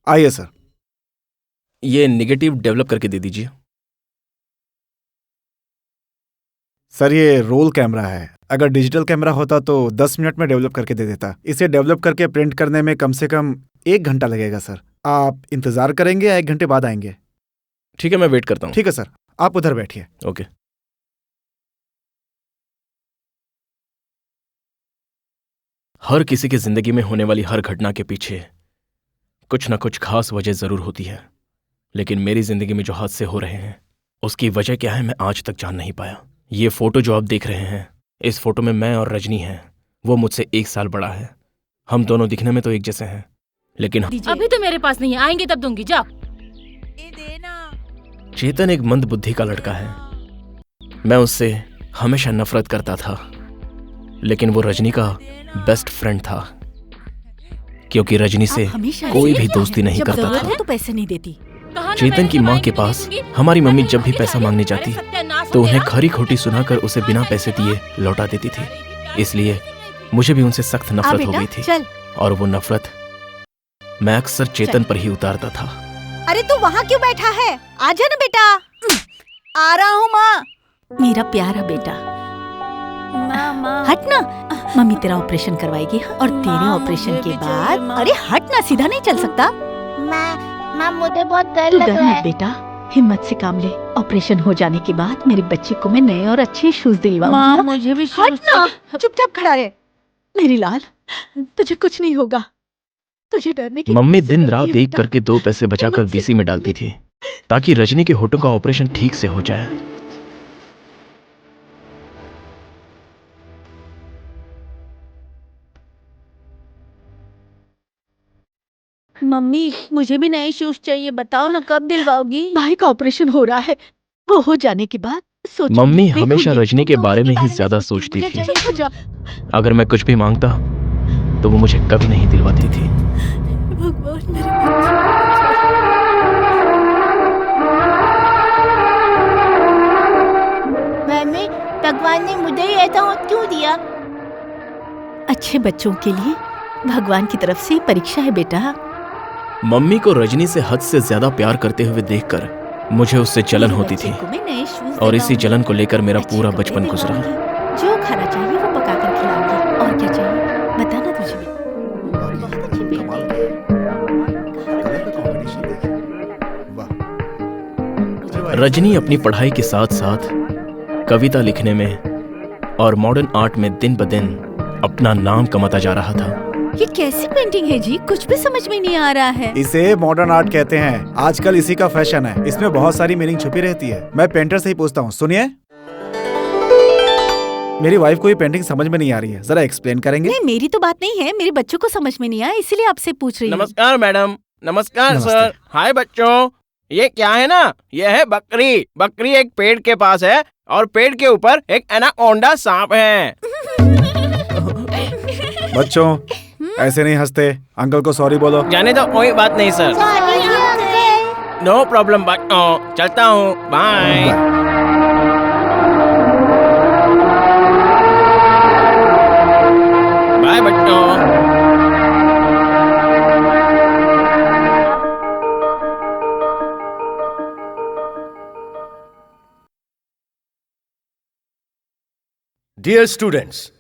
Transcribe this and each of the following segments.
आइए सर। ये negative develop करके दे दीजिए। सर ये रोल कैमरा है, अगर डिजिटल कैमरा होता तो 10 मिनट में डेवलप करके दे देता। इसे डेवलप करके प्रिंट करने में कम से कम 1 घंटा लगेगा सर। आप इंतजार करेंगे या 1 घंटे बाद आएंगे? ठीक है, मैं वेट करता हूँ। ठीक है सर, आप उधर बैठिए। ओके। हर किसी की जिंदगी में होने वाली हर घटना के पीछे कुछ ना कुछ खास वजह जरूर होती है, लेकिन मेरी जिंदगी में जो हादसे हो रहे हैं उसकी वजह क्या है मैं आज तक जान नहीं पाया। ये फोटो जो आप देख रहे हैं, इस फोटो में मैं और रजनी हैं। वो मुझसे 1 साल बड़ा है। हम दोनों दिखने में तो एक जैसे हैं, लेकिन अभी तो मेरे पास नहीं है, आएंगे तब दूंगी, जाओ। चेतन एक मंद बुद्धि का लड़का है। मैं उससे हमेशा नफरत करता था, लेकिन वो रजनी का बेस्ट फ्रेंड था, क्योंकि रजनी से कोई भी दोस्ती नहीं करता था। तो पैसे नहीं देती। चेतन की माँ के पास हमारी मम्मी जब भी पैसा मांगने जाती तो उन्हें खरी खोटी सुनाकर उसे बिना पैसे दिए लौटा देती थी। इसलिए मुझे भी उनसे सख्त नफरत हो गई थी, और वो नफरत मैं अक्सर चेतन पर ही उतारता था। अरे तू वहाँ क्यों बैठा है? आजा ना बेटा। आ रहा हूँ माँ। मेरा प्यारा बेटा, हट ना। मम्मी तेरा ऑपरेशन करवाएगी और तेरे ऑपरेशन के बाद, अरे हट ना, सीधा नहीं चल सकता। माँ मुझे बहुत डर लग रहा है। बेटा हिम्मत से काम ले। ऑपरेशन हो जाने के बाद मेरे बच्चे को मैं नए और अच्छे शूज दिलवाऊंगा। मुझे भी हट ना, चुपचाप खड़ा रहे। मेरी लाल, तुझे कुछ नहीं होगा, तुझे डरने की। मम्मी दिन रात एक करके 2 पैसे बचाकर वीसी में डालती थी ताकि रजनी के होठों का ऑपरेशन ठीक से हो जाए। मम्मी मुझे भी नए शूज चाहिए, बताओ ना कब दिलवाओगी? भाई का ऑपरेशन हो रहा है, वो हो जाने के बाद सोचूंगी। मम्मी देखो हमेशा ये, रजनी के तुम बारे में उसके ही बारे ज्यादा सोचती सोचती थी। थी। जा। अगर मैं कुछ भी मांगता तो वो मुझे कभी नहीं दिलवाती थी। भगवान मेरे मम्मी भगवान ने मुझे ही ऐसा होत क्यों दिया? अच्छे बच्चों के लिए भगवान की तरफ से परीक्षा है बेटा। मम्मी को रजनी से हद से ज्यादा प्यार करते हुए देखकर मुझे उससे जलन होती थी, और इसी जलन को लेकर मेरा पूरा बचपन गुजरा। जो खाना चाहिए वो पका कर खिलाऊंगी। और क्या चाहिए बताना तुझे भी। बहुत अच्छी बेटी। रजनी अपनी पढ़ाई के साथ साथ कविता लिखने में और मॉडर्न आर्ट में दिन ब दिन अपना नाम कमाता जा रहा था। ये कैसी पेंटिंग है जी? कुछ भी समझ में नहीं आ रहा है। इसे मॉडर्न आर्ट कहते हैं। आजकल इसी का फैशन है। इसमें बहुत सारी मीनिंग छुपी रहती है। मैं पेंटर से ही पूछता हूँ। सुनिए, मेरी वाइफ को ये पेंटिंग समझ में नहीं आ रही है, जरा एक्सप्लेन करेंगे? नहीं, मेरी तो बात नहीं है, मेरे बच्चों को समझ में नहीं आया, इसीलिए आपसे पूछ रही हूँ। नमस्कार मैडम। नमस्कार नमस्ते। सर। हाय बच्चों, ये क्या है ना, ये है बकरी। बकरी एक पेड़ के पास है और पेड़ के ऊपर एक एनाकोंडा सांप है। बच्चों ऐसे नहीं हंसते। अंकल को सॉरी बोलो। जाने तो कोई बात नहीं सर। नो प्रॉब्लम बच्चों, चलता हूँ, बाय। बाय बच्चों। Dear students,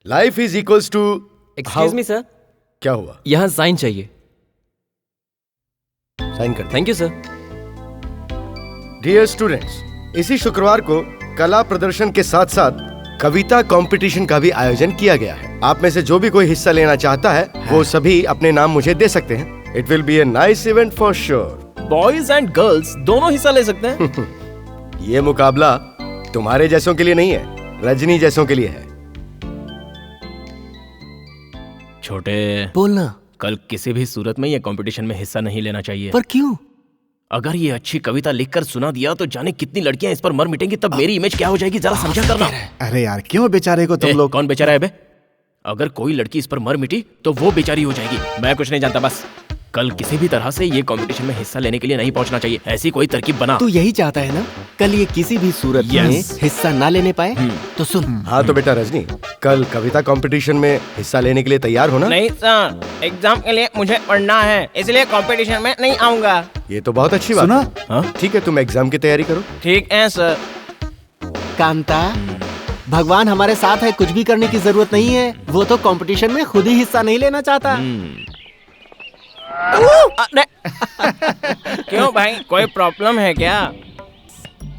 life is equals to. Excuse me sir, क्या हुआ? यहाँ साइन चाहिए। साइन कर। Thank you sir. Dear students, इसी शुक्रवार को कला प्रदर्शन के साथ साथ कविता कंपटीशन का भी आयोजन किया गया है। आप में से जो भी कोई हिस्सा लेना चाहता है वो सभी अपने नाम मुझे दे सकते हैं। It will be a nice event for sure. Boys and girls दोनों हिस्सा ले सकते हैं। ये मुकाबला तुम्हारे जैसों के लिए नहीं है, रजनी जैसों के लिए है। छोटे, बोलना। कल किसी भी सूरत में ये कंपटीशन में हिस्सा नहीं लेना चाहिए। पर क्यों? अगर ये अच्छी कविता लिखकर सुना दिया तो जाने कितनी लड़कियां इस पर मर मिटेंगी, तब मेरी इमेज क्या हो जाएगी, जरा समझा करना। अरे यार क्यों बेचारे को तुम लोग। कौन बेचारा है बे? अगर कोई लड़की इस पर मर मिटी तो वो बेचारी हो जाएगी। मैं कुछ नहीं जानता, बस कल किसी भी तरह से ये कंपटीशन में हिस्सा लेने के लिए नहीं पहुंचना चाहिए। ऐसी कोई तरकीब बना। तू यही चाहता है ना, कल ये किसी भी सूरत में हिस्सा ना लेने पाए। तो सुन। हाँ तो बेटा रजनी, कल कविता कंपटीशन में हिस्सा लेने के लिए तैयार हो ना? नहीं सर, एग्जाम के लिए मुझे पढ़ना है, इसलिए कंपटीशन में नहीं आऊंगा। ये तो बहुत अच्छी बात है। हाँ? ठीक है, तुम एग्जाम की तैयारी करो। ठीक है सर। कांता, भगवान हमारे साथ है, कुछ भी करने की जरूरत नहीं है। वो तो कंपटीशन में खुद ही हिस्सा नहीं लेना चाहता। क्यों भाई, कोई प्रॉब्लम है क्या?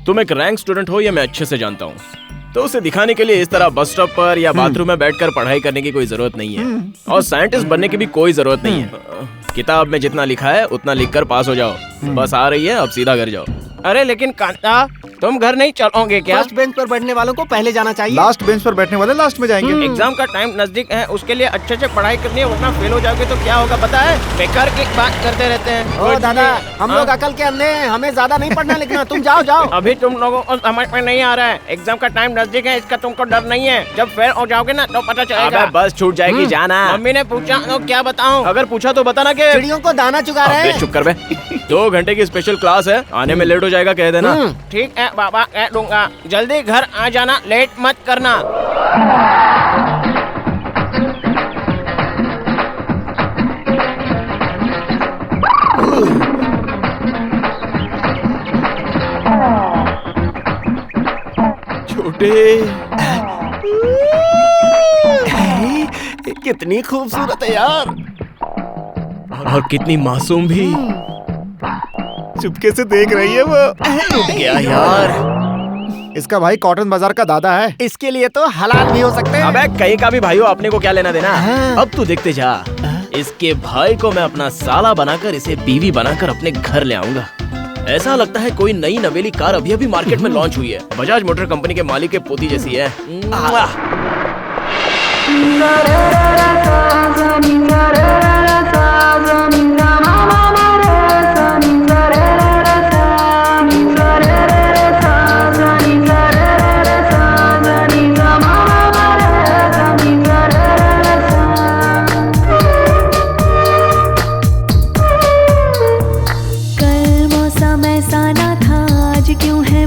तुम एक रैंक स्टूडेंट हो, ये मैं अच्छे से जानता हूँ। तो उसे दिखाने के लिए इस तरह बस स्टॉप पर या बाथरूम में बैठकर पढ़ाई करने की कोई जरूरत नहीं है। और साइंटिस्ट बनने की भी कोई जरूरत नहीं है। किताब में जितना लिखा है उतना लिखकर पास हो जाओ। बस आ रही है, अब सीधा घर जाओ। अरे लेकिन कांता, तुम घर नहीं चलोगे क्या? फर्स्ट बेंच पर बैठने वालों को पहले जाना चाहिए। लास्ट बेंच पर बैठने वाले लास्ट में जाएंगे। एग्जाम का टाइम नजदीक है, उसके लिए अच्छे से पढ़ाई करनी है, वरना फेल हो जाओगे तो क्या होगा पता है? बेकार की बात करते रहते हैं। ओ दादा, हम लोग अकल के अंधे हैं, हमें ज्यादा नहीं पढ़ना लिखना। तुम जाओ जाओ। अभी तुम लोगों को समझ में नहीं आ रहा है, एग्जाम का टाइम नजदीक है, इसका तुमको डर नहीं है। जब फेल हो जाओगे ना तो पता चलेगा। अबे बस छूट जाएगी, जाना। मम्मी ने पूछा तो क्या बताऊं? अगर पूछा तो बताना कि चिड़ियों को दाना चुगा रहे हैं। चुप कर बे। 2 घंटे की स्पेशल क्लास है, आने में लेट हो जाएगा कह देना। ठीक है बाबा, कह दूंगा। जल्दी घर आ जाना, लेट मत करना। छोटे, कितनी खूबसूरत है यार, और कितनी मासूम भी। चुपके से देख रही है वो। टूट गया यार। इसका भाई कॉटन बाजार का दादा है। इसके लिए तो हलाल भी हो सकते हैं। अबे कहीं का भी भाई हो, अपने को क्या लेना देना। अब तू देखते जा, इसके भाई को मैं अपना साला बनाकर, इसे बीवी बनाकर अपने घर ले आऊंगा। ऐसा लगता है कोई नई नवेली कार अभी अभी मार्केट में लॉन्च हुई है। बजाज मोटर कंपनी के मालिक के पोती जैसी है।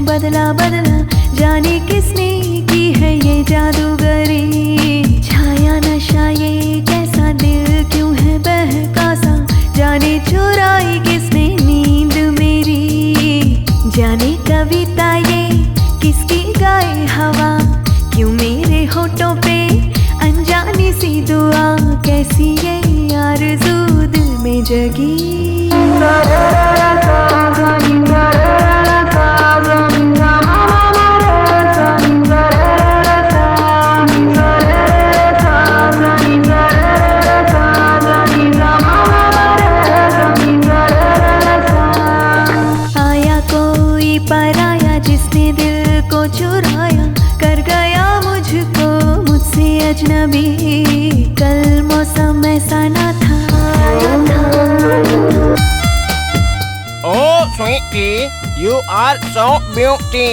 बदला बदला, जाने किसने की है ये जादूगरी। छाया नशा ये कैसा दिल क्यों है बहका सा, जाने चुराई किसने नींद मेरी। जाने कविता ये किसकी गाए हवा, क्यों मेरे होठों पे अनजानी सी दुआ। कैसी ये आरज़ू दिल में जगी। आया कोई पराया जिसने दिल को चुराया, कर गया मुझको मुझसे अजनबी। कल मौसम ऐसा ना था। Oh sweetie, you are so beauty.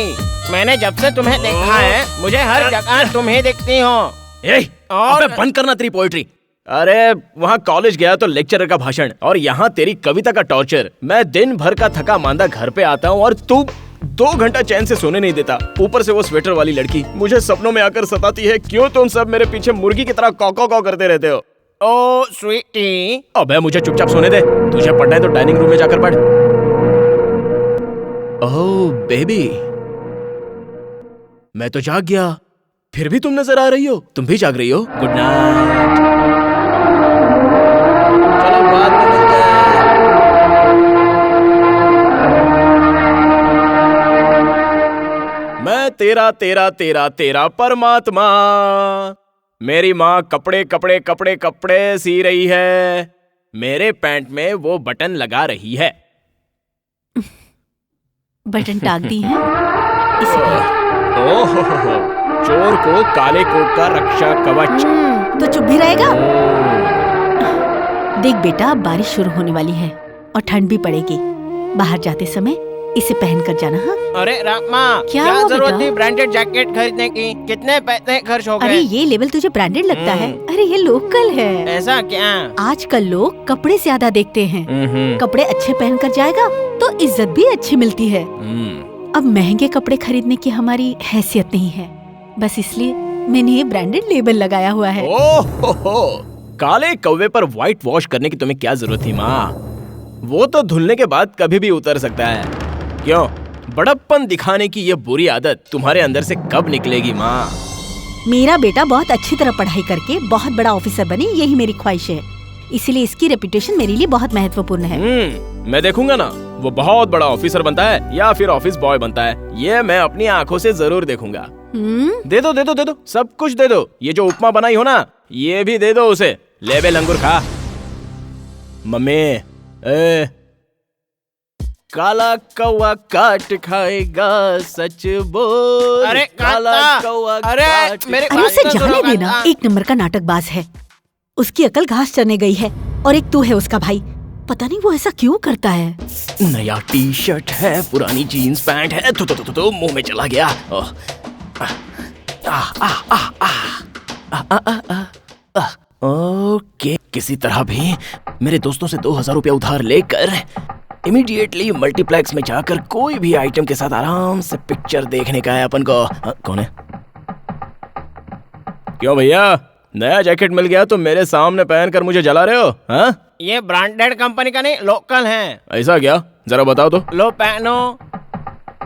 मैंने जब से तुम्हें देखा है, मुझे हर जगह तुम ही दिखती हो। अबे बंद करना तेरी पोएट्री। अरे वहाँ कॉलेज गया तो लेक्चरर का भाषण, और यहाँ तेरी कविता का टॉर्चर। मैं दिन भर का थका मांदा घर पे आता हूँ और तू 2 घंटा चैन से सोने नहीं देता। ऊपर से वो स्वेटर वाली लड़की मुझे सपनों में आकर सताती है। क्यों तुम सब मेरे पीछे मुर्गी की तरह कौ कौ कौ करते रहते हो? ओ स्वीटी, अबे मुझे चुपचाप सोने दे। तुझे पढ़ना है तो डाइनिंग रूम में जाकर पढ़। ओह बेबी, मैं तो जाग गया, फिर भी तुम नजर आ रही हो। तुम भी जाग रही हो? Good night. चलो बाद में मिलते हैं। मैं तेरा तेरा तेरा तेरा परमात्मा। मेरी माँ कपड़े कपड़े कपड़े कपड़े सी रही है, मेरे पैंट में वो बटन लगा रही है। बटन टाक दी है। ओह, चोर को काले कोट का रक्षा कवच। तो चुप भी रहेगा? देख बेटा, अब बारिश शुरू होने वाली है और ठंड भी पड़ेगी। बाहर जाते समय इसे पहन कर जाना। हाँ अरे रामा, क्या क्या हुआ जरूरत बेटा? थी ब्रांडेड जैकेट खरीदने की? कितने पैसे खर्च हो अरे गए? ये लेबल तुझे ब्रांडेड लगता है? अरे ये लोकल है। ऐसा क्या? आजकल लोग कपड़े ज्यादा देखते हैं। कपड़े अच्छे पहन कर जाएगा तो इज्जत भी अच्छी मिलती है। अब महंगे कपड़े खरीदने की हमारी हैसियत नहीं है, बस इसलिए मैंने ये ब्रांडेड लेबल लगाया हुआ है। ओहो, काले कौवे पर व्हाइट वॉश करने की तुम्हें क्या जरूरत थी माँ? वो तो धुलने के बाद कभी भी उतर सकता है। क्यों? बड़प्पन दिखाने की ये बुरी आदत तुम्हारे अंदर से कब निकलेगी माँ? मेरा बेटा बहुत अच्छी तरह पढ़ाई करके बहुत बड़ा ऑफिसर बने, यही मेरी ख्वाहिश है। इसलिए इसकी रेपुटेशन मेरे लिए बहुत महत्वपूर्ण है। मैं देखूंगा ना वो बहुत बड़ा ऑफिसर बनता है या फिर ऑफिस बॉय बनता है, ये मैं अपनी आंखों से जरूर देखूंगा। दे दो दे दो दे दो, सब कुछ दे दो। ये जो उपमा बनाई हो ना, ये भी दे दो उसे। ले बे लंगूर खा। मम्मी, काला कौवा काट खाएगा, सच बोल। अरे काला कांता, कौवा अरे काट मेरे अरे उसे जाने देना, एक नंबर का नाटकबाज है। उसकी अकल घास चरने गई है और एक तू है उसका भाई। पता नहीं वो ऐसा क्यों करता है। नया टी शर्ट है, पुरानी जीन्स पैंट है, तो मुंह में चला गया। ओके, किसी तरह भी मेरे दोस्तों से 2000 रुपया उधार लेकर इमीडिएटली मल्टीप्लेक्स में जाकर कोई भी आइटम के साथ आराम से पिक्चर देखने का है अपन को। कौन है? क्यों भैया, नया जैकेट मिल गया तो मेरे सामने पहन कर मुझे जला रहे हो? हाँ, ये ब्रांडेड कंपनी का नहीं, लोकल है। ऐसा क्या? जरा बताओ तो। लो पहनो,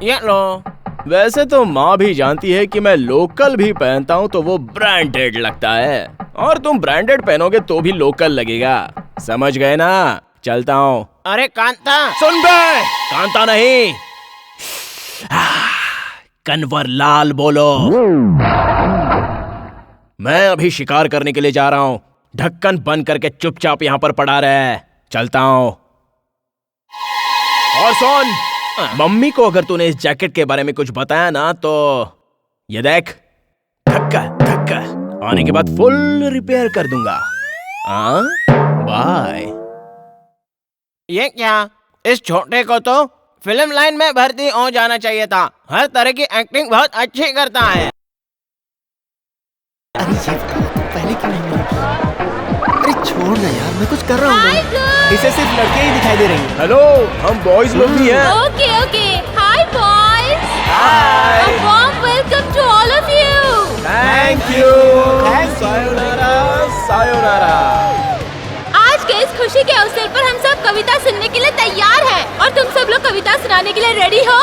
ये लो। वैसे तो माँ भी जानती है कि मैं लोकल भी पहनता हूँ तो वो ब्रांडेड लगता है, और तुम ब्रांडेड पहनोगे तो भी लोकल लगेगा। समझ गए ना? चलता हूँ। अरे कांता, सुन बे, कांता नहीं, कन्वर लाल बोलो। मैं अभी शिकार करने के लिए जा रहा हूँ। ढक्कन बंद करके चुपचाप यहाँ पर पड़ा रहे। चलता हूँ। और सुन, मम्मी को अगर तूने इस जैकेट के बारे में कुछ बताया ना तो ये देख, धक्का धक्का आने के बाद फुल रिपेयर कर दूंगा। बाय। ये क्या? इस छोटे को तो फिल्म लाइन में भर्ती हो जाना चाहिए था। हर तरह की एक्टिंग बहुत अच्छी करता है। अरे ये पहले क्यों नहीं मिली? अरे छोड़ ना यार, मैं कुछ कर रहा हूँ। इसे सिर्फ लड़के ही दिखाई दे रही हैं। हेलो, हम बॉयज लोग भी हैं। Okay okay, hi boys. Hi. A warm welcome to all of you. Thank you. Sayonara, sayonara. आज के इस खुशी के अवसर पर हम सब कविता सुनने के लिए तैयार हैं, और तुम सब लोग कविता सुनाने के लिए रेडी हो?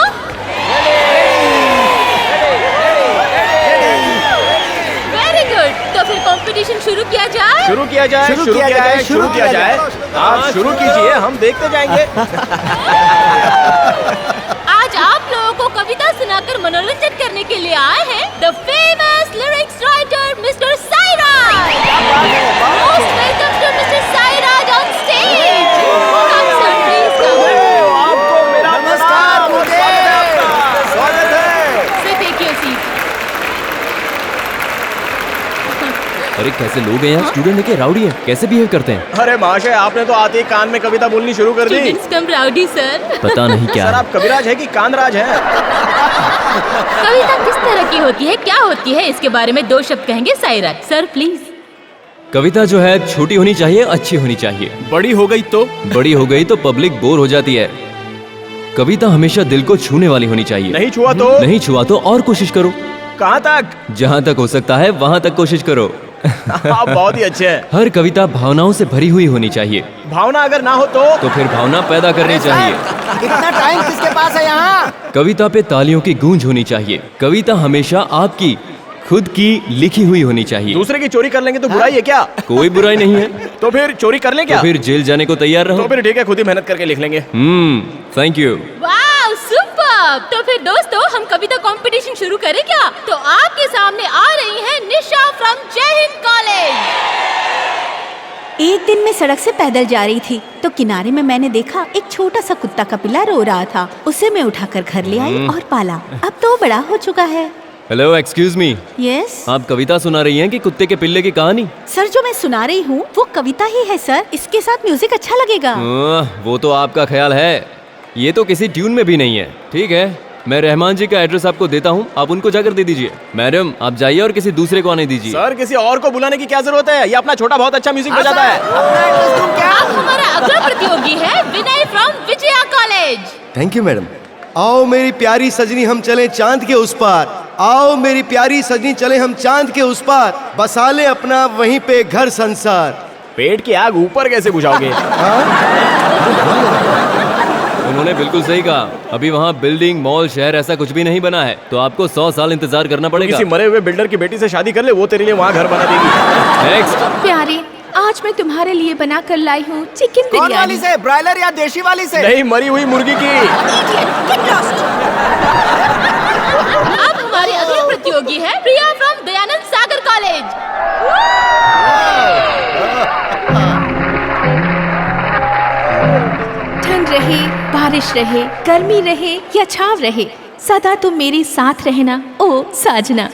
Very good. तो फिर कंपटीशन शुरू किया जाए? शुरू किया जाए, शुरू किया जाए, शुरू किया जाए। आप शुरू कीजिए, हम देखते जाएंगे। आज आप लोगों को कविता सुनाकर मनोरंजन करने के लिए आए हैं the famous lyrics writer mister Sairaj. Most welcome to mister Sairaj on stage. Come sir, please come. आपको मेरा नमस्कार, स्वागत है। Sir take your seat. अरे कैसे लोग हैं यहाँ? स्टूडेंट लेके राउडी हैं, कैसे बिहेव करते हैं? अरे महाशय, आपने तो आते ही कान में कविता बोलनी शुरू कर दी। स्टूडेंट्स कम राउडी सर। पता नहीं क्या सर, है। आप कविराज है कि कानराज है? कविता किस तरह की होती है, क्या होती है, इसके बारे में 2 शब्द कहेंगे साईराज सर, प्लीज। कविता जो है छोटी होनी चाहिए, अच्छी होनी चाहिए। बड़ी हो गई तो? बड़ी हो गई तो पब्लिक बोर हो जाती है। कविता हमेशा दिल को छूने वाली होनी चाहिए। नहीं छुआ तो? नहीं छुआ तो और कोशिश करो। कहाँ तक? जहाँ तक हो सकता है वहाँ तक कोशिश करो। आप बहुत ही अच्छे हैं। हर कविता भावनाओं से भरी हुई होनी चाहिए। भावना अगर ना हो तो फिर भावना पैदा करनी चाहिए। इतना टाइम किसके पास है यहाँ? कविता पे तालियों की गूंज होनी चाहिए। कविता हमेशा आपकी खुद की लिखी हुई होनी चाहिए। दूसरे की चोरी कर लेंगे तो बुराई है क्या? कोई बुराई नहीं है। तो फिर चोरी कर लें क्या? तो फिर जेल जाने को तैयार रहो। तो फिर ठीक है, खुद ही मेहनत करके लिख लेंगे। Thank you. Wow, super. तो फिर दोस्तों, हम कविता कंपटीशन शुरू करें क्या? तो आपके सामने आ रही है निशा फ्रॉम जय हिंद कॉलेज। एक दिन मैं सड़क से पैदल जा रही थी तो किनारे में मैंने देखा एक छोटा सा कुत्ता का पिल्ला रो रहा था। उसे मैं उठाकर घर ले आई और पाला। अब तो वो बड़ा हो चुका है। Hello, excuse me. यस। आप कविता सुना रही हैं कि कुत्ते के पिल्ले की कहानी? सर, जो मैं सुना रही हूँ वो कविता ही है सर। इसके साथ म्यूजिक अच्छा लगेगा। वो तो आपका ख्याल है। ये तो किसी ट्यून में भी नहीं है। ठीक है, मैं रहमान जी का एड्रेस आपको देता हूँ, आप उनको जाकर दे दीजिए। मैडम आप जाइए और किसी दूसरे को आने दीजिए। सर किसी और को बुलाने की क्या जरूरत है, ये अपना छोटा बहुत अच्छा म्यूजिक बजाता है। अब हमारा अगला प्रतियोगी है Vinay from Vijaya college. Thank you madam. आओ मेरी प्यारी सजनी हम चले चांद के उस पार, आओ मेरी प्यारी सजनी चले हम चांद के उस पार, बसा ले अपना वहीं पे घर संसार। पेट की आग ऊपर कैसे बुझाओगे? उन्होंने बिल्कुल सही कहा। अभी वहाँ बिल्डिंग, मॉल, शहर ऐसा कुछ भी नहीं बना है, तो आपको 100 साल इंतजार करना पड़ेगा। किसी मरे हुए बिल्डर की बेटी से शादी कर ले, वो तेरे लिए वहाँ घर बना देगी। नेक्स्ट। प्यारे, आज मैं तुम्हारे लिए बना कर लाई हूँ चिकन कौन वाली बिरयानी। से, ब्रायलर या देशी वाली से? नहीं, मरी हुई मुर्गी की। अब हमारे अगले प्रतियोगी है प्रिया फ्रॉम दयानंद सागर कॉलेज। ठंड रहे, बारिश रहे, गर्मी रहे या छाव रहे, सदा तुम मेरे साथ रहना ओ साजना।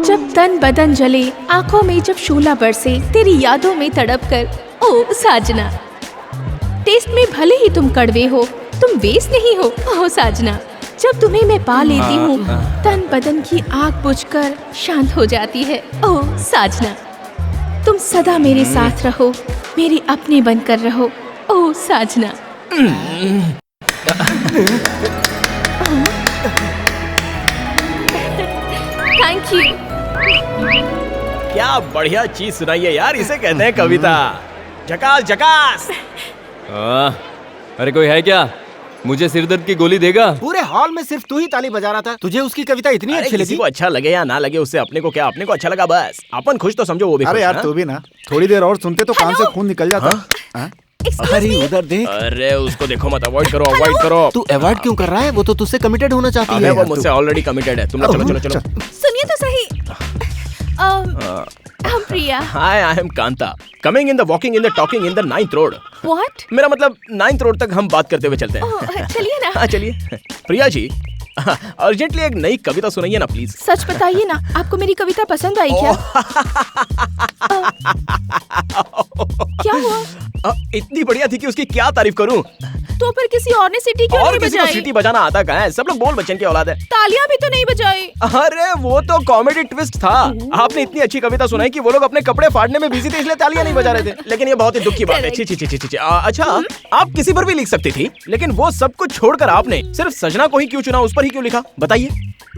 जब तन बदन जले, आंखों में जब शोला बरसे, तेरी यादों में तड़प कर ओ साजना। टेस्ट में भले ही तुम कड़वे हो, तुम बेस नहीं हो ओ साजना। जब तुम्हें मैं पा लेती हूँ, तन बदन की आग बुझकर शांत हो जाती है ओ साजना। तुम सदा मेरे साथ रहो, मेरे अपने बनकर रहो ओ साजना। Thank you. क्या बढ़िया चीज सुनाई है यार, इसे कहते हैं कविता। झकास झकास। अरे कोई है क्या? मुझे सिरदर्द की गोली देगा? पूरे हॉल में सिर्फ तू ही ताली बजा रहा था, तुझे उसकी कविता इतनी अच्छी किसी लगी? को अच्छा लगे या ना लगे उससे अपने को क्या, अपने को अच्छा लगा बस। अपन खुश तो समझो वो भी अरे खुश, यार हाँ? तू भी ना थोड़ी देर और सुनते तो कान से खून निकल जाता। हाँ? अरे उधर देख। अरे उसको देखो मत, अवॉइड करो, अवॉइड करो। तू अवॉइड क्यों कर रहा है? वो तो तुझसे कमिटेड होना चाहती अरे है। वो मुझसे ऑलरेडी कमिटेड है। तुम लोग चलो चलो चलो। सुनिए तो सही। हम Priya. Hi, I am Kanta, coming in the walking in the talking in the 9th road. What? मेरा मतलब 9th रोड तक हम बात करते हुए चलते हैं। चलिए ना। हाँ चलिए। प्रिया जी, अर्जेंटली एक नई कविता सुनाइए ना प्लीज। सच बताइए ना, आपको मेरी कविता पसंद आई क्या? क्या हुआ? इतनी बढ़िया थी कि उसकी क्या तारीफ करूं। तो फिर किसी और ने सीटी क्यों और नहीं किसी को बजाई? सीटी बजाना आता कहाँ है? सब लोग बोल बच्चन की औलाद है। तालियां भी तो नहीं बजाई। अरे वो तो कॉमेडी ट्विस्ट था। आपने इतनी अच्छी कविता सुनाई कि वो लोग अपने कपड़े फाड़ने में बिजी थे, इसलिए तालियां नहीं बजा रहे थे। लेकिन ये बहुत ही दुख की बात है। छी छी छी छी छी। अच्छा, आप किसी पर भी लिख सकती थी, लेकिन वो सब कुछ छोड़कर आपने सिर्फ सजना को ही क्यों चुना, उस पर ही क्यों लिखा, बताइए।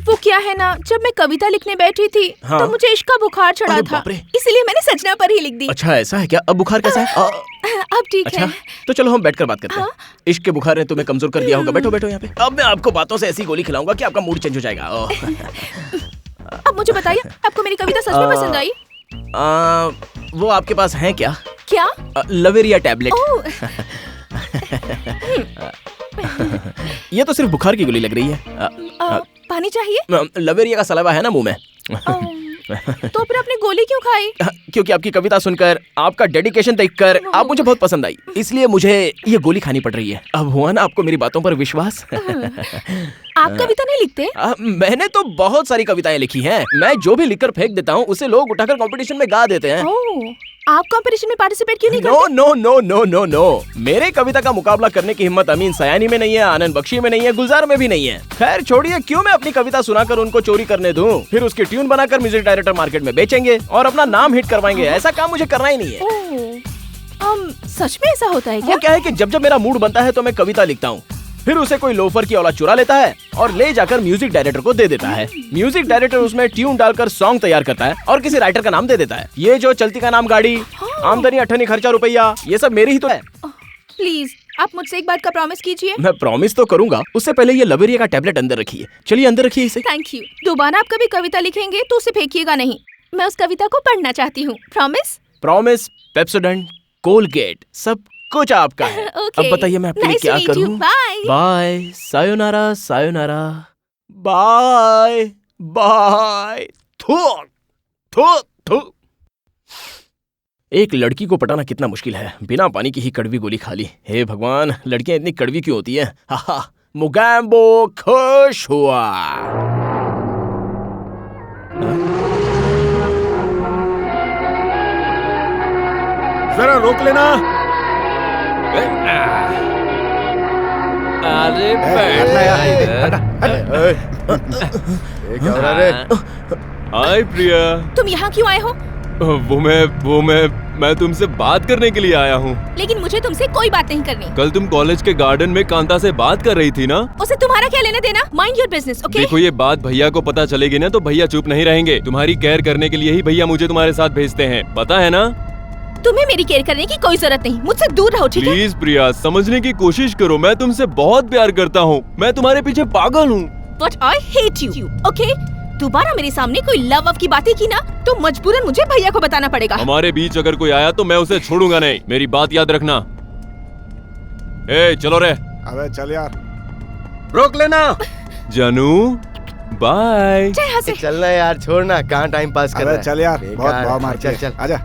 वो क्या है ना, जब मैं कविता लिखने बैठी थी हाँ। तो मुझे इश्क का बुखार चढ़ा अरे था, बाप रे। इसलिए मैंने सजना पर ही लिख दी। अच्छा ऐसा है क्या? अब बुखार कैसा है? अब ठीक अच्छा है। तो चलो हम बैठकर बात करते हैं। इश्क के बुखार ने तुम्हें कमजोर कर दिया होगा। बैठो बैठो यहाँ पे। अब मैं आपको बातों से ऐसी गोली खिलाऊंगा कि आपका मूड चेंज हो जाएगा। अब मुझे बताइए, आपको मेरी कविता सच में पसंद आई? वो आपके पास है क्या? क्या? लवेरिया टैबलेट। ओह, ये तो सिर्फ बुखार की गोली लग रही है। पानी चाहिए? लवेरिया का सलावा है ना मुंह में। तो फिर आपने गोली क्यों खाई? क्योंकि आपकी कविता सुनकर, आपका डेडिकेशन देखकर आप मुझे बहुत पसंद आई, इसलिए मुझे ये गोली खानी पड़ रही है। अब हुआ ना आपको मेरी बातों पर विश्वास? आप कविता नहीं लिखते? मैंने तो बहुत सारी कविताएं लिखी हैं। मैं जो भी लिखकर फेंक देता हूँ उसे लोग उठाकर कंपटीशन में गा देते हैं। ओह, आप कंपटीशन में पार्टिसिपेट क्यों नहीं नो करते? No no no no no, मेरे कविता का मुकाबला करने की हिम्मत अमीन सयानी में नहीं है, आनंद बख्शी में नहीं है, गुलजार में भी नहीं है। खैर छोड़िए, क्यों मैं अपनी कविता सुनाकर उनको चोरी करने दूं? फिर उसकी ट्यून बनाकर म्यूजिक डायरेक्टर मार्केट में बेचेंगे और अपना नाम हिट करवाएंगे। ऐसा काम मुझे करना ही नहीं है। सच में ऐसा होता है वो क्या है कि जब जब मेरा मूड बनता है तो मैं कविता लिखता हूँ, फिर उसे कोई लोफर की औलाद चुरा लेता है और ले जाकर म्यूजिक डायरेक्टर को दे देता है। म्यूजिक डायरेक्टर उसमें ट्यून डालकर सॉन्ग तैयार करता है और किसी राइटर का नाम दे देता है। ये जो चलती का नाम गाड़ी, आमदनी अठनी खर्चा रुपया, ये सब मेरी ही तो है। प्लीज आप मुझसे एक बात का प्रॉमिस कीजिए। मैं प्रॉमिस तो करूंगा, उससे पहले ये लवेरिया का टैबलेट अंदर रखिए। चलिए अंदर रखिए इसे। Thank you. दोबारा आप कभी कविता लिखेंगे तो उसे फेंकिएगा नहीं, मैं उस कविता को पढ़ना चाहती हूँ। प्रॉमिस? प्रॉमिस, पेप्सोडेंट, कोलगेट, सब कुछ आपका है। अब बताइए मैं आपके लिए क्या करूं? Bye, sayonara sayonara, bye bye. थू थू थू। एक लड़की को पटाना कितना मुश्किल है, बिना पानी की ही कड़वी गोली खा ली। हे भगवान, लड़कियां इतनी कड़वी क्यों होती हैं? हाहा, मुगैम्बो खुश हुआ। जरा रोक लेना। अरे क्या हो रहा है? हाय प्रिया। तुम यहाँ क्यों आए हो? वो मैं तुमसे बात करने के लिए आया हूँ। लेकिन मुझे तुमसे कोई बात नहीं करनी। कल तुम कॉलेज के गार्डन में कांता से बात कर रही थी ना? उसे तुम्हारा क्या लेना देना? Mind your business, okay? देखो ये बात भैया को पता चलेगी ना तो भैया चुप नहीं रहेंगे। तुम्हारी केयर करने के लिए ही भैया मुझे तुम्हारे साथ भेजते हैं, पता है ना? तुम्हें मेरी केयर करने की कोई जरूरत नहीं, मुझसे दूर रहो, ठीक है? प्लीज प्रिया समझने की कोशिश करो, मैं तुमसे बहुत प्यार करता हूँ, मैं तुम्हारे पीछे पागल हूँ। But I hate you, okay? दोबारा मेरे सामने कोई लव की बातें की ना तो मजबूरन मुझे भैया को बताना पड़ेगा। हमारे बीच अगर कोई आया तो मैं उसे छोड़ूंगा नहीं, मेरी बात याद रखना। ए चलो रे। अबे चल यार, रोक लेना। जानू बाय। चलना यार, छोड़ना, कहाँ टाइम पास कर रहा अबे है? चल यार, बहुत भाव मार चल चल आजा।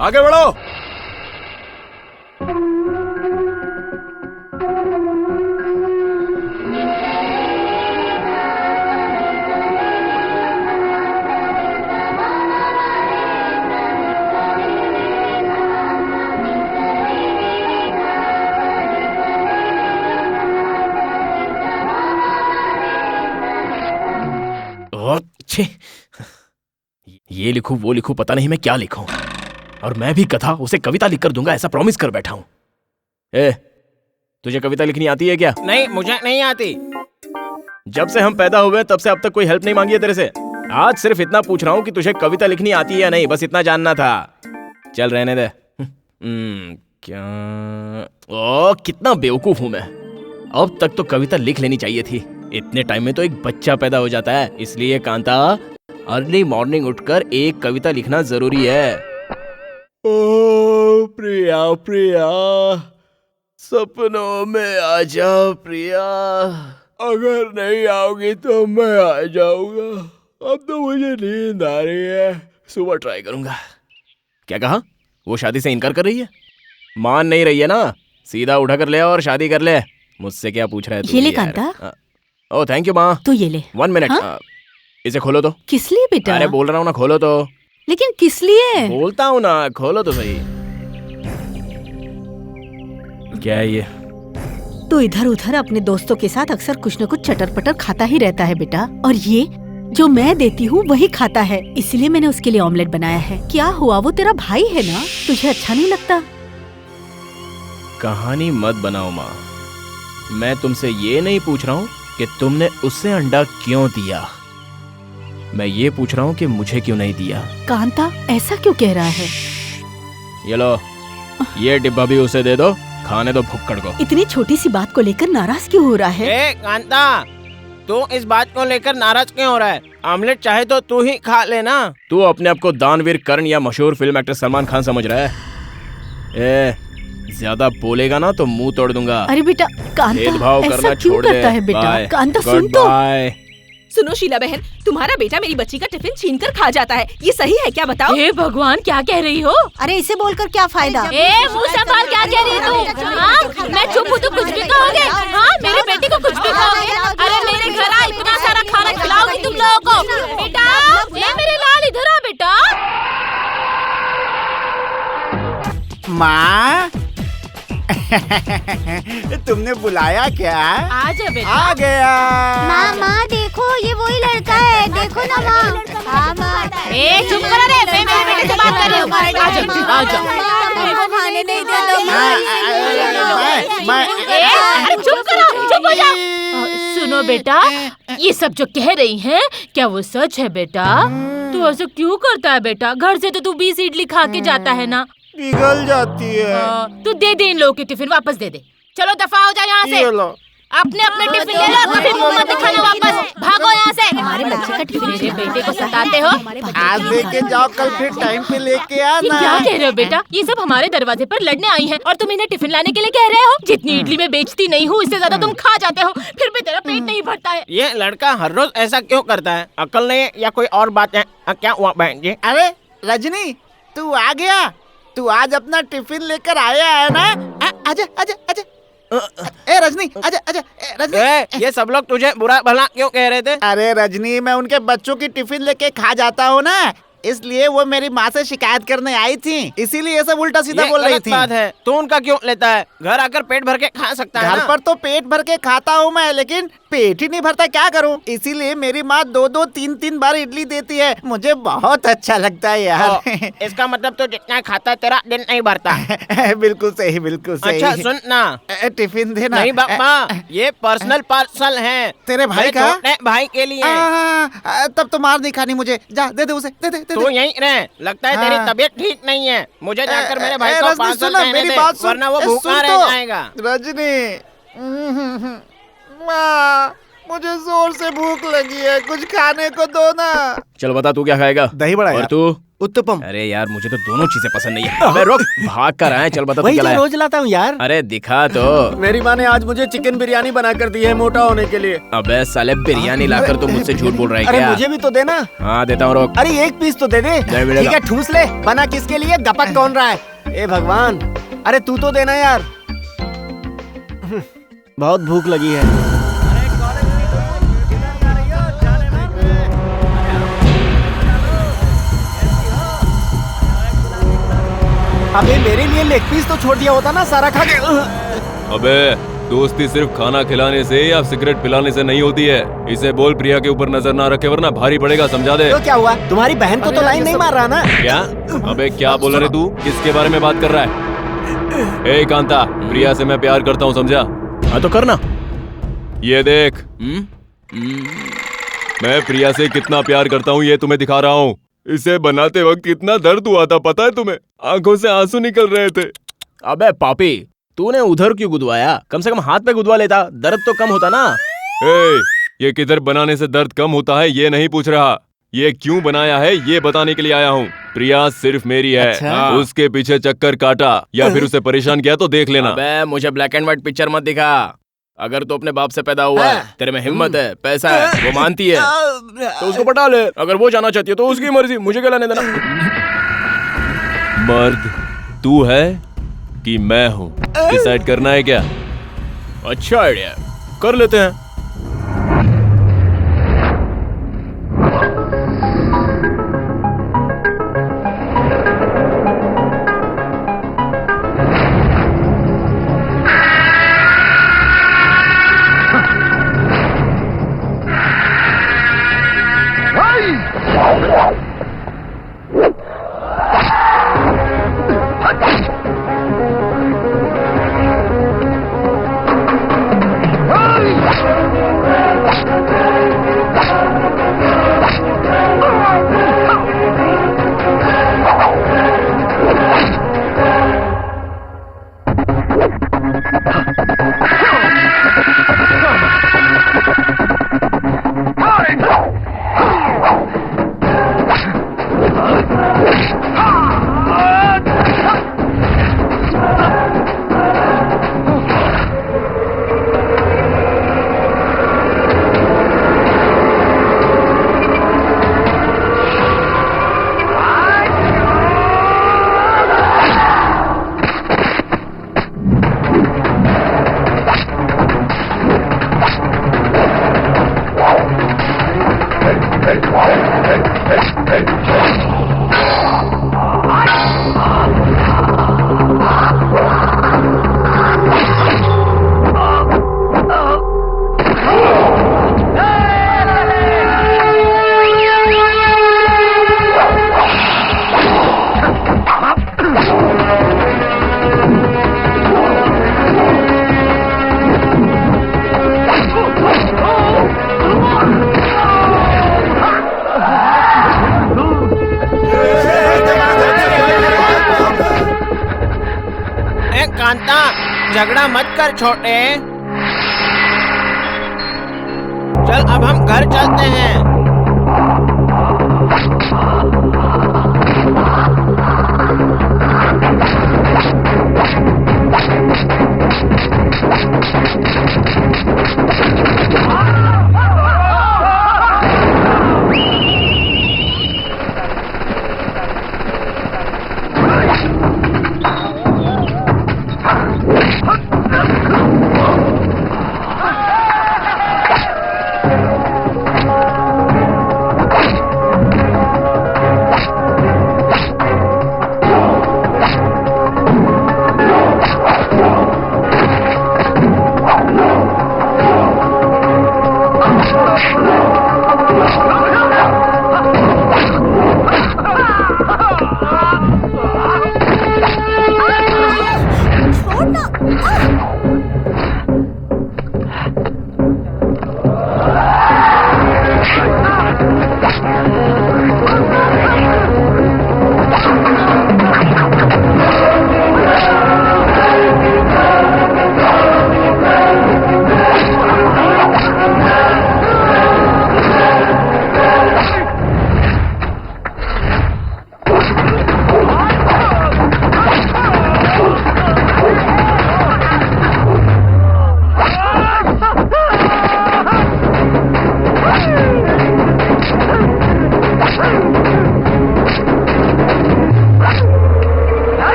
आगे बढ़ो। छे, ये लिखूं वो लिखूं पता नहीं मैं क्या लिखूं। और मैं भी कथा उसे कविता लिख कर दूंगा ऐसा प्रॉमिस कर बैठा हूं। ए, तुझे कविता लिखनी आती है क्या? नहीं, मुझे नहीं आती। जब से हम पैदा हुए तब से अब तक कोई हेल्प नहीं मांगी है तेरे से। आज सिर्फ इतना पूछ रहा हूँ कि तुझे कविता लिखनी आती है या नहीं, बस इतना जानना था। चल रहने दे। क्या ओ कितना बेवकूफ हूं मैं। अब तक तो कविता लिख लेनी चाहिए थी। इतने टाइम में तो एक बच्चा पैदा हो जाता है। इसलिए कांता अर्ली मॉर्निंग उठकर एक कविता लिखना जरूरी है। ओ प्रिया प्रिया, सपनों में आ जाओ प्रिया, अगर नहीं आओगी तो मैं आ जाऊंगा। अब तो मुझे नींद आ रही है, सुबह ट्राई करूंगा। क्या कहा? वो शादी से इनकार कर रही है? मान नहीं रही है ना? सीधा उठा कर ले और शादी कर ले। मुझसे क्या पूछ रहा है तू? ये ले कांता। ओ थैंक यू माँ। तू ये ले। 1 मिनट। हाँ? इसे खोलो तो। किस लिए बेटा? अरे बोल रहा हूँ ना, खोलो तो। लेकिन किस लिए? बोलता हूँ ना, खोलो तो सही। क्या है ये? तो इधर उधर अपने दोस्तों के साथ अक्सर कुछ न कुछ चटर पटर खाता ही रहता है बेटा। और ये जो मैं देती हूँ वही खाता है, इसलिए मैंने उसके लिए ऑमलेट बनाया है। क्या हुआ, वो तेरा भाई है ना, तुझे अच्छा नहीं लगता? कहानी मत बनाओ माँ। मैं तुमसे ये नहीं पूछ रहा हूँ कि तुमने उससे अंडा क्यों दिया, मैं ये पूछ रहा हूँ कि मुझे क्यों नहीं दिया। कांता ऐसा क्यों कह रहा है? ये लो, ये डिब्बा भी उसे दे दो, खाने दो भुक्कड़ को। इतनी छोटी सी बात को लेकर नाराज क्यों हो रहा है? ए कांता, तू इस बात को लेकर नाराज क्यों हो रहा है? ऑमलेट चाहे तो तू ही खा लेना। तू अपने आप को दानवीर कर्ण या मशहूर फिल्म एक्टर सलमान खान समझ रहा है? ए, ज्यादा बोलेगा ना तो मुंह तोड़ दूंगा। अरे बेटा भेदभाव कांता करना ऐसा क्यों छोड़ दे। करता है बेटा? बाय। कांता सुन तो। बाय। सुनो शीला बहन, तुम्हारा बेटा मेरी बच्ची का टिफिन छीन कर खा जाता है, ये सही है क्या बताओ? हे भगवान, क्या कह रही हो? अरे इसे बोलकर क्या फायदा? ए मुंह संभाल, क्या कह रही तू? हाँ, मैं चुप हूँ तो कुछ भी कहोगे? हाँ, मेरे बेटे को कुछ भी कहोगे? अरे मेरे घर आ, इतना सारा खाना खिलाऊंगी तुम लोगों को। बेटा, ये मेरे लाल इधर आ बेटा। माँ तुमने बुलाया क्या? आजा बेटा। आ गया। माँ देखो, ये वही लड़का है, देखो ना माँ। हाँ माँ। ए चुप करो रे, मैं मेरे बेटे से बात कर रही हूँ। आजा आजा। हमको खाने नहीं देता। अरे चुप करो, चुप हो जाओ। सुनो बेटा, ये सब जो कह रही हैं, क्या वो सच है बेटा? तू ऐसा क्यों करता है बेटा? घर से तो तू 20 इडली खा के जाता है ना? पिघल जाती है। तू दे दे इन लोगों के टिफिन, वापस दे दे। चलो दफा हो जाओ यहाँ से। अपने अपने टिफिन ले लो, कभी मुंह मत दिखाना, वापस भागो यहाँ से। हमारे बच्चे का टिफिन मेरे बेटे को सताते हो। आज लेके जाओ, कल फिर टाइम पे लेके ये आना। क्या कह रहे हो बेटा? ये सब हमारे दरवाजे पर लड़ने आई हैं और तुम इन्हें टिफिन लाने के लिए कह रहे हो? जितनी इडली में बेचती नहीं हूँ, इससे ज्यादा तुम खा जाते हो, फिर भी तेरा पेट नहीं भरता है। ये लड़का हर रोज ऐसा क्यों करता है? अकल नहीं या कोई और बात है? क्या हुआ बहन जी? अरे रजनी, तू आ गया? तू आज अपना टिफिन लेकर आया है ना? आजा आजा आजा। ए रजनी, आजा आजा। रजनी, ये सब लोग तुझे बुरा भला क्यों कह रहे थे? अरे रजनी, मैं उनके बच्चों की टिफिन लेके खा जाता हूँ ना, इसलिए वो मेरी माँ से शिकायत करने आई थी, इसीलिए ये सब उल्टा सीधा बोल रही थी। बात है, तू उनका क्यों लेता है? घर आकर पेट भर के खा सकता है घर ना? पर तो पेट भर के खाता हूँ मैं, लेकिन पेट ही नहीं भरता, क्या करूँ? इसीलिए मेरी माँ 2-2, 3-3 बार इडली देती है, मुझे बहुत अच्छा लगता है यार। इसका मतलब तो जितना खाता है तेरा दिन नहीं भरता। बिल्कुल सही, बिल्कुल सही। अच्छा सुन ना, टिफिन देना। नहीं बाबा, ये पर्सनल पार्सल है तेरे भाई का? छोटे भाई के लिए। तब तो मार नहीं खानी मुझे, जा दे दे उसे, दे दे। तू यहीं रह, लगता है तेरी तबीयत ठीक नहीं है। मुझे जाकर मेरे भाई को पार्सल देने दे, वरना वो भूखा रह जाएगा। रजनी, माँ मुझे जोर से भूख लगी है, कुछ खाने को दो ना। चल बता तू क्या खाएगा? दही बड़ा। और तू? उत्तपम। अरे यार मुझे तो दोनों चीजें पसंद नहीं है। अबे रुक, भाग कर आए, चल बता तू वही क्या तो लाया? रोज लाता हूँ यार। अरे दिखा तो। मेरी माँ ने आज मुझे चिकन बिरयानी बना कर दी है मोटा होने के लिए। अबे साले बिरयानी लाकर तू मुझसे झूठ बोल रहा है अरे क्या? मुझे भी तो देना। हाँ देता हूँ, रोक। अरे एक पीस तो दे दे। ठीक है ठूस ले। बना किसके लिए? गपक कौन रहा है? ए भगवान, अरे तू तो देना यार। बहुत भूख लगी है। अबे मेरे लिए लेग पीस तो छोड़ दिया होता ना, सारा खा के। अबे दोस्ती सिर्फ खाना खिलाने से या सिगरेट पिलाने से नहीं होती है। इसे बोल प्रिया के ऊपर नजर ना रखे, वरना भारी पड़ेगा, समझा दे। तो क्या हुआ? तुम्हारी बहन को तो लाइन नहीं मार रहा ना? क्या? अबे क्या बोल रहे तू? किसके बारे में बात कर रहा है? ए कांता, प्रिया से मैं प्यार करता हूँ, समझा? हाँ तो करना। ये देख, मैं प्रिया से कितना प्यार करता हूँ ये तुम्हें दिखा रहा हूँ। इसे बनाते वक्त कितना दर्द हुआ था पता है तुम्हें? आंखों से आंसू निकल रहे थे। अबे पापी, तूने उधर क्यों गुदवाया? कम से कम हाथ पे गुदवा लेता, दर्द तो कम होता ना। ये किधर बनाने से दर्द कम होता है ये नहीं पूछ रहा, ये क्यों बनाया है ये बताने के लिए आया हूँ। प्रिया सिर्फ मेरी है। अच्छा। उसके पीछे चक्कर काटा या फिर उसे परेशान किया तो देख लेना। अबे मुझे ब्लैक एंड व्हाइट पिक्चर मत दिखा। अगर तो अपने बाप से पैदा हुआ है, तेरे में हिम्मत है, पैसा है, वो मानती है तो उसको पटा ले। अगर वो जाना चाहती है तो उसकी मर्जी, मुझे क्या लेने देना। मर्द तू है कि मैं हूँ, डिसाइड करना है क्या? अच्छा आइडिया, कर लेते हैं। कांता, झगड़ा मत कर छोटे। चल अब हम घर चलते हैं।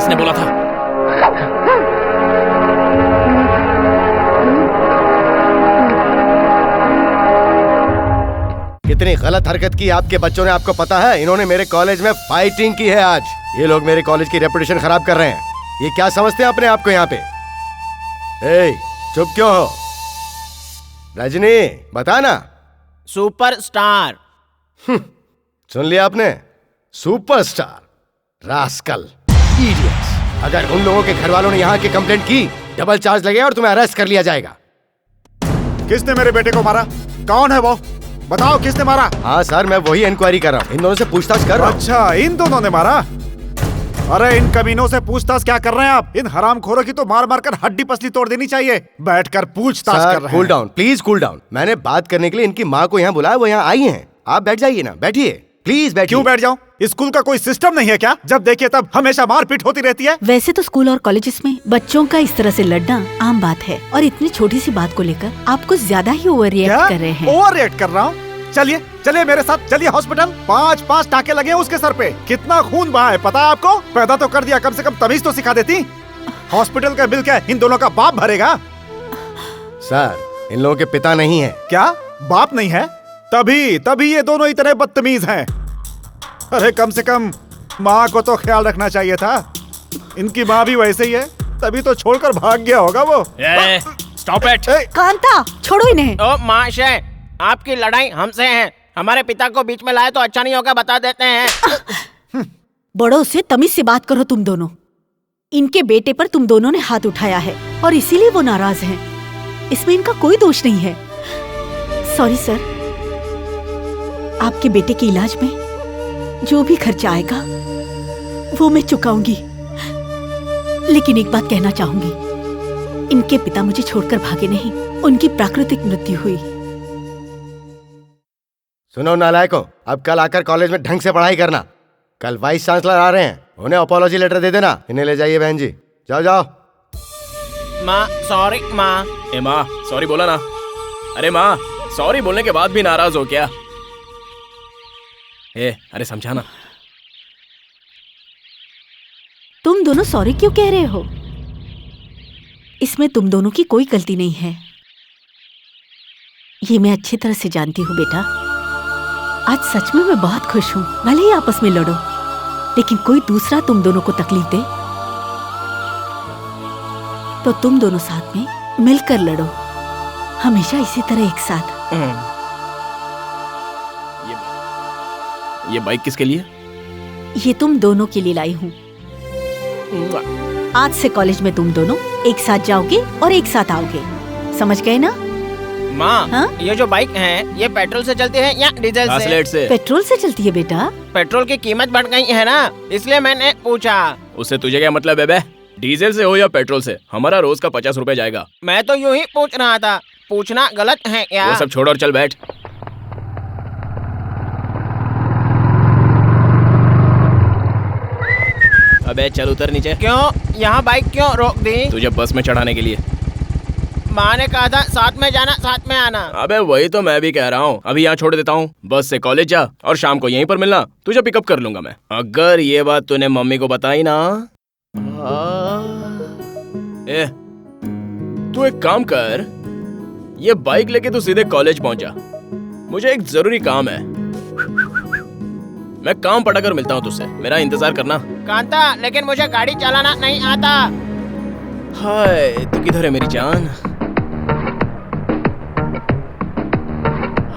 किसने बोला था? कितनी गलत हरकत की आपके बच्चों ने, आपको पता है? इन्होंने मेरे कॉलेज में फाइटिंग की है आज। ये लोग मेरे कॉलेज की रेपुटेशन खराब कर रहे हैं। ये क्या समझते हैं अपने आप को यहाँ पे? ए, चुप क्यों हो? रजनी, बता ना। सुपरस्टार। सुन लिया आपने? सुपरस्टार। Rascal, idiots. अगर उन लोगों के घर वालों ने यहाँ की कंप्लेंट की, डबल चार्ज लगेगा और तुम्हें अरेस्ट कर लिया जाएगा। किसने मेरे बेटे को मारा? कौन है वो? बताओ, किसने मारा? हाँ सर, मैं वही इंक्वायरी कर रहा हूँ। इन दोनों से पूछताछ कर रहा हूँ। अच्छा, इन दोनों ने मारा? अरे इन कमीनों से पूछताछ क्या कर रहे हैं आप? इन हरामखोरों की तो मार मार कर हड्डी पसली तोड़ देनी चाहिए। बैठकर पूछताछ कर रहे हैं। Cool down, please cool down. मैंने बात करने के लिए इनकी माँ को यहाँ बुलाया, वो यहाँ आई हैं। आप बैठ जाइए ना, बैठिए प्लीज बैठिए। क्यों बैठ जाऊं? स्कूल का कोई सिस्टम नहीं है क्या? जब देखिए तब हमेशा मारपीट होती रहती है। वैसे तो स्कूल और कॉलेजेस में बच्चों का इस तरह से लड़ना आम बात है, और इतनी छोटी सी बात को लेकर आप कुछ ज्यादा ही ओवर रिएक्ट कर रहे हैं। ओवर रिएक्ट कर रहा हूँ? चलिए चलिए मेरे साथ, चलिए हॉस्पिटल। 5 टाके लगे हैं उसके सर पे। कितना खून बहा है पता है आपको? पैदा तो कर दिया, कम से कम तमीज तो सिखा देती। हॉस्पिटल का बिल क्या इन दोनों का बाप भरेगा? सर, इन लोगों के पिता नहीं है। क्या बाप नहीं है? तभी ये दोनों इतने बदतमीज हैं। अरे कम से कम माँ को तो ख्याल रखना चाहिए था। इनकी माँ भी वैसे ही है, तभी तो छोड़कर भाग गया होगा वो। Stop it. कांता, छोड़ो इन्हें। ओ माशे, आपकी लड़ाई हमसे है। हमारे पिता को बीच में लाए तो अच्छा नहीं होगा, बता देते हैं। बड़ों से तमीज से बात करो तुम दोनों। इनके बेटे पर तुम दोनों ने हाथ उठाया है और इसीलिए वो नाराज हैं। इसमें इनका कोई दोष नहीं है। सॉरी सर, आपके बेटे के इलाज में जो भी खर्चा आएगा वो मैं चुकाऊंगी। लेकिन एक बात कहना चाहूंगी, इनके पिता मुझे छोड़कर भागे नहीं, उनकी प्राकृतिक मृत्यु हुई। सुनो नालायकों, अब कल आकर कॉलेज में ढंग से पढ़ाई करना। कल वाइस चांसलर आ रहे हैं, उन्हें अपोलॉजी लेटर दे देना। इन्हें ले जाइए बहन जी, जाओ जाओ। माँ सॉरी। माँ, ए माँ सॉरी बोला ना। अरे माँ, सॉरी बोलने के बाद भी नाराज हो क्या? अरे समझाना। तुम दोनों सॉरी क्यों कह रहे हो? इसमें तुम दोनों की कोई गलती नहीं है, ये मैं अच्छी तरह से जानती हूँ बेटा। आज सच में मैं बहुत खुश हूँ। भले ही आपस में लड़ो, लेकिन कोई दूसरा तुम दोनों को तकलीफ दे तो तुम दोनों साथ में मिलकर लड़ो, हमेशा इसी तरह एक साथ। ये बाइक किसके लिए? ये तुम दोनों के लिए लाई हूँ। आज से कॉलेज में तुम दोनों एक साथ जाओगे और एक साथ आओगे, समझ गए ना? माँ, हाँ? ये जो बाइक है ये पेट्रोल से चलती है या डीजल से? पेट्रोल से चलती है बेटा। पेट्रोल की कीमत बढ़ गई है ना, इसलिए मैंने पूछा। उससे तुझे क्या मतलब है बे? डीजल से हो या पेट्रोल से, हमारा रोज का 50 रुपए जाएगा। मैं तो यूं ही पूछ रहा था, पूछना गलत है क्या? वो सब छोड़ और चल बैठ। अबे चल उतर नीचे। क्यों? यहाँ बाइक क्यों रोक दी? तुझे बस में चढ़ाने के लिए। माँ ने कहा था साथ में जाना साथ में आना। अबे वही तो मैं भी कह रहा हूँ। अभी यहाँ छोड़ देता हूँ, बस से कॉलेज जा और शाम को यहीं पर मिलना, तुझे पिकअप कर लूंगा मैं। अगर ये बात तूने मम्मी को बताई ना। तू एक काम कर, ये बाइक लेके तू सीधे कॉलेज पहुंच जा। मुझे एक जरूरी काम है, मैं काम पटा कर मिलता हूँ तुझसे। मेरा इंतजार करना। कांता, लेकिन मुझे गाड़ी चलाना नहीं आता। हाय, तू किधर है मेरी जान?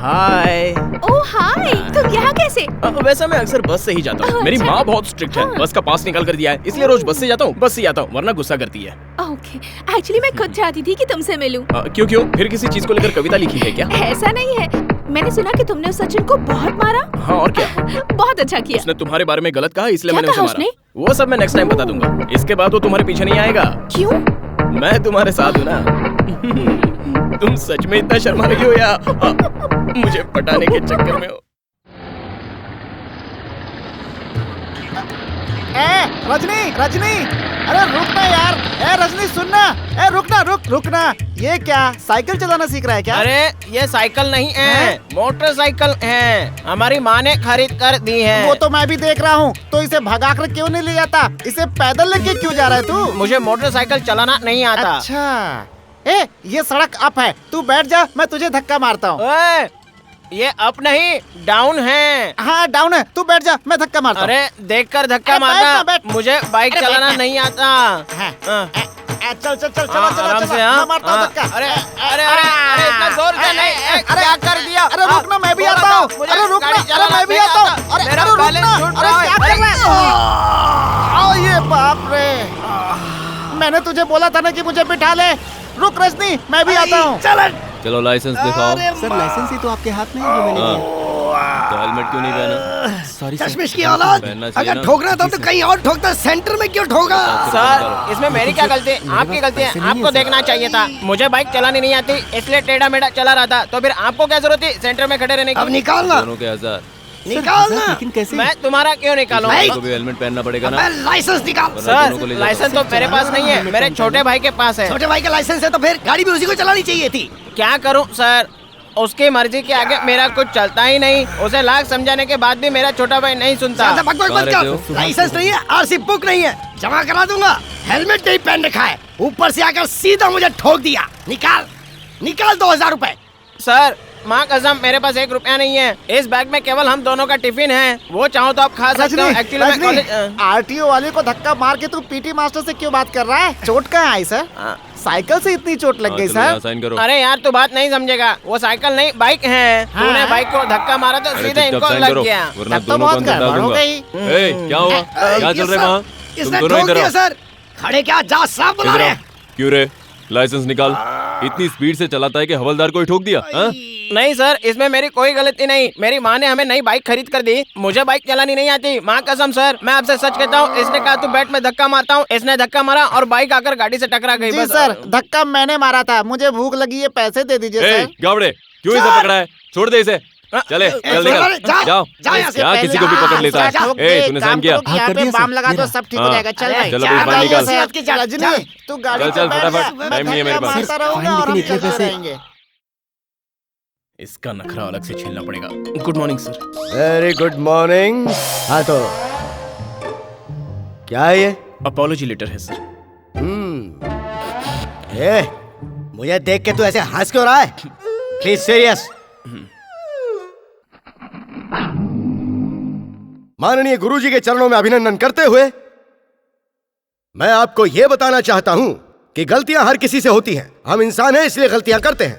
हाय। ओह हाय, तुम यहाँ कैसे? वैसे मैं अक्सर बस से ही जाता हूँ। मेरी माँ बहुत स्ट्रिक्ट है, बस का पास निकाल कर दिया है, इसलिए रोज बस से जाता हूँ। बस से आता हूँ, वरना गुस्सा करती है। ओके, एक्चुअली मैं खुद चाहती थी कि तुमसे मिलूं। क्यों? फिर किसी चीज को लेकर कविता लिखी है क्या? ऐसा नहीं है, मैंने सुना कि तुमने उस सचिन को बहुत मारा। हाँ और क्या? बहुत अच्छा किया। उसने तुम्हारे बारे में गलत कहा, इसलिए क्या मैंने उसे कहा मारा। उसने? वो सब मैं नेक्स्ट टाइम बता दूंगा। इसके बाद वो तुम्हारे पीछे नहीं आएगा। क्यों? मैं तुम्हारे साथ हूँ ना। तुम सच में इतना शर्मा रही हो या मुझे पटाने के चक्कर में हो? रजनी रजनी, अरे रुकना यार। रजनी सुनना, रुकना। ये क्या साइकिल चलाना सीख रहा है क्या? अरे ये साइकिल नहीं है, मोटरसाइकिल है, हमारी माँ ने खरीद कर दी है। वो तो मैं भी देख रहा हूँ, तो इसे भगा कर क्यों नहीं ले जाता? इसे पैदल लेके क्यों जा रहा है तू? मुझे मोटरसाइकिल चलाना नहीं आता। अच्छा, ये सड़क अप है, तू बैठ जा, मैं तुझे धक्का मारता हूँ। ये अप नहीं, डाउन है। हाँ डाउन है, तू बैठ जा, मैं धक्का मारता हूँ। अरे देखकर धक्का मारना, मुझे बाइक चलाना नहीं आता। चल आराम से। मैं मारता हूँ धक्का। अरे इतना जोर से नहीं। क्या कर दिया? अरे रुकना, मैं भी आता हूँ। अरे रुकना, अरे मैं भी आता हूँ। अरे रुकना, अरे क्या कर रहा है? ये बाप रे, मैंने तुझे बोला था ना कि मुझे बिठा ले। रुक रजनी, मैं भी आता हूँ। चलो लाइसेंस दिखाओ। सर लाइसेंस ही तो आपके हाथ में है जो मैंने दिया। तो हेलमेट क्यों नहीं पहना? सॉरी चश्मिश की औलाद, अगर ठोकना था तो कहीं और ठोकता, सेंटर में क्यों ठोका? सर इसमें मेरी क्या गलती है? आपकी गलती है, आपको देखना चाहिए था। मुझे बाइक चलानी नहीं आती, इसलिए टेढ़ा मेढ़ा चला रहा था। तो फिर आपको क्या जरूरत थी सेंटर में खड़े रहने की? अब निकालना, दोनों के 1000 निकालना। लेकिन कैसे? मैं तुम्हारा क्यों निकालूं? तो भी हेलमेट पहनना पड़ेगा ना। लाइसेंस निकाल। सर लाइसेंस तो मेरे पास नहीं है, मेरे छोटे भाई के पास है। छोटे भाई का लाइसेंस है तो फिर गाड़ी भी उसी को चलानी चाहिए थी। क्या करूं सर, उसकी मर्जी के आगे मेरा कुछ चलता ही नहीं। उसे लाख समझाने के बाद भी मेरा छोटा भाई नहीं सुनता। बकवास मत कर। लाइसेंस नहीं है, आरसी बुक नहीं है, जमा करा दूंगा। हेलमेट नहीं पहन रखा है, ऊपर से आकर सीधा मुझे ठोक दिया। निकाल 2000 रुपए। सर माँ कसम, मेरे पास 1 रुपया नहीं है। इस बैग में केवल हम दोनों का टिफिन है, वो चाहो तो आप खा सकते हो। एक्चुअली मैं कॉलेज आरटीओ वाले को धक्का मार के तू पीटी मास्टर से क्यों बात कर रहा है? चोट कहाँ आई सर? साइकिल से इतनी चोट लग गई सर। अरे यार तू बात नहीं समझेगा, वो साइकिल नहीं बाइक है। तूने बाइक को धक्का मारा तो सीधे इनको लग गया। तब तो बहुत गड़बड़ हो गई। क्या हुआ? क्या चल रहा है? इसने ठोक दिया सर। खड़े क्या, जा साफ बुला रहे। क्यों रे? लाइसेंस निकाल। इतनी स्पीड से चलाता है कि हवलदार को ही ठोक दिया। नहीं सर, इसमें मेरी कोई गलती नहीं। मेरी माँ ने हमें नई बाइक खरीद कर दी, मुझे बाइक चलानी नहीं आती। माँ कसम सर, मैं आपसे सच कहता हूँ। इसने कहा तू बैठ, मैं धक्का मारता हूँ। इसने धक्का मारा और बाइक आकर गाड़ी से टकरा गई। जी सर, धक्का मैंने मारा था, मुझे भूख लगी है, पैसे दे दीजिए सर। गावड़े, क्यों इसे पकड़ा है? छोड़ दे इसे। चले चल निकल, जाओ। क्या किसी को भी पकड़ लेता है? तूने साइन किया? यहाँ पे बाम लगा दो, सब ठीक हो जाएगा। चल भाई, चलो बाहर निकल। रजनी तू गाड़ी चल फटाफट, टाइम नहीं है मेरे पास। इसका नखरा अलग से छीलना पड़ेगा। Good morning sir. Very good morning. हाँ तो क्या है ये? अपॉलॉजी लेटर है सर। मुझे देख के तू ऐसे हंस क्यों रहा है? Please serious. माननीय गुरुजी के चरणों में अभिनंदन करते हुए मैं आपको यह बताना चाहता हूं कि गलतियां हर किसी से होती हैं। हम इंसान हैं इसलिए गलतियां करते हैं।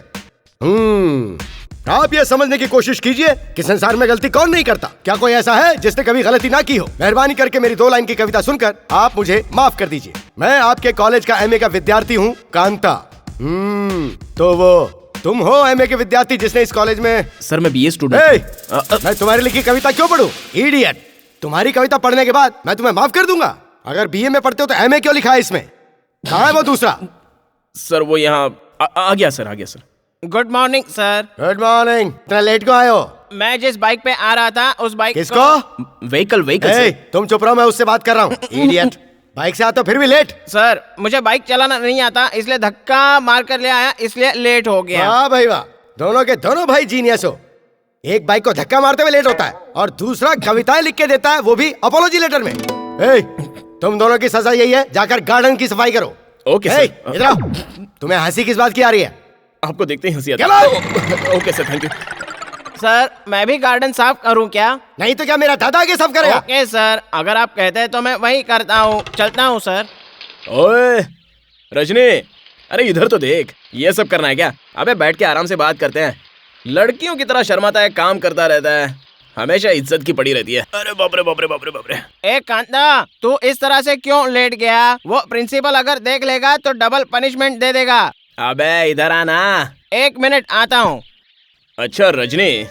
आप ये समझने की कोशिश कीजिए कि संसार में गलती कौन नहीं करता। क्या कोई ऐसा है जिसने कभी गलती ना की हो? मेहरबानी करके मेरी 2 लाइन की कविता सुनकर आप मुझे माफ कर दीजिए। मैं आपके कॉलेज का एमए का विद्यार्थी हूँ, कांता। तो वो तुम हो एमए के विद्यार्थी जिसने इस कॉलेज में? सर मैं बीए स्टूडेंट। मैं तुम्हारी लिखी कविता क्यों पढूं? इडियट। तुम्हारी कविता पढ़ने के बाद मैं तुम्हें माफ कर दूंगा। अगर बीए में पढ़ते हो तो एमए क्यों लिखा है इसमें? कहाँ है वो दूसरा? सर वो यहाँ आ गया सर, आ गया sir. Good morning sir. Good morning. इतना लेट क्यों आए हो? मैं जिस बाइक पे आ रहा था उस बाइक किसको? व्हीकल। तुम चुप रहो, मैं उससे बात कर रहा हूँ। इडियट। बाइक से आते हो फिर भी लेट। सर मुझे बाइक चलाना नहीं आता, इसलिए धक्का मार कर ले आया, इसलिए लेट हो गया। वाह भाई वाह, दोनों के दोनों भाई जीनियस हो। एक बाइक को धक्का मारते हुए लेट होता है और दूसरा कविताएं लिख के देता है, वो भी अपॉलॉजी लेटर में। तुम दोनों की सजा यही है, जाकर गार्डन की सफाई करो। Okay sir. इधर आओ। तुम्हें हंसी किस बात की आ रही है? आपको देखते ही हंसी आती है। Okay sir, thank you. Sir मैं भी गार्डन साफ करूं क्या? नहीं तो क्या मेरा दादा आगे साफ करेगा? ओके सर, अगर आप कहते हैं तो मैं वही करता हूँ। चलता हूँ सर। ओए रजनी, अरे इधर तो देख, ये सब करना है क्या? अबे बैठ के आराम से बात करते हैं। लड़कियों की तरह शर्माता है, काम करता रहता है, हमेशा इज्जत की पड़ी रहती है। अरे बाप रे बाप रे बाप रे बाप रे। ए कांता, तू इस तरह से क्यों लेट गया? वो प्रिंसिपल अगर देख लेगा तो डबल पनिशमेंट दे देगा। अबे इधर आना। 1 मिनट आता हूँ। अच्छा रजनी,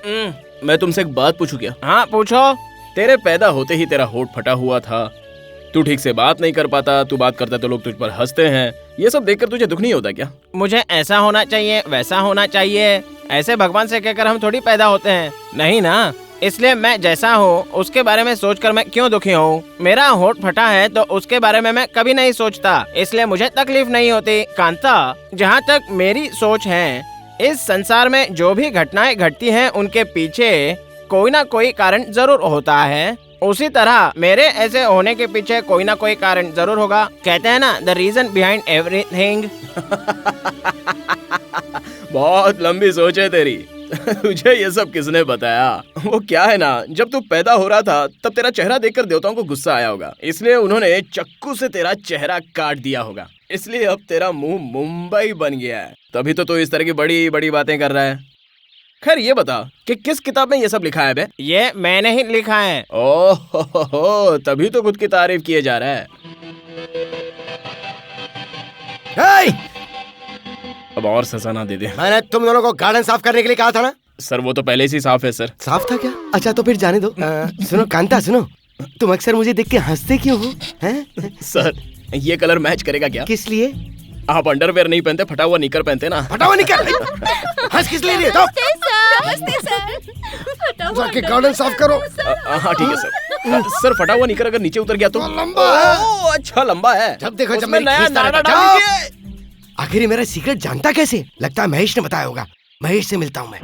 मैं तुमसे एक बात पूछूं क्या? हाँ पूछो। तेरे पैदा होते ही तेरा होठ फटा हुआ था, तू ठीक से बात नहीं कर पाता, तू बात करता तो लोग तुझ पर हंसते हैं। ये सब देखकर तुझे दुख नहीं होता क्या? मुझे ऐसा होना चाहिए, वैसा होना चाहिए, ऐसे भगवान से कहकर हम थोड़ी पैदा होते हैं। नहीं ना, इसलिए मैं जैसा हूँ उसके बारे में सोचकर मैं क्यों दुखी हूँ। मेरा होठ फटा है तो उसके बारे में मैं कभी नहीं सोचता, इसलिए मुझे तकलीफ नहीं होती। कांता, जहाँ तक मेरी सोच है, इस संसार में जो भी घटनाएं घटती हैं उनके पीछे कोई ना कोई कारण जरूर होता है। उसी तरह मेरे ऐसे होने के पीछे कोई ना कोई कारण जरूर होगा। कहते हैं ना, द रीजन बिहाइंड एवरीथिंग। बहुत लंबी सोच है तेरी। तुझे ये सब किसने बताया? वो क्या है ना, जब तू पैदा हो रहा था तब तेरा चेहरा देखकर देवताओं को गुस्सा आया होगा, इसलिए उन्होंने चाकू से तेरा चेहरा काट दिया होगा। इसलिए अब तेरा मुंह मुंबई बन गया है, तभी तो तू इस तरह की बड़ी बड़ी बातें कर रहा है। खैर ये बता कि किस किताब में ये सब लिखा है बे? ये मैंने ही लिखा है। ओह, तभी तो खुद की तारीफ किए जा रहा है। अब और सजा ना दे दे। मैंने तुम दोनों को गार्डन साफ करने के लिए कहा था ना? सर वो तो पहले से साफ है सर। साफ था क्या? अच्छा तो फिर जाने दो। सुनो कांता, सुनो, तुम अक्सर मुझे देख के हंसते क्यों हो? हैं? सर ये कलर मैच करेगा क्या? किस लिए? आप अंडरवेयर नहीं पहनते, फटा हुआ निकर पहनते ना। फटा हुआ निकर? हंस किस लिए रही है? नमस्ते सर। जाके गार्डन साफ करो। हाँ ठीक है सर। सर फटा हुआ निकर अगर नीचे उतर गया तो? लंबा है। ओह अच्छा लंबा है। जब देखो जब उसमें मेरी नया खींचता नारा रहता डाल है। दीजिए। आखिर ये मेरा सीक्रेट जानता कैसे? लगता है महेश ने बताया होगा। महेश से मिलता हूँ मैं।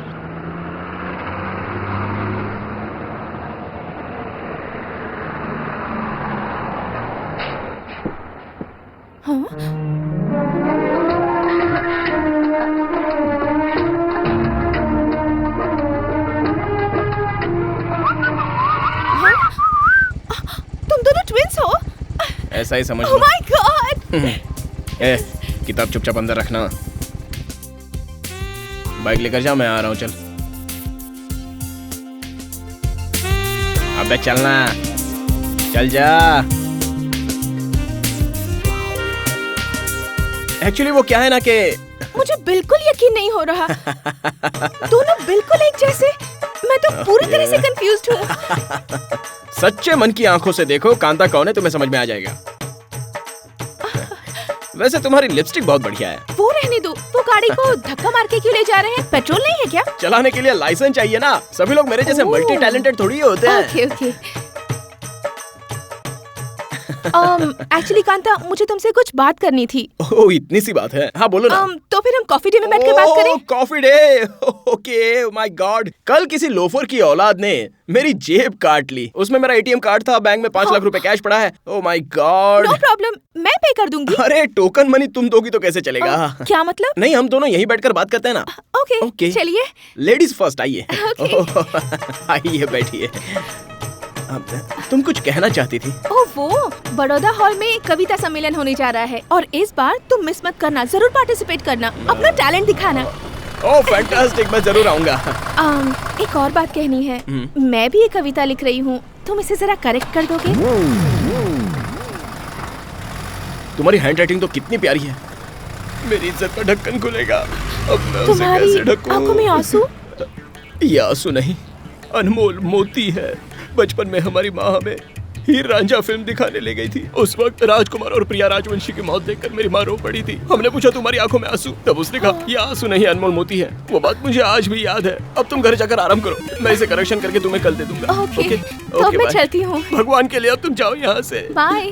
तुम दोनों ट्विंस हो? ऐसा ही समझ Oh लो। my God! ए, किताब चुपचाप अंदर रखना। बाइक लेकर जा, मैं आ रहा हूँ। चल अबे चलना, चल जा। एक्चुअली वो क्या है ना कि मुझे बिल्कुल यकीन नहीं हो रहा। दोनों बिल्कुल एक जैसे। मैं तो पूरी तरह से कंफ्यूज्ड हूँ। सच्चे मन की आंखों से देखो कांता कौन है, तुम्हें समझ में आ जाएगा। वैसे तुम्हारी लिपस्टिक बहुत बढ़िया है। वो रहने दो, वो गाड़ी को धक्का मार के क्यों ले जा रहे हैं? पेट्रोल नहीं है क्या? चलाने के लिए लाइसेंस चाहिए ना। सभी लोग मेरे जैसे मल्टी टैलेंटेड थोड़ी होते हैं। Okay okay. एक्चुअली कांता, मुझे तुमसे कुछ बात करनी थी। ओह इतनी सी बात है? हाँ बोलो ना। तो फिर हम कॉफी डे में बैठ के बात करें? Coffee day? Okay my God, कल किसी लोफर की औलाद ने मेरी जेब काट ली। उसमें मेरा एटीएम कार्ड था, बैंक में 5 लाख रुपए कैश पड़ा है। Oh my god. No problem, मैं पे कर दूंगी। अरे टोकन मनी तुम दोगी तो कैसे चलेगा? क्या मतलब? नहीं हम दोनों यहीं बैठकर बात करते हैं ना। ओके चलिए। लेडीज फर्स्ट, आइए। आइए बैठिए। तुम कुछ कहना चाहती थी? ओह वो बड़ौदा हॉल में कविता सम्मेलन होने जा रहा है और इस बार तुम मिस मत करना, जरूर पार्टिसिपेट करना, अपना टैलेंट दिखाना। ओह फैंटास्टिक, मैं जरूर आऊंगा। एक और बात कहनी है। मैं भी एक कविता लिख रही हूँ, तुम इसे जरा करेक्ट कर दोगे? तुम्हारी हैंडराइटिंग तो कितनी प्यारी है। मेरी इज्जत का ढक्कन खुलेगा, अब मैं उसे तुम्हारी कैसे ढकूं? आंखों में आंसू? ये आंसू नहीं, अनमोल मोती है। बचपन में हमारी माँ हमें हीर रांझा फिल्म दिखाने ले गई थी। उस वक्त राजकुमार और प्रिया राजवंशी की मौत देखकर मेरी माँ रो पड़ी थी। हमने पूछा तुम्हारी आंखों में आंसू? तब उसने कहा ये आंसू नहीं, अनमोल मोती है। वो बात मुझे आज भी याद है। अब तुम घर जाकर आराम करो, मैं इसे करेक्शन करके तुम्हें कल दे दूंगा। ओके, तो अब मैं चलती हूँ। भगवान के लिए अब तुम जाओ यहाँ से। बाय।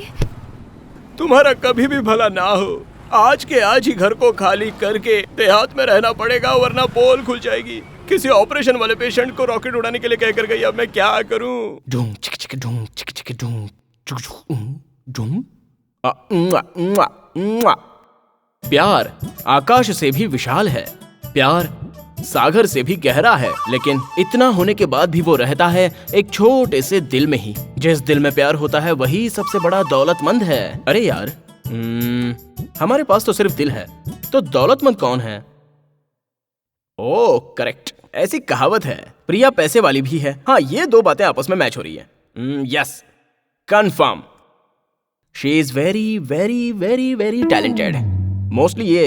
तुम्हारा कभी भी भला ना हो। आज के आज ही घर को खाली करके देहात में रहना पड़ेगा, वरना पोल खुल जाएगी। किसी ऑपरेशन वाले पेशेंट को रॉकेट उड़ाने के लिए कह कर गई, अब मैं क्या करूं? डूं चिक चिक डूं चिक चिक डूं चुक डूं। प्यार आकाश से भी विशाल है, प्यार सागर से भी गहरा है, लेकिन इतना होने के बाद भी वो रहता है एक छोटे से दिल में ही। जिस दिल में प्यार होता है वही सबसे बड़ा दौलतमंद है। अरे यार हमारे पास तो सिर्फ दिल है, तो दौलतमंद कौन है? ओह करेक्ट, ऐसी कहावत है। प्रिया पैसे वाली भी है। हाँ ये दो बातें आपस में मैच हो रही है। Yes confirm, she is very very very very talented. Mostly ये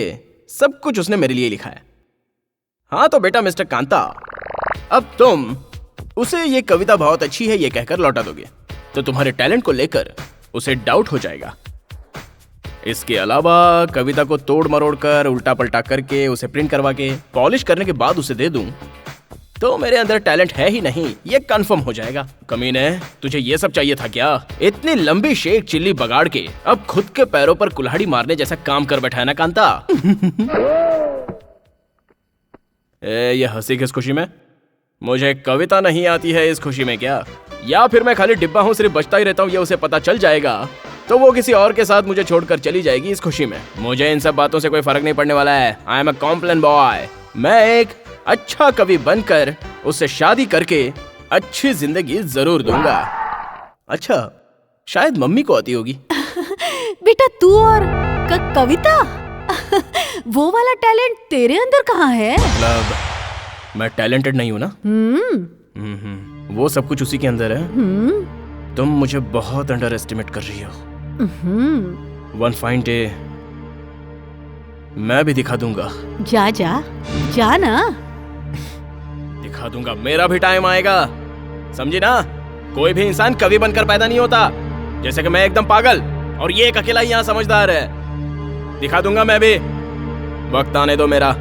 सब कुछ उसने मेरे लिए लिखा है। हाँ तो बेटा मिस्टर कांता, अब तुम उसे ये कविता बहुत अच्छी है ये कहकर लौटा दोगे तो तुम्हारे टैलेंट को लेकर उसे डाउट हो जाएगा। इसके अलावा कविता को तोड़ मरोड़ कर उल्टा पलटा करके उसे प्रिंट करवा के पॉलिश करने के बाद उसे दे दूं तो मेरे अंदर टैलेंट है ही नहीं, ये कंफर्म हो जाएगा। कमीने, तुझे ये सब चाहिए था क्या? इतनी लंबी शेक चिल्ली बगाड़ के अब खुद के पैरों पर कुल्हाड़ी मारने जैसा काम कर बैठा है ना कांता। ये हंसी किस खुशी में? मुझे कविता नहीं आती है इस खुशी में क्या? या फिर मैं खाली डिब्बा हूँ, सिर्फ बचता ही रहता हूँ, ये उसे पता चल जाएगा तो वो किसी और के साथ मुझे छोड़कर चली जाएगी इस खुशी में। मुझे इन सब बातों से कोई फर्क नहीं पड़ने वाला है। I am a complain boy. मैं एक अच्छा कवि बनकर उससे शादी करके अच्छी जिंदगी जरूर दूंगा। अच्छा, शायद मम्मी को आती होगी। बेटा तू और कविता वो वाला टैलेंट तेरे अंदर कहाँ है? मतलब मैं टैलेंटेड नहीं हूँ ना? वो सब कुछ उसी के अंदर है। तुम मुझे बहुत अंडर एस्टिमेट कर रही हो। वन फाइन डे मैं भी दिखा दूंगा। जा जा जा ना। दिखा दूंगा, मेरा भी टाइम आएगा, समझी ना? कोई भी इंसान कवि बनकर पैदा नहीं होता। जैसे कि मैं एकदम पागल और ये एक अकेला ही यहाँ समझदार है। दिखा दूंगा मैं भी, वक्त आने दो मेरा,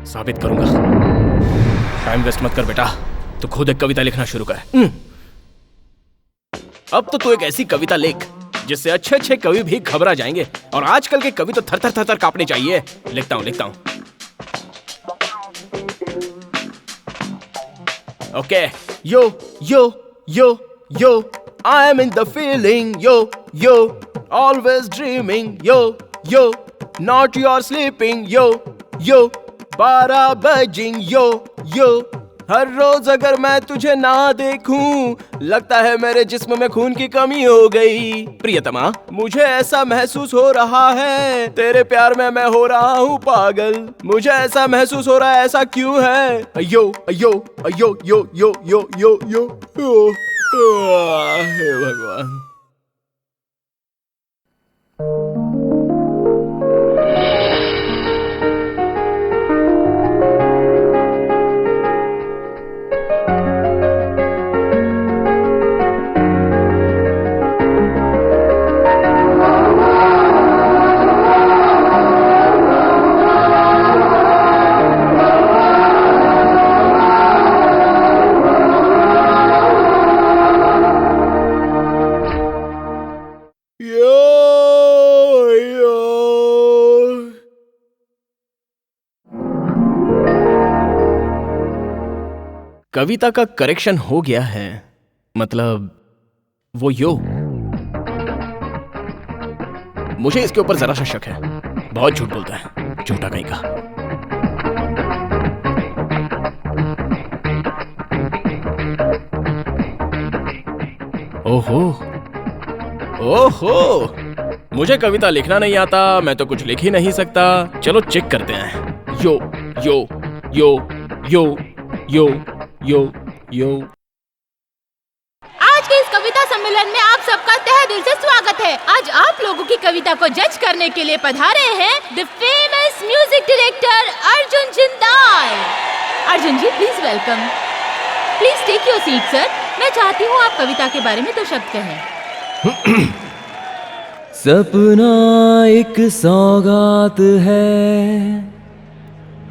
साबित करूंगा। टाइम वेस्ट मत कर बेटा, तू खुद एक कविता लिखना शुरू कर। अब तो तू एक ऐसी कविता लिख जिससे अच्छे अच्छे कवि भी घबरा जाएंगे, और आजकल के कवि तो थर थर थर थर कांपने चाहिए। लिखता हूं। Okay, yo yo yo yo, I am in the feeling, yo yo, always dreaming, yo yo, not your sleeping, yo yo, 12 बजिंग, यो यो, हर रोज अगर मैं तुझे ना देखूं लगता है मेरे जिस्म में खून की कमी हो गई। प्रियतमा, मुझे ऐसा महसूस हो रहा है, तेरे प्यार में मैं हो रहा हूँ पागल। मुझे ऐसा महसूस हो रहा है, ऐसा क्यों है? अयो अयो अयो यो यो यो यो यो, हे भगवान। कविता का करेक्शन हो गया है, मतलब वो यो। मुझे इसके ऊपर जरा सा शक है, बहुत झूठ बोलता है, झूठा कहीं का। ओहो ओहो, मुझे कविता लिखना नहीं आता, मैं तो कुछ लिख ही नहीं सकता। चलो चेक करते हैं। यो yo yo yo yo yo यो। आज के इस कविता सम्मेलन में आप सबका तहे दिल से स्वागत है। आज आप लोगों की कविता को जज करने के लिए पधारे हैं the famous music director Arjun Jindal. Arjun ji, please welcome. Please take your seat sir. मैं चाहती हूँ आप कविता के बारे में 2 शब्द कहें। सपना एक सौगात है,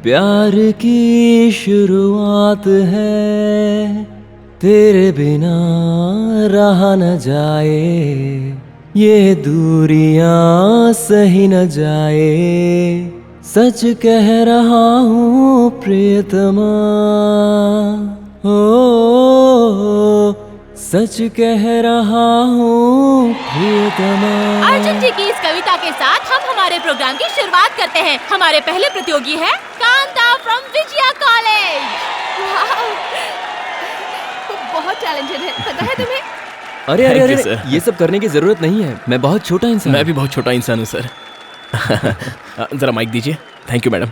प्यार की शुरुआत है, तेरे बिना रहा न जाए, ये दूरियां सही न जाए, सच कह रहा हूँ प्रियतमा, ओ सच कह रहा हूँ प्रियतमा। अर्जुन जी की इस कविता के साथ हम हमारे प्रोग्राम की शुरुआत करते हैं। हमारे पहले प्रतियोगी है कांता फ्रॉम विजया कॉलेज। बहुत टैलेंटेड है, पता है तुम्हें? अरे अरे अरे, ये सब करने की जरूरत नहीं है, मैं बहुत छोटा इंसान। मैं भी बहुत छोटा इंसान हूँ सर। जरा माइक दीजिए। Thank you madam.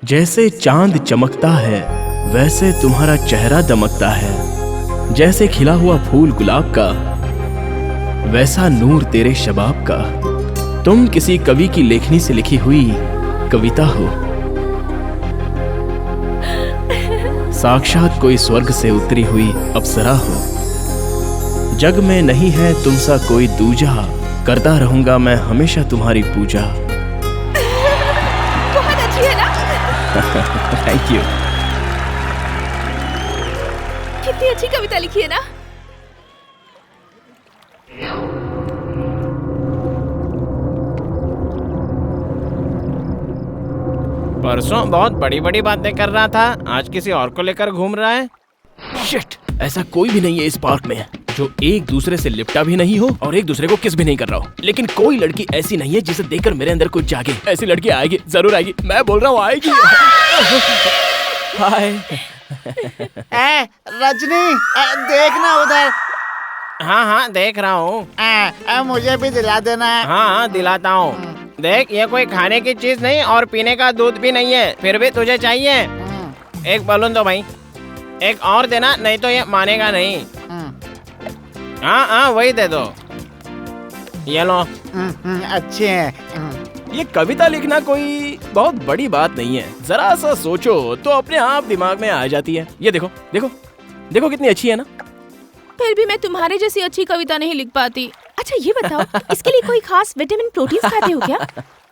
जैसे चांद चमकता है वैसे तुम्हारा चेहरा दमकता है, जैसे खिला हुआ फूल गुलाब का वैसा नूर तेरे शबाब का, तुम किसी कवि की लेखनी से लिखी हुई कविता हो, साक्षात कोई स्वर्ग से उतरी हुई अप्सरा हो, जग में नहीं है तुमसा कोई दूजा, करता रहूंगा मैं हमेशा तुम्हारी पूजा। बहुत अच्छी है ना? Thank you. कितनी अच्छी कविता लिखी है ना। परसों बहुत बड़ी बड़ी बातें कर रहा था, आज किसी और को लेकर घूम रहा है। शिट, ऐसा कोई भी नहीं है इस पार्क में जो एक दूसरे से लिपटा भी नहीं हो और एक दूसरे को किस भी नहीं कर रहा हो। लेकिन कोई लड़की ऐसी नहीं है जिसे देखकर मेरे अंदर कुछ जागे। ऐसी लड़की आएगी, जरूर आएगी, मैं बोल रहा हूँ आएगी। हाय। रजनी, देखना उधर। हाँ हाँ देख रहा हूँ। मुझे भी दिला देना। हाँ हाँ दिलाता हूँ। देख, ये कोई खाने की चीज नहीं और पीने का दूध भी नहीं है, फिर भी तुझे चाहिए। एक बलून दो भाई, एक और देना, नहीं तो ये मानेगा नहीं। हाँ हाँ वही दे दो, ये लो। अच्छे हैं। ये कविता लिखना कोई बहुत बड़ी बात नहीं है, जरा सा सोचो तो अपने आप दिमाग में आ जाती है। ये देखो देखो देखो कितनी अच्छी है ना। फिर भी मैं तुम्हारे जैसी अच्छी कविता नहीं लिख पाती। अच्छा ये बताओ, इसके लिए कोई खास विटामिन प्रोटीन खाते हो क्या?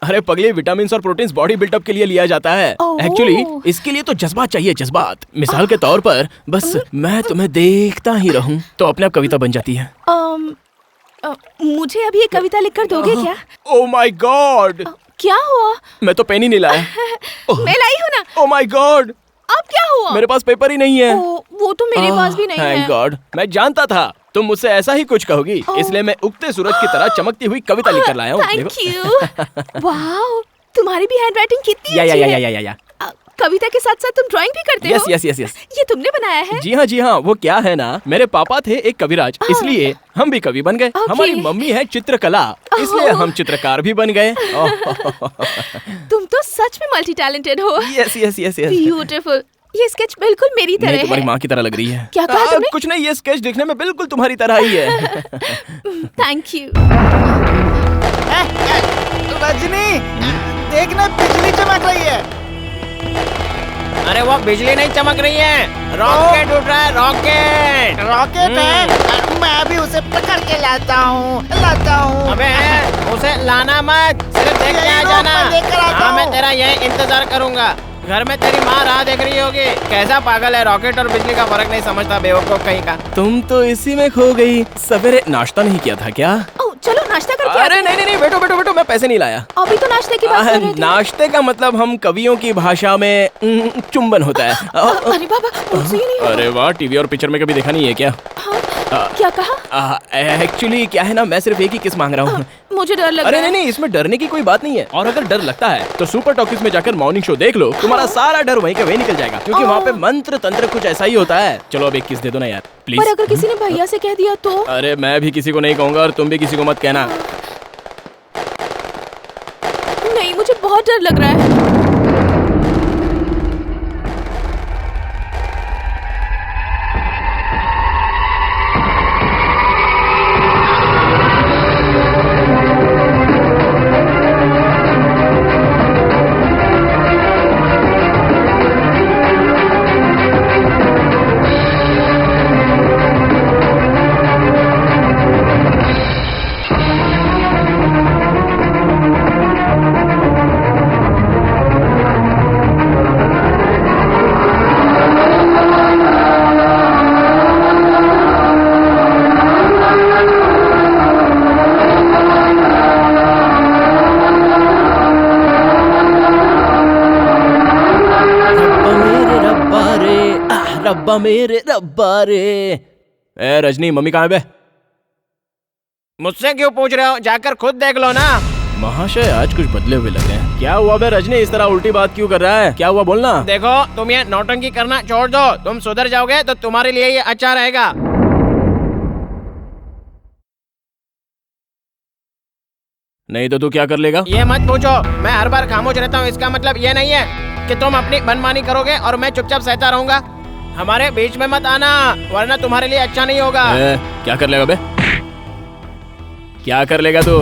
अरे पगले, विटामिन और प्रोटीन्स बॉडी बिल्डअप के लिए लिया जाता है। एक्चुअली इसके लिए तो जज्बात चाहिए, जज्बात। मिसाल के तौर पर बस मैं तुम्हें देखता ही रहूं तो अपने आप कविता बन जाती है। मुझे अभी एक कविता लिखकर दोगे क्या? ओह माय गॉड, क्या हुआ? मैं तो पेन ही नहीं लाया। मैं लाई हूँ ना। ओह माय गॉड, अब क्या हुआ? मेरे पास पेपर ही नहीं है। वो तो मेरे पास भी नहीं है। थैंक गॉड, मैं जानता था तुम मुझसे ऐसा ही कुछ कहोगी, इसलिए मैं उगते सूरज की तरह चमकती हुई कविता लिखकर लाया हूँ। Thank you. वाओ, तुम्हारी भी हैंडराइटिंग कितनी अच्छी है। या। कविता के साथ साथ तुम ड्राइंग भी करते हो? यस। ये तुमने बनाया है? जी हाँ, वो क्या है ना, मेरे पापा थे एक कविराज, इसलिए हम भी कवि बन गए। हमारी मम्मी है चित्रकला, इसलिए हम चित्रकार भी बन गए। तुम तो सच में मल्टी टैलेंटेड हो। यस। ब्यूटीफुल। ये स्केच बिल्कुल मेरी तरह है। तुम्हारी माँ की तरह लग रही है। क्या कहा तुमने? कुछ नहीं, ये स्केच दिखने में बिल्कुल तुम्हारी तरह ही है। Thank you. रजनी, देखना बिजली चमक रही है। अरे वो बिजली नहीं चमक रही है, रॉकेट उठ रहा है। रॉकेट है? मैं भी उसे पकड़ के लाता हूँ। अबे उसे लाना मत, सिर्फ देख के आ जाना। हाँ मैं तेरा यही इंतजार करूँगा। घर में तेरी माँ राह देख रही होगी। कैसा पागल है, रॉकेट और बिजली का फर्क नहीं समझता, बेवकूफ कहीं का। तुम तो इसी में खो गई। सवेरे नाश्ता नहीं किया था क्या? चलो नाश्ता करके। अरे नहीं, बैठो, मैं पैसे नहीं लाया। अभी तो नाश्ते की बात कर रहे थे। नाश्ते का मतलब हम कवियों की भाषा में चुंबन होता है। अरे बाबा, मुझसे ये नहीं होगा। अरे वाह, टीवी और पिक्चर में कभी देखा नहीं है क्या? क्या कहा? एक्चुअली क्या है ना, मैं सिर्फ एक ही किस मांग रहा हूँ। मुझे डर लग रहा है। अरे नहीं, इसमें डरने की कोई बात नहीं है। और अगर डर लगता है तो सुपर टॉकीज में जाकर मॉर्निंग शो देख लो, तुम्हारा सारा डर वहीं के वहीं निकल जाएगा, क्योंकि वहाँ पे मंत्र तंत्र कुछ ऐसा ही होता है। चलो अब एक किस दे दो ना यार, प्लीज। पर अगर किसी ने भैया से कह दिया तो? अरे मैं भी किसी को नहीं कहूँगा और तुम भी किसी को मत कहना। नहीं, मुझे बहुत डर लग रहा है। रब्बा मेरे रब्बा रे। ए रजनी, मम्मी कहाँ है बे? मुझसे क्यों पूछ रहे हो, जाकर खुद देख लो ना। महाशय आज कुछ बदले हुए लग रहे हैं। क्या हुआ बे रजनी, इस तरह उल्टी बात क्यों कर रहा है? क्या हुआ बोलना। देखो तुम ये नौटंकी करना छोड़ दो, तुम सुधर जाओगे तो तुम्हारे लिए ये अच्छा रहेगा। नहीं तो तू क्या कर लेगा? ये मत पूछो, मैं हर बार खामोश रहता हूँ, इसका मतलब ये नहीं है कि तुम अपनी मनमानी करोगे और मैं चुपचाप सहता रहूंगा। हमारे बीच में मत आना, वरना तुम्हारे लिए अच्छा नहीं होगा। क्या कर लेगा बे? क्या कर लेगा तू?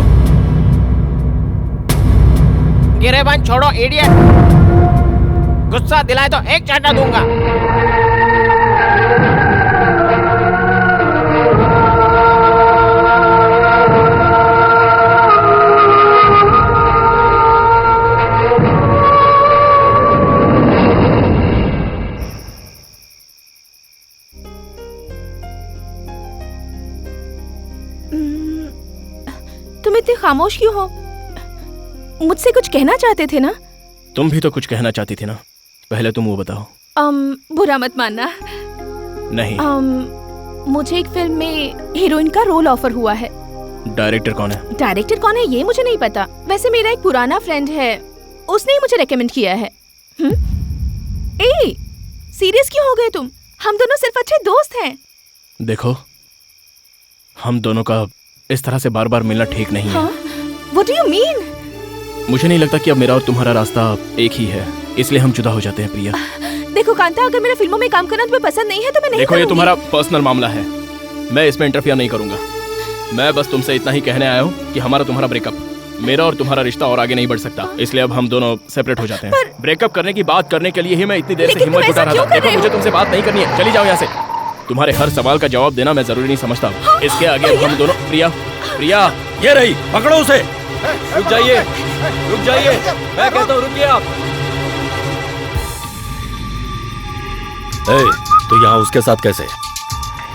गिरेबान छोड़ो इडियट, गुस्सा दिलाए तो एक चाटा दूंगा। खामोश क्यों हो? मुझसे कुछ कहना चाहते थे ना? तुम भी तो कुछ कहना चाहती थी ना, पहले तुम वो बताओ। बुरा मत मानना। नहीं। मुझे एक फिल्म में हीरोइन का रोल ऑफर हुआ है। डायरेक्टर कौन है? डायरेक्टर कौन है ये मुझे नहीं पता। वैसे मेरा एक पुराना फ्रेंड है, उसने ही मुझे रेकमेंड किया है। ए, सीरियस क्यों हो गए तुम? हम दोनों सिर्फ अच्छे दोस्त हैं। देखो, हम दोनों का इस तरह से बार बार मिलना ठीक नहीं है। What do you mean? मुझे नहीं लगता कि अब मेरा और तुम्हारा रास्ता एक ही है, इसलिए हम जुदा हो जाते हैं प्रिया। देखो कांता, अगर मेरा फिल्मों में काम करना तुम्हें पसंद नहीं है तो मैं नहीं देखो, ये तुम्हारा पर्सनल मामला है, मैं इसमें इंटरफियर नहीं करूंगा। मैं बस तुमसे इतना ही कहने आया हूँ कि हमारा तुम्हारा ब्रेकअप, मेरा और तुम्हारा रिश्ता और आगे नहीं बढ़ सकता, इसलिए अब हम दोनों सेपरेट हो जाते हैं। ब्रेकअप करने की बात करने के लिए ही मैं इतनी देर से हिम्मत जुटा रहा था। देखो, मुझे तुमसे बात नहीं करनी है, चली जाओ यहाँ से। तुम्हारे हर सवाल का जवाब देना मैं जरूरी नहीं समझता। इसके आगे हम दोनों। प्रिया, प्रिया, ये रही, पकड़ो उसे। रुक जाइए, रुक जाइए, मैं कहता हूँ रुकिए आप। तू यहाँ उसके साथ कैसे?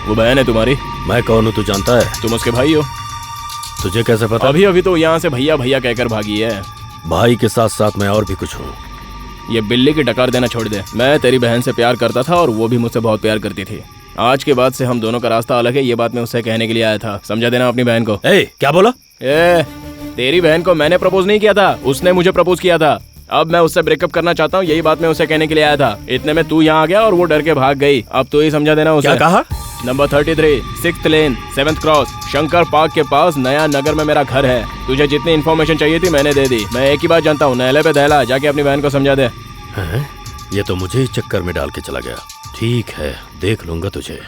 वो बहन है तुम्हारी। मैं कौन हूँ तू जानता है? तुम उसके भाई हो। तुझे कैसे पता? अभी अभी तो यहाँ से भैया भैया कहकर भागी है। भाई के साथ साथ मैं और भी कुछ हूँ। ये बिल्ली की डकार देना छोड़ दे। मैं तेरी बहन से प्यार करता था और वो भी मुझसे बहुत प्यार करती थी। आज के बाद से हम दोनों का रास्ता अलग है, ये बात मैं उससे कहने के लिए आया था। समझा देना अपनी बहन को। क्या बोला? तेरी बहन को मैंने प्रपोज नहीं किया था, उसने मुझे प्रपोज किया था। अब मैं उससे ब्रेकअप करना चाहता हूँ, यही बात मैं उसे कहने के लिए आया था। इतने में तू यहाँ आ गया और वो डर के भाग गई। अब तो ही समझा देना उसे। क्या कहा? नंबर 33, 6th लेन, 7th क्रॉस, शंकर पार्क के पास नया नगर में मेरा घर है। तुझे जितनी इन्फॉर्मेशन चाहिए थी मैंने दे दी। मैं एक ही बात जानता हूँ, नहले पे दहला, जाके अपनी बहन को समझा दे। ये तो मुझे ही चक्कर में डाल के चला गया। ठीक है, देख लूंगा तुझे।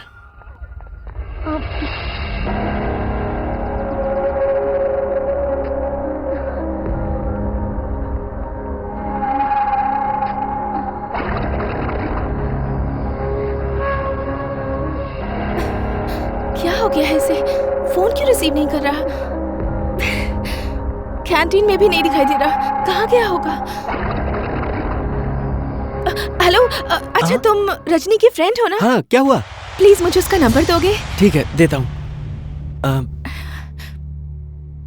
क्या हो गया है इसे? फोन क्यों रिसीव नहीं कर रहा? कैंटीन में भी नहीं दिखाई दे रहा। कहाँ गया होगा? हेलो, अच्छा तुम रजनी की फ्रेंड हो ना? हाँ, क्या हुआ? प्लीज मुझे उसका नंबर दोगे? ठीक है, देता हूँ।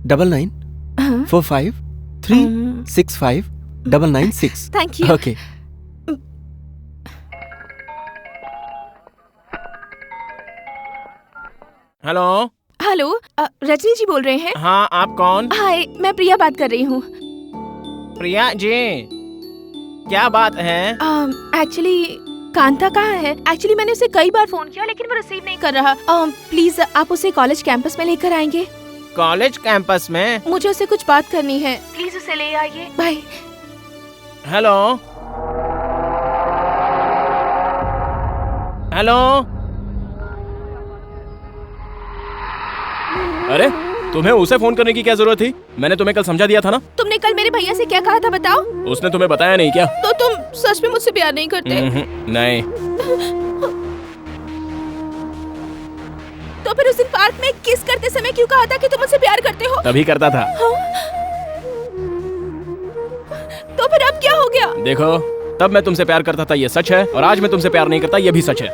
9945365996। Thank you. Okay. Hello. Hello, Rajni ji बोल रहे हैं? हाँ, आप कौन? हाय, मैं प्रिया बात कर रही हूँ। प्रिया जी, क्या बात है? एक्चुअली कांता कहाँ है? एक्चुअली मैंने उसे कई बार फोन किया लेकिन वो रिसीव नहीं कर रहा। प्लीज आप उसे कॉलेज कैंपस में लेकर आएंगे? कॉलेज कैंपस में? मुझे उससे कुछ बात करनी है, प्लीज उसे ले आइए। बाय। Hello, hello. अरे, तुम्हें उसे फोन करने की क्या जरूरत थी? मैंने तुम्हें कल समझा दिया था ना। तुमने कल मेरे भैया से क्या कहा था बताओ? उसने तुम्हें बताया नहीं क्या? तो तुम सच में मुझसे प्यार नहीं करते? नहीं। तो फिर उस दिन पार्क में किस करते समय क्यों कहा था कि तुम मुझसे प्यार करते हो? तभी करता था। तो फिर अब क्या हो गया? देखो, तब मैं तुमसे प्यार करता था, ये सच है, और आज मैं तुमसे प्यार नहीं करता, ये भी सच है।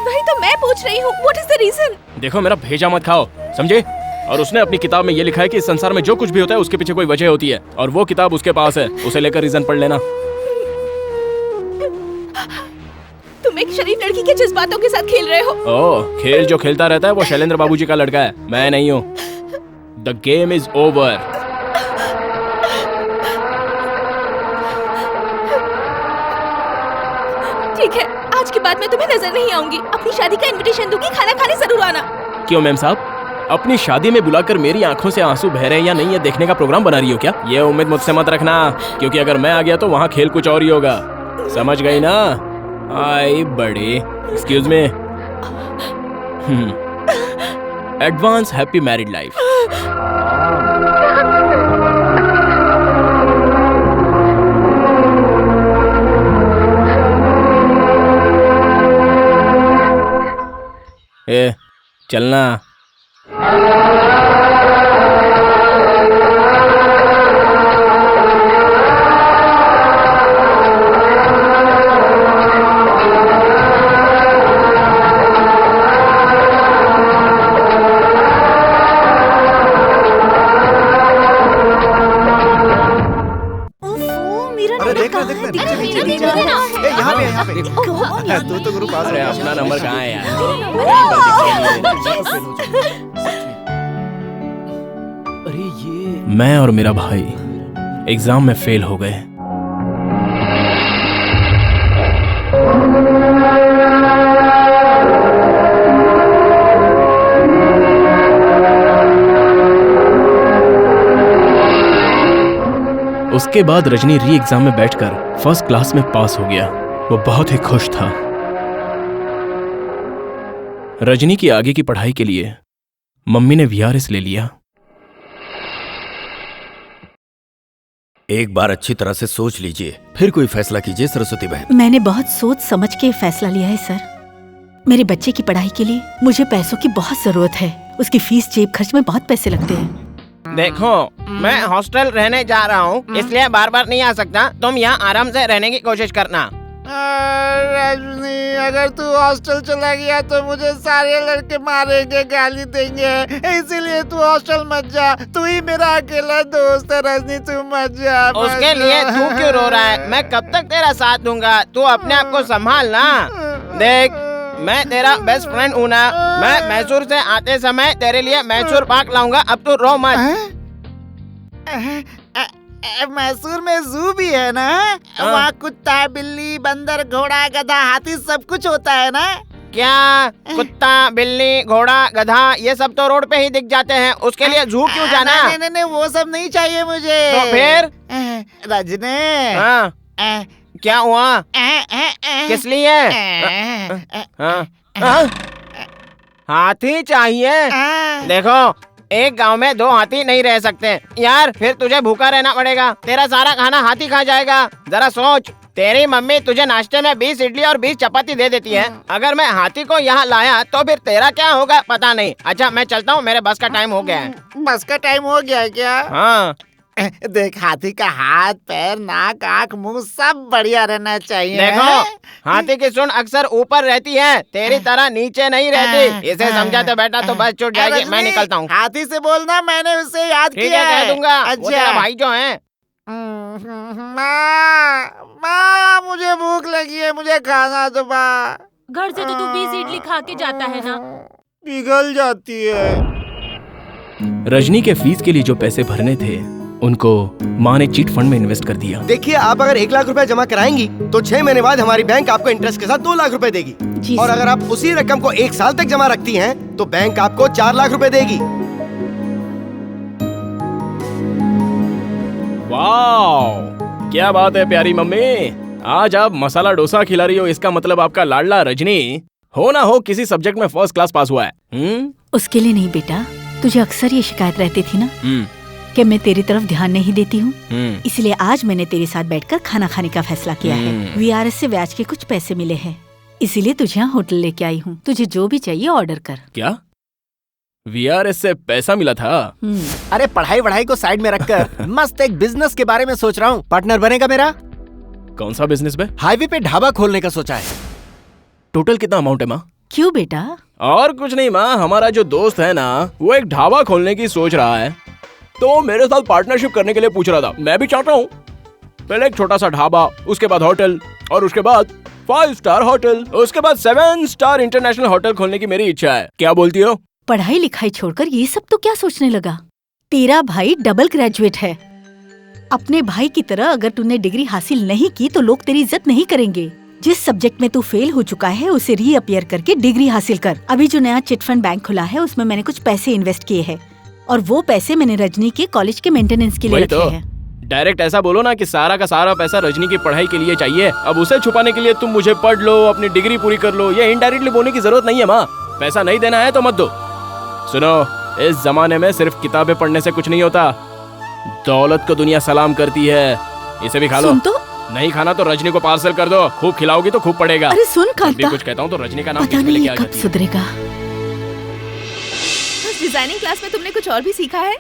वही तो मैं पूछ रही हूँ, व्हाट इज द रीजन? देखो, मेरा भेजा मत खाओ, समझे? और उसने अपनी किताब में ये लिखा है कि इस संसार में जो कुछ भी होता है उसके पीछे कोई वजह होती है, और वो किताब उसके पास है। उसे लेकर रीजन पढ़ लेना। तुम एक शरीफ लड़की के जज्बातों के साथ खेल रहे हो। ओह, खेल जो खेलता रहता है वो शैलेंद्र बाबूजी का लड़का है, मैं नहीं हूँ। The game is over. ठीक है, आज के बाद मैं तुम्हें नजर नहीं आऊंगी। अपनी शादी का इनविटेशन दूंगी, खाना खाने जरूर आना। क्यों मैम साहब, अपनी शादी में बुलाकर मेरी आंखों से आंसू बह रहे हैं या नहीं, ये देखने का प्रोग्राम बना रही हो क्या? ये उम्मीद मुझसे मत रखना, क्योंकि अगर मैं आ गया तो वहाँ खेल कुछ और ही होगा। समझ गई ना? आई बड़ी। Excuse me. Advance happy married life. ए, चलना। देख रहे यहाँ पे तू तो ग्रुप आ। अरे अपना नंबर कहाँ है यार? अरे ये मैं और मेरा भाई एग्जाम में फेल हो गए। उसके बाद रजनी री एग्जाम में बैठकर फर्स्ट क्लास में पास हो गया। वो बहुत ही खुश था। रजनी की आगे की पढ़ाई के लिए मम्मी ने वीआरएस ले लिया। एक बार अच्छी तरह से सोच लीजिए, फिर कोई फैसला कीजिए सरस्वती बहन। मैंने बहुत सोच समझ के फैसला लिया है सर। मेरे बच्चे की पढ़ाई के लिए मुझे पैसों की बहुत जरूरत है। उसकी फीस जेब खर्च में बहुत पैसे लगते हैं। देखो, मैं हॉस्टल रहने जा रहा हूँ, इसलिए बार बार नहीं आ सकता। तुम यहाँ आराम से रहने की कोशिश करना। रजनी, अगर तू हॉस्टल चला गया तो मुझे सारे लड़के मारेंगे, गाली देंगे, इसीलिए तू हॉस्टल मत जा। तू ही मेरा अकेला दोस्त है रजनी, तू मत जा। उसके लिए तू क्यों रो रहा है? मैं कब तक तेरा साथ दूंगा? तू अपने आप को संभाल ना। देख, मैं तेरा बेस्ट फ्रेंड हूँ ना। मैं मैसूर से आते समय तेरे लिए मैसूर पाक लाऊंगा। अब तू रो मत। मैसूर में जू भी है ना? वहाँ कुत्ता, बिल्ली, बंदर, घोड़ा, गधा, हाथी सब कुछ होता है ना? क्या कुत्ता, बिल्ली, घोड़ा, गधा ये सब तो रोड पे ही दिख जाते हैं। उसके लिए जू क्यों जाना? नहीं, वो सब नहीं चाहिए मुझे। तो फिर? रजनी, हाँ, क्या हुआ? किस लिए? हाथी चाहिए? देखो, एक गांव में 2 हाथी नहीं रह सकते यार। फिर तुझे भूखा रहना पड़ेगा। तेरा सारा खाना हाथी खा जाएगा। जरा सोच, तेरी मम्मी तुझे नाश्ते में 20 इडली और 20 चपाती दे देती है। अगर मैं हाथी को यहाँ लाया तो फिर तेरा क्या होगा पता नहीं। अच्छा, मैं चलता हूँ, मेरे बस का टाइम हो गया है। बस का टाइम हो गया है क्या? हाँ। देख, हाथी का हाथ, पैर, नाक, आँख, मुंह सब बढ़िया रहना चाहिए। देखो, हाथी की सूंड अक्सर ऊपर रहती है, तेरी तरह नीचे नहीं रहती। इसे समझा तो बेटा तो बस छूट जाएगी। मैं निकलता हूँ। हाथी से बोलना मैंने उसे याद किया है। कह दूंगा। अच्छा। वो तेरा भाई जो है। माँ, मुझे भूख लगी है, मुझे खाना दो माँ। घर से तो तू 20 इडली खा के जाता है ना? पिघल जाती है। रजनी के फीस के लिए जो पैसे भरने थे उनको माँ ने चीट फंड में इन्वेस्ट कर दिया। देखिए, आप अगर 1 लाख रुपए जमा कराएंगी तो 6 महीने बाद हमारी बैंक आपको इंटरेस्ट के साथ 2 लाख रुपए देगी। और अगर आप उसी रकम को 1 साल तक जमा रखती हैं तो बैंक आपको 4 लाख रुपए देगी। वाह, क्या बात है प्यारी मम्मी। आज आप मसाला डोसा खिला रही हो, इसका मतलब आपका लाडला रजनी हो ना हो किसी सब्जेक्ट में फर्स्ट क्लास पास हुआ है। उसके लिए नहीं बेटा, तुझे अक्सर ये शिकायत रहती थी ना कि मैं तेरी तरफ ध्यान नहीं देती हूँ। इसलिए आज मैंने तेरे साथ बैठकर खाना खाने का फैसला किया है। वीआरएस से ब्याज के कुछ पैसे मिले हैं, इसीलिए तुझे यहाँ होटल लेके आई हूँ। तुझे जो भी चाहिए ऑर्डर कर। क्या वीआरएस से पैसा मिला था? अरे पढ़ाई वढ़ाई को साइड में रखकर मस्त एक बिजनेस के बारे में सोच रहा हूँ। पार्टनर बनेगा मेरा? कौन सा बिजनेस बे? हाईवे पे ढाबा खोलने का सोचा है। टोटल कितना अमाउंट है माँ? क्यों बेटा? और कुछ नहीं माँ, हमारा जो दोस्त है ना वो एक ढाबा खोलने की सोच रहा है, तो मेरे साथ पार्टनरशिप करने के लिए पूछ रहा था। मैं भी चाहता हूँ पहले एक छोटा सा ढाबा, उसके बाद होटल, और उसके बाद 5 स्टार होटल, उसके बाद 7 स्टार इंटरनेशनल होटल खोलने की मेरी इच्छा है। क्या बोलती हो? पढ़ाई लिखाई छोड़कर ये सब तो क्या सोचने लगा? तेरा भाई डबल ग्रेजुएट है। अपने भाई की तरह अगर तूने डिग्री हासिल नहीं की तो लोग तेरी इज्जत नहीं करेंगे। जिस सब्जेक्ट में तू फेल हो चुका है उसे रीअपियर करके डिग्री हासिल कर। अभी जो नया चिट फंड बैंक खुला है उसमें मैंने कुछ पैसे इन्वेस्ट किए हैं और वो पैसे मैंने रजनी के कॉलेज के मेंटेनेंस के लिए रखे हैं। डायरेक्ट ऐसा बोलो ना कि सारा का सारा पैसा रजनी की पढ़ाई के लिए चाहिए। अब उसे छुपाने के लिए तुम मुझे पढ़ लो, अपनी डिग्री पूरी कर लो, ये इनडायरेक्टली बोलने की जरूरत नहीं है माँ। पैसा नहीं देना है तो मत दो। सुनो, इस जमाने में सिर्फ किताबें पढ़ने से कुछ नहीं होता, दौलत को दुनिया सलाम करती है। इसे भी खा लो। सुन तो, नहीं खाना तो रजनी को पार्सल कर दो, खूब खिलाओगी तो खूब पड़ेगा। अरे सुन कांता, भी कुछ कहता हूँ तो रजनी का नाम पता नहीं लेके आ कब जाती है। सुधरेगा। उस डिजाइनिंग क्लास में तुमने कुछ और भी सीखा है?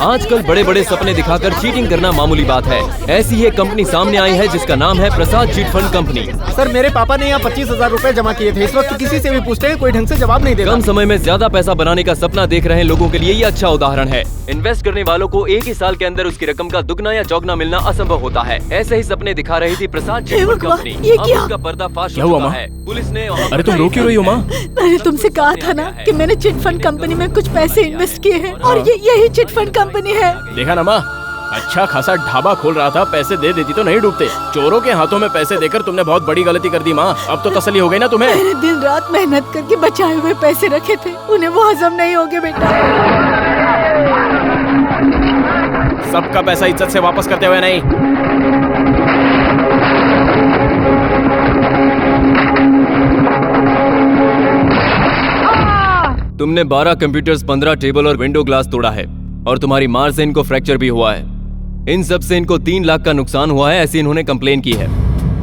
आजकल बड़े बड़े सपने दिखाकर चीटिंग करना मामूली बात है। ऐसी ही एक कंपनी सामने आई है जिसका नाम है प्रसाद चिट फंड कंपनी। सर मेरे पापा ने यहाँ 25,000 रूपए जमा किए थे। इस वक्त किसी से भी पूछते हैं कोई ढंग से जवाब नहीं देता। कम समय में ज्यादा पैसा बनाने का सपना देख रहे लोगों के लिए ये अच्छा उदाहरण है। इन्वेस्ट करने वालों को एक ही साल के अंदर उसकी रकम का दुगना या चौगुना मिलना असंभव होता है। ऐसे ही सपने दिखा रही थी प्रसाद चिट फंड कंपनी। अब उसका पर्दाफाश हो चुका है। पुलिस ने अरे तुम रो क्यों रही हो माँ? मैंने तुमसे कहा था ना कि मैंने चिट फंड कंपनी में कुछ पैसे इन्वेस्ट किए हैं और ये यही चिट फंड कंपनी है। देखा ना माँ, अच्छा खासा ढाबा खोल रहा था, पैसे दे देती तो नहीं डूबते। चोरों के हाथों में पैसे देकर तुमने बहुत बड़ी गलती कर दी माँ। अब तो तसल्ली हो गई ना तुम्हें? मैंने दिन रात मेहनत करके बचाए हुए पैसे रखे थे, उन्हें वो हजम नहीं होंगे बेटा। सबका पैसा इज्जत से वापस करते हुए नहीं। तुमने 12 कंप्यूटर्स, 15 टेबल और विंडो ग्लास तोड़ा है और तुम्हारी मार से इनको फ्रैक्चर भी हुआ है। इन सब से इनको 3 लाख का नुकसान हुआ है, ऐसी इन्होंने कंप्लेन की है।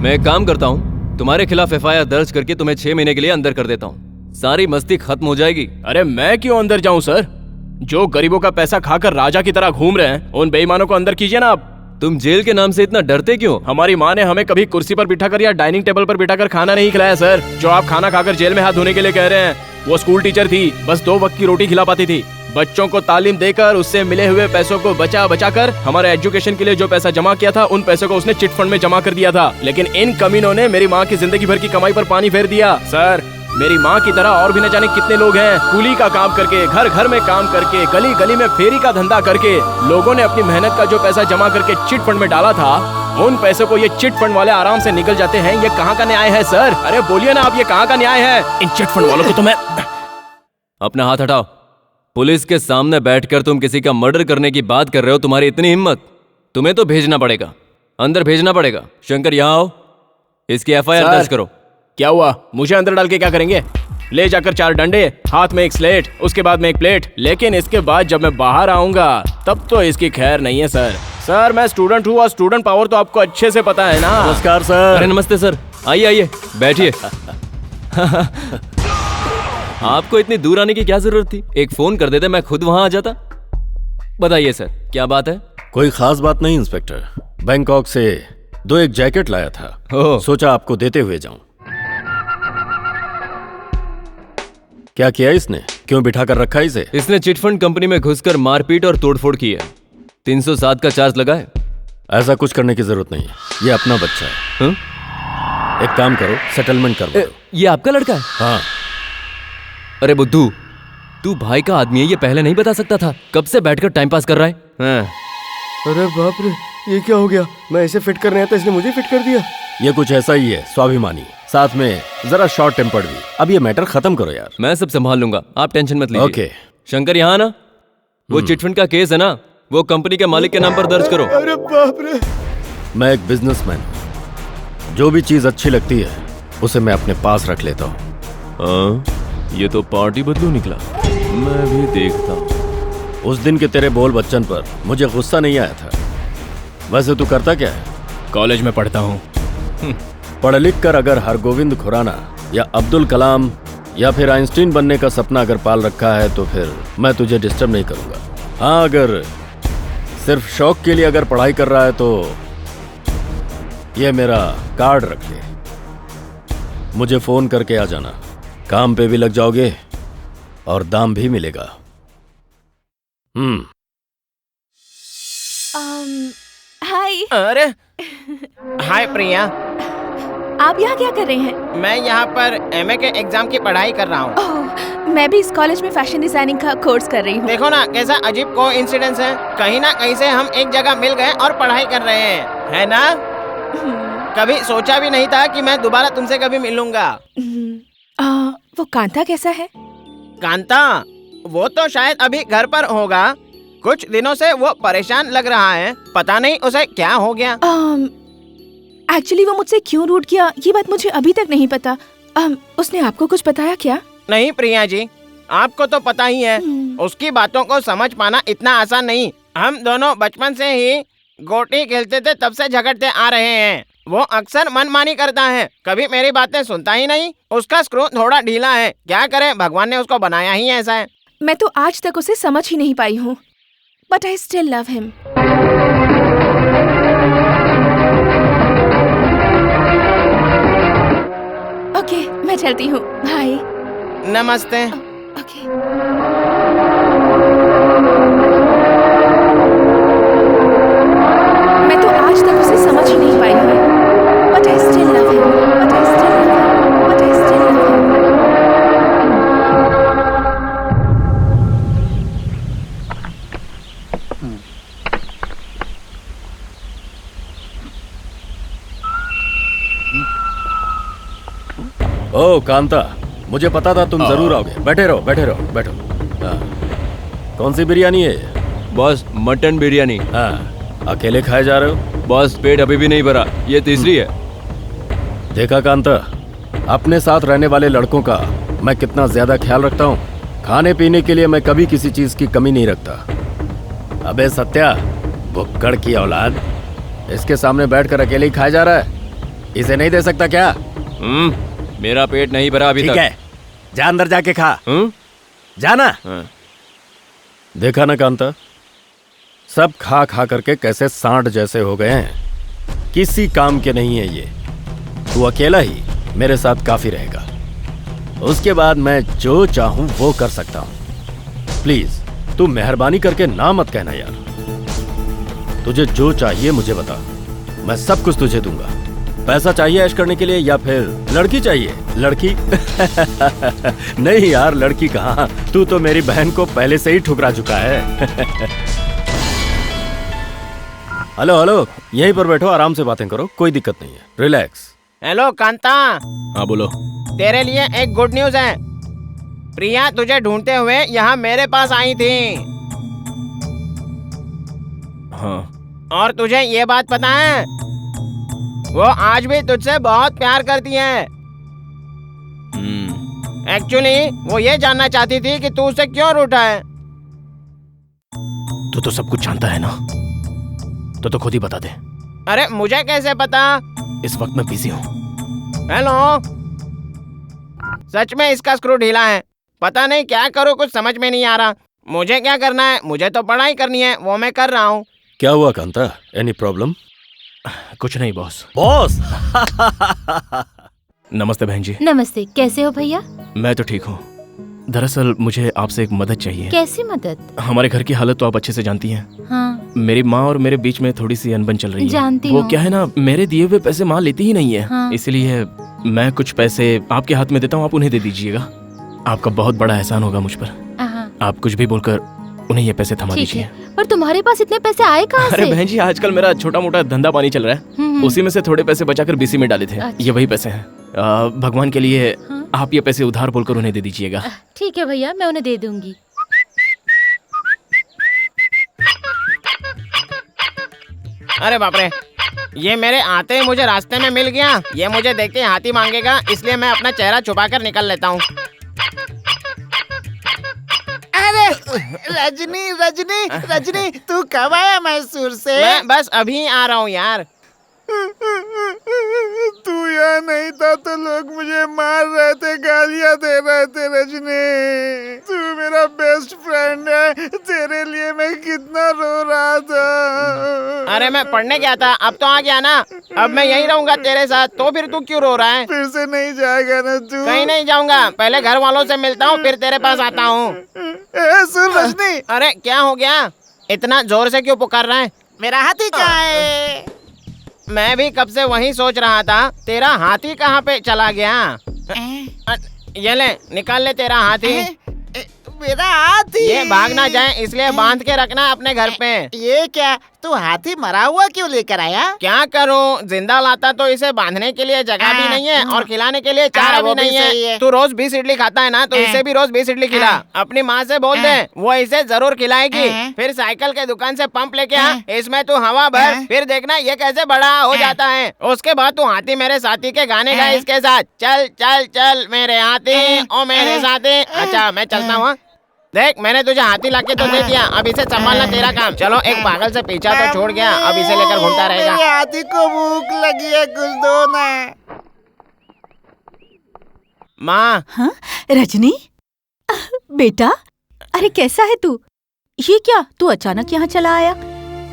मैं एक काम करता हूँ, तुम्हारे खिलाफ FIR दर्ज करके तुम्हें 6 महीने के लिए अंदर कर देता हूँ। सारी मस्ती खत्म हो जाएगी। अरे मैं क्यों अंदर जाऊँ सर? जो गरीबों का पैसा खाकर राजा की तरह घूम रहे हैं, उन बेईमानों को अंदर कीजिए ना आप। तुम जेल के नाम से इतना डरते क्यों? हमारी माँ ने हमें कभी कुर्सी पर बिठाकर या डाइनिंग टेबल पर बिठाकर खाना नहीं खिलाया सर। जो आप खाना खाकर जेल में हाथ धोने के लिए कह रहे हैं, वो स्कूल टीचर थी, बस 2 वक्त की रोटी खिला पाती थी। बच्चों को तालीम देकर उससे मिले हुए पैसों को बचा बचा कर हमारे एजुकेशन के लिए जो पैसा जमा किया था, उन पैसों को उसने चिट फंड में जमा कर दिया था। लेकिन इन कमीनों ने मेरी माँ की जिंदगी भर की कमाई पर पानी फेर दिया। सर, मेरी माँ की तरह और भी न जाने कितने लोग हैं, कूली का काम करके, घर घर में काम करके, गली गली में फेरी का धंधा करके लोगों ने अपनी मेहनत का जो पैसा जमा करके चिट फंड में डाला था, उन पैसों को ये चिट फंड वाले आराम से निकल जाते हैं। ये कहाँ का न्याय है सर? अरे बोलिए ना आप, ये कहाँ का न्याय है? इन चिट फंड वालों को तो मैं... अपना हाथ हटाओ। पुलिस के सामने बैठकर तुम किसी का मर्डर करने की बात कर रहे हो? तुम्हारी इतनी हिम्मत? तुम्हें तो भेजना पड़ेगा, अंदर भेजना पड़ेगा। शंकर यहाँ आओ, इसकी FIR दर्ज करो। क्या हुआ? मुझे अंदर डाल के क्या करेंगे? ले जाकर 4 डंडे, हाथ में एक स्लेट, उसके बाद में एक प्लेट। लेकिन इसके बाद जब मैं बाहर आऊंगा तब तो इसकी खैर नहीं है सर। सर मैं स्टूडेंट हूँ और स्टूडेंट पावर तो आपको अच्छे से पता है ना। नमस्कार सर। अरे नमस्ते सर, आइए आइए बैठिए। आपको इतनी दूर आने की क्या जरूरत थी? एक फोन कर देते, मैं खुद वहां आ जाता। बताइए सर, क्या बात है? कोई खास बात नहीं इंस्पेक्टर, बैंकॉक से 2 एक जैकेट लाया था, सोचा आपको देते हुए जाऊं। क्या किया इसने? क्यों बिठा कर रखा इसे? इसने चिटफंड कंपनी में घुसकर मारपीट और तोड़फोड़ की है। 307 का चार्ज लगा है। ऐसा कुछ करने की जरूरत नहीं है, ये अपना बच्चा है। एक काम करो, सेटलमेंट कर दो। ये आपका लड़का है? हाँ। अरे बुद्धू, तू भाई का आदमी है, ये पहले नहीं बता सकता था? कब से बैठकर टाइम पास कर रहा है? अरे बाप रे, ये क्या हो गया? मैं इसे फिट करने आया था, इसने मुझे फिट कर दिया। ये कुछ ऐसा ही है, स्वाभिमानी, साथ में जरा शॉर्ट टेम्पर्ड भी। अब ये मैटर खत्म करो यार। मैं सब संभाल लूंगा, आप टेंशन मत लीजिए। ओके। शंकर यहाँ ना, वो चिटफंड का केस है ना, वो कंपनी के मालिक के नाम पर दर्ज करो। अरे बाप रे। मैं एक बिजनेसमैन हूं, जो भी चीज अच्छी लगती है उसे मैं अपने पास रख लेता हूँ। ये तो पार्टी बदलू निकला। मैं भी देखता हूँ। उस दिन के तेरे बोल बच्चन पर मुझे गुस्सा नहीं आया था। वैसे तू करता क्या है? कॉलेज में पढ़ता हूँ। पढ़ लिख कर अगर हरगोविंद खुराना या अब्दुल कलाम या फिर आइंस्टीन बनने का सपना अगर पाल रखा है तो फिर मैं तुझे डिस्टर्ब नहीं करूंगा। हाँ, अगर सिर्फ शौक के लिए अगर पढ़ाई कर रहा है तो ये मेरा कार्ड रख ले, मुझे फोन करके आ जाना। काम पे भी लग जाओगे और दाम भी मिलेगा। हाय। अरे हाय प्रिया, आप यहाँ क्या कर रहे हैं? मैं यहाँ पर MA के एग्जाम की पढ़ाई कर रहा हूँ। मैं भी इस कॉलेज में फैशन डिजाइनिंग का कोर्स कर रही हूँ। देखो ना कैसा अजीब कोइंसिडेंस है, कहीं ना कहीं से हम एक जगह मिल गए और पढ़ाई कर रहे हैं, है ना? कभी सोचा भी नहीं था कि मैं दोबारा तुमसे कभी मिलूंगा। वो कांता कैसा है? कांता, वो तो शायद अभी घर पर होगा। कुछ दिनों से वो परेशान लग रहा है, पता नहीं उसे क्या हो गया। एक्चुअली वो मुझसे क्यों रूठ किया ये बात मुझे अभी तक नहीं पता। उसने आपको कुछ बताया क्या? नहीं प्रिया जी, आपको तो पता ही है, उसकी बातों को समझ पाना इतना आसान नहीं। हम दोनों बचपन से ही गोटी खेलते थे, तब से झगड़ते आ रहे हैं। वो अक्सर मनमानी करता है, कभी मेरी बातें सुनता ही नहीं। उसका स्क्रू थोड़ा ढीला है, क्या करे, भगवान ने उसको बनाया ही ऐसा है। मैं तो आज तक उसे समझ ही नहीं पाई हूँ, but I still love him. Okay, मैं चलती हूँ। बाय। नमस्ते। ओके। मैं तो आज तक उसे समझ ही नहीं पाई हूँ, but I still love him, but I still love him, but I still love him. Oh Kanta, मुझे पता था तुम जरूर आओगे। बैठे रहो, बैठे रहो, बैठो। हाँ। कौन सी बिरयानी है ये? Boss, mutton biryani. हाँ, अकेले खाए जा रहे हो? बॉस, पेट अभी भी नहीं भरा, ये तीसरी है। देखा कांता, अपने साथ रहने वाले लड़कों का मैं कितना ज्यादा ख्याल रखता हूँ। खाने पीने के लिए मैं कभी किसी चीज की कमी नहीं रखता। अबे सत्या, भुक्कड़ की औलाद, इसके सामने बैठकर अकेले ही खाया जा रहा है। इसे नहीं दे सकता क्या? मेरा पेट नहीं भरा अभी तक। ठीक है, जा अंदर जाके खा। जाना। देखा ना कांता, सब खा खा करके कैसे सांड जैसे हो गए हैं। किसी काम के नहीं है ये। तू अकेला ही मेरे साथ काफी रहेगा। उसके बाद मैं जो चाहूं वो कर सकता हूं। प्लीज तू मेहरबानी करके ना मत कहना यार। तुझे जो चाहिए मुझे बता, मैं सब कुछ तुझे दूंगा। पैसा चाहिए ऐश करने के लिए या फिर लड़की चाहिए? लड़की? नहीं यार, लड़की कहाँ, तू तो मेरी बहन को पहले से ही ठुकरा चुका है। हेलो हेलो, यहीं पर बैठो, आराम से बातें करो, कोई दिक्कत नहीं है, रिलैक्स। हेलो कांता। हाँ बोलो। तेरे लिए एक गुड न्यूज है। प्रिया तुझे ढूंढते हुए यहाँ मेरे पास आई थी। हाँ। और तुझे ये बात पता है, वो आज भी तुझसे बहुत प्यार करती है। एक्चुअली वो ये जानना चाहती थी कि तू उससे क्यों रूठा है। तू तो सब कुछ जानता है ना, तो खुद ही बता दे। अरे मुझे कैसे पता? इस वक्त मैं बिजी हूँ। हेलो, सच में इसका स्क्रू ढीला है। पता नहीं क्या करूँ, कुछ समझ में नहीं आ रहा। मुझे क्या करना है? मुझे तो पढ़ाई करनी है, वो मैं कर रहा हूँ। क्या हुआ कांता, एनी प्रॉब्लम? कुछ नहीं बॉस। बॉस। नमस्ते बहन जी। नमस्ते, कैसे हो भैया? मैं तो ठीक हूँ। दरअसल मुझे आपसे एक मदद चाहिए। कैसी मदद? हमारे घर की हालत तो आप अच्छे से जानती हैं। हाँ। मेरी माँ और मेरे बीच में थोड़ी सी अनबन चल रही है। जानती वो हूँ। क्या है ना, मेरे दिए हुए पैसे माँ लेती ही नहीं है। हाँ। इसलिए मैं कुछ पैसे आपके हाथ में देता हूँ, आप उन्हें दे दीजिएगा। आपका बहुत बड़ा एहसान होगा मुझ पर। आप कुछ भी बोलकर उन्हें ये पैसे थमा दीजिए। पर तुम्हारे पास इतने पैसे आए कहाँ से? अरे बहन जी, आजकल मेरा छोटा मोटा धंधा पानी चल रहा है, उसी में से थोड़े पैसे बचाकर बीसी में डाले थे। ये वही पैसे हैं। भगवान के लिए आप ये पैसे उधार बोलकर उन्हें दे दीजिएगा। ठीक है भैया, मैं उन्हें दे दूंगी। अरे बाप रे, ये मेरे आते ही मुझे रास्ते में मिल गया। ये मुझे देख के हाथी मांगेगा, इसलिए मैं अपना चेहरा छुपाकर निकल लेता हूँ। अरे रजनी रजनी रजनी, तू कब आया मैसूर से? मैं बस अभी आ रहा हूँ यार। तू यहाँ नहीं था तो लोग मुझे मार रहे थे, गालियाँ दे रहे थे। रजनी, तू मेरा बेस्ट फ्रेंड है, तेरे लिए मैं कितना रो रहा था। अरे मैं पढ़ने गया था, अब तो आ गया ना। अब मैं यहीं रहूंगा तेरे साथ। तो फिर तू क्यों रो रहा है? फिर से नहीं जाएगा ना तू? कहीं नहीं जाऊंगा, पहले घर वालों से मिलता हूँ, फिर तेरे पास आता हूँ। सुन रजनी। अरे क्या हो गया? इतना जोर से क्यों पुकार रहा है? मेरा हाथी कहाँ है? मैं भी कब से वही सोच रहा था, तेरा हाथी कहाँ पे चला गया? ये ले, निकाल ले तेरा हाथी। मेरा हाथी? ये भाग ना जाए इसलिए बांध के रखना अपने घर पे। ये क्या, तू हाथी मरा हुआ क्यों लेकर आया? क्या करूं, जिंदा लाता तो इसे बांधने के लिए जगह भी नहीं है और खिलाने के लिए चारा भी नहीं है। तू रोज 20 इडली खाता है ना, तो इसे भी रोज 20 इडली खिला। अपनी माँ से बोल दे, वो इसे जरूर खिलाएगी। फिर साइकिल के दुकान से पंप लेके आ, इसमें तू हवा भर, फिर देखना ये कैसे बड़ा हो जाता है। उसके बाद तू हाथी मेरे साथी के गाने गा इसके साथ। चल चल चल मेरे हाथी, ओ मेरे साथी। अच्छा मैं चलता हूँ। देख, मैंने तुझे हाथी लाके तो दे दिया, अब इसे संभालना तेरा काम। चलो, एक पागल से पीछा तो छोड़ गया, अब इसे लेकर घूमता रहेगा। मेरे हाथी को भूख लगी है, कुछ दो ना। माँ। हाँ रजनी, बेटा अरे कैसा है तू? ये क्या, तू अचानक यहाँ चला आया?